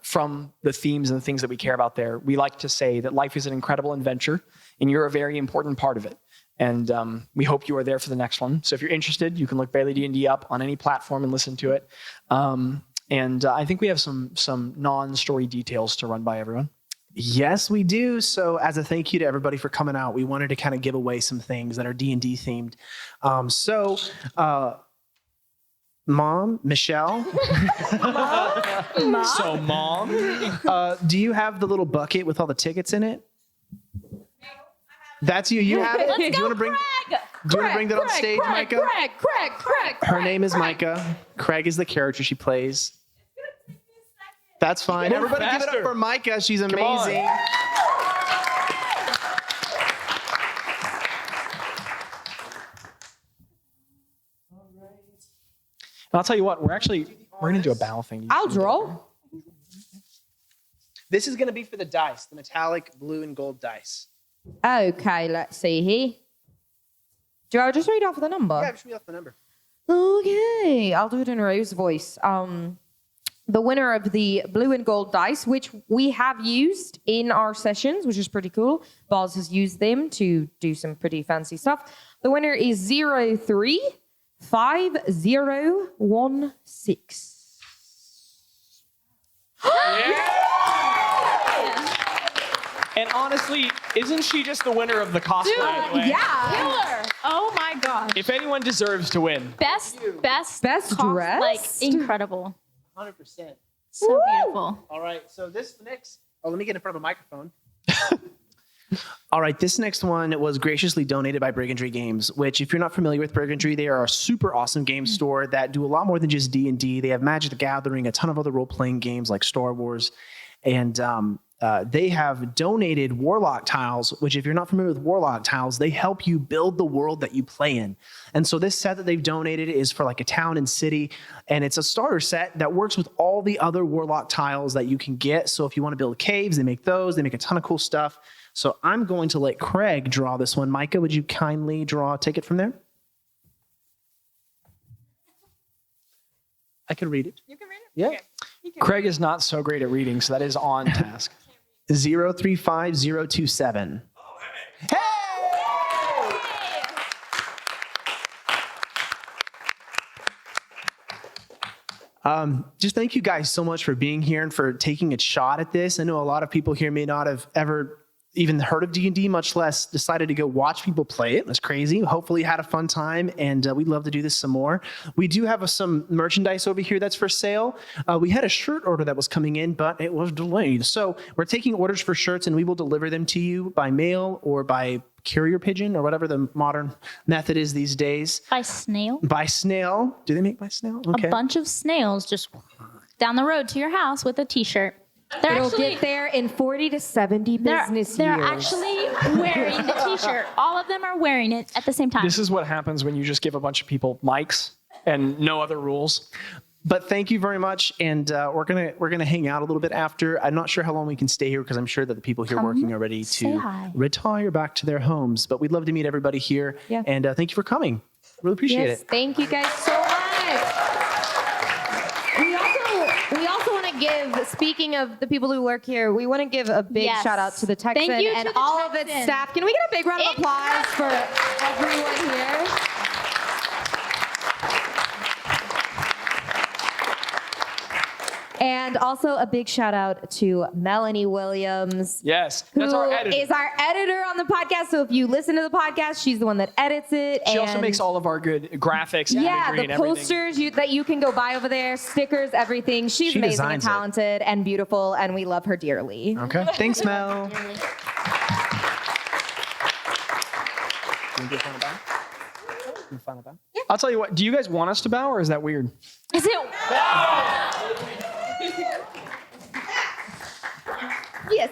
from the themes and the things that we care about there, we like to say that life is an incredible adventure, and you're a very important part of it. And we hope you are there for the next one. So if you're interested, you can look Barely D&D up on any platform and listen to it. And I think we have some non-story details to run by everyone. Yes, we do. So as a thank you to everybody for coming out, we wanted to kind of give away some things that are D&D themed. Mom, Michelle. Mom? So, Mom? Do you have the little bucket with all the tickets in it? That's you. You have it? Let's Do you go, want to bring? Craig! Do you want to bring that on stage, Micah? Craig. Her name is Micah. Craig is the character she plays. That's fine. Move Everybody give it faster. up for Micah. She's on. amazing. And I'll tell you what, we're going to do a battle thing. I'll draw. This is going to be for the dice, the metallic blue and gold dice. Okay, let's see here. Do I just read off the number? Yeah, just read off the number. Okay, I'll do it in Rose's voice. The winner of the blue and gold dice, which we have used in our sessions, which is pretty cool. Bazz has used them to do some pretty fancy stuff. The winner is 035016. And honestly, isn't she just the winner of the cosplay? Yeah. Killer. Oh my gosh. If anyone deserves to win. Best Best cost, dressed? like incredible. 100%. So beautiful. All right, so this next... Oh, let me get in front of a microphone. All right, this next one was graciously donated by Brigandry Games, which, if you're not familiar with Brigandry, they are a super awesome game store that do a lot more than just D&D. They have Magic the Gathering, a ton of other role-playing games like Star Wars, and they have donated Warlock tiles, which, if you're not familiar with Warlock tiles, they help you build the world that you play in. And so this set that they've donated is for like a town and city, and it's a starter set that works with all the other Warlock tiles that you can get. So if you want to build caves, they make those. They make a ton of cool stuff. So I'm going to let Craig draw this one. Micah, would you kindly take it from there? I can read it. You can read it? Yeah. Okay. Craig is not so great at reading, so that is on task. 035027. Hey! Just thank you guys so much for being here and for taking a shot at this. I know a lot of people here may not have ever even heard of D&D, much less decided to go watch people play it. That's crazy. Hopefully you had a fun time, and we'd love to do this some more. We do have some merchandise over here that's for sale. We had a shirt order that was coming in, but it was delayed. So we're taking orders for shirts, and we will deliver them to you by mail or by carrier pigeon or whatever the modern method is these days. By snail. By snail. Do they make by snail? Okay. A bunch of snails just down the road to your house with a t-shirt. It'll get there in 40 to 70 business they're years. actually wearing the t-shirt. All of them are wearing it at the same time. This is what happens when you just give a bunch of people mics and no other rules. But thank you very much, and we're gonna hang out a little bit after. I'm not sure how long we can stay here because I'm sure that the people here working are ready to retire back to their homes. But we'd love to meet everybody here, and thank you for coming. Really appreciate it. Thank you guys so much. We also want to give, speaking of the people who work here, we want to give a big shout out to the Texan Thank you and to the all of its Texan. staff. Can we get a big round of applause for everyone here? And also a big shout out to Melanie Williams. Yes, Who that's our editor. is our editor on the podcast. So if you listen to the podcast, she's the one that edits it. She also makes all of our good graphics and imagery the and everything. posters that you can go buy over there, stickers, everything. She's She amazing and designs it. talented and beautiful, and we love her dearly. Okay. Thanks, Mel. You wanna do a final bow? You final bow? I'll tell you what, do you guys want us to bow or is that weird? Is it? Yes.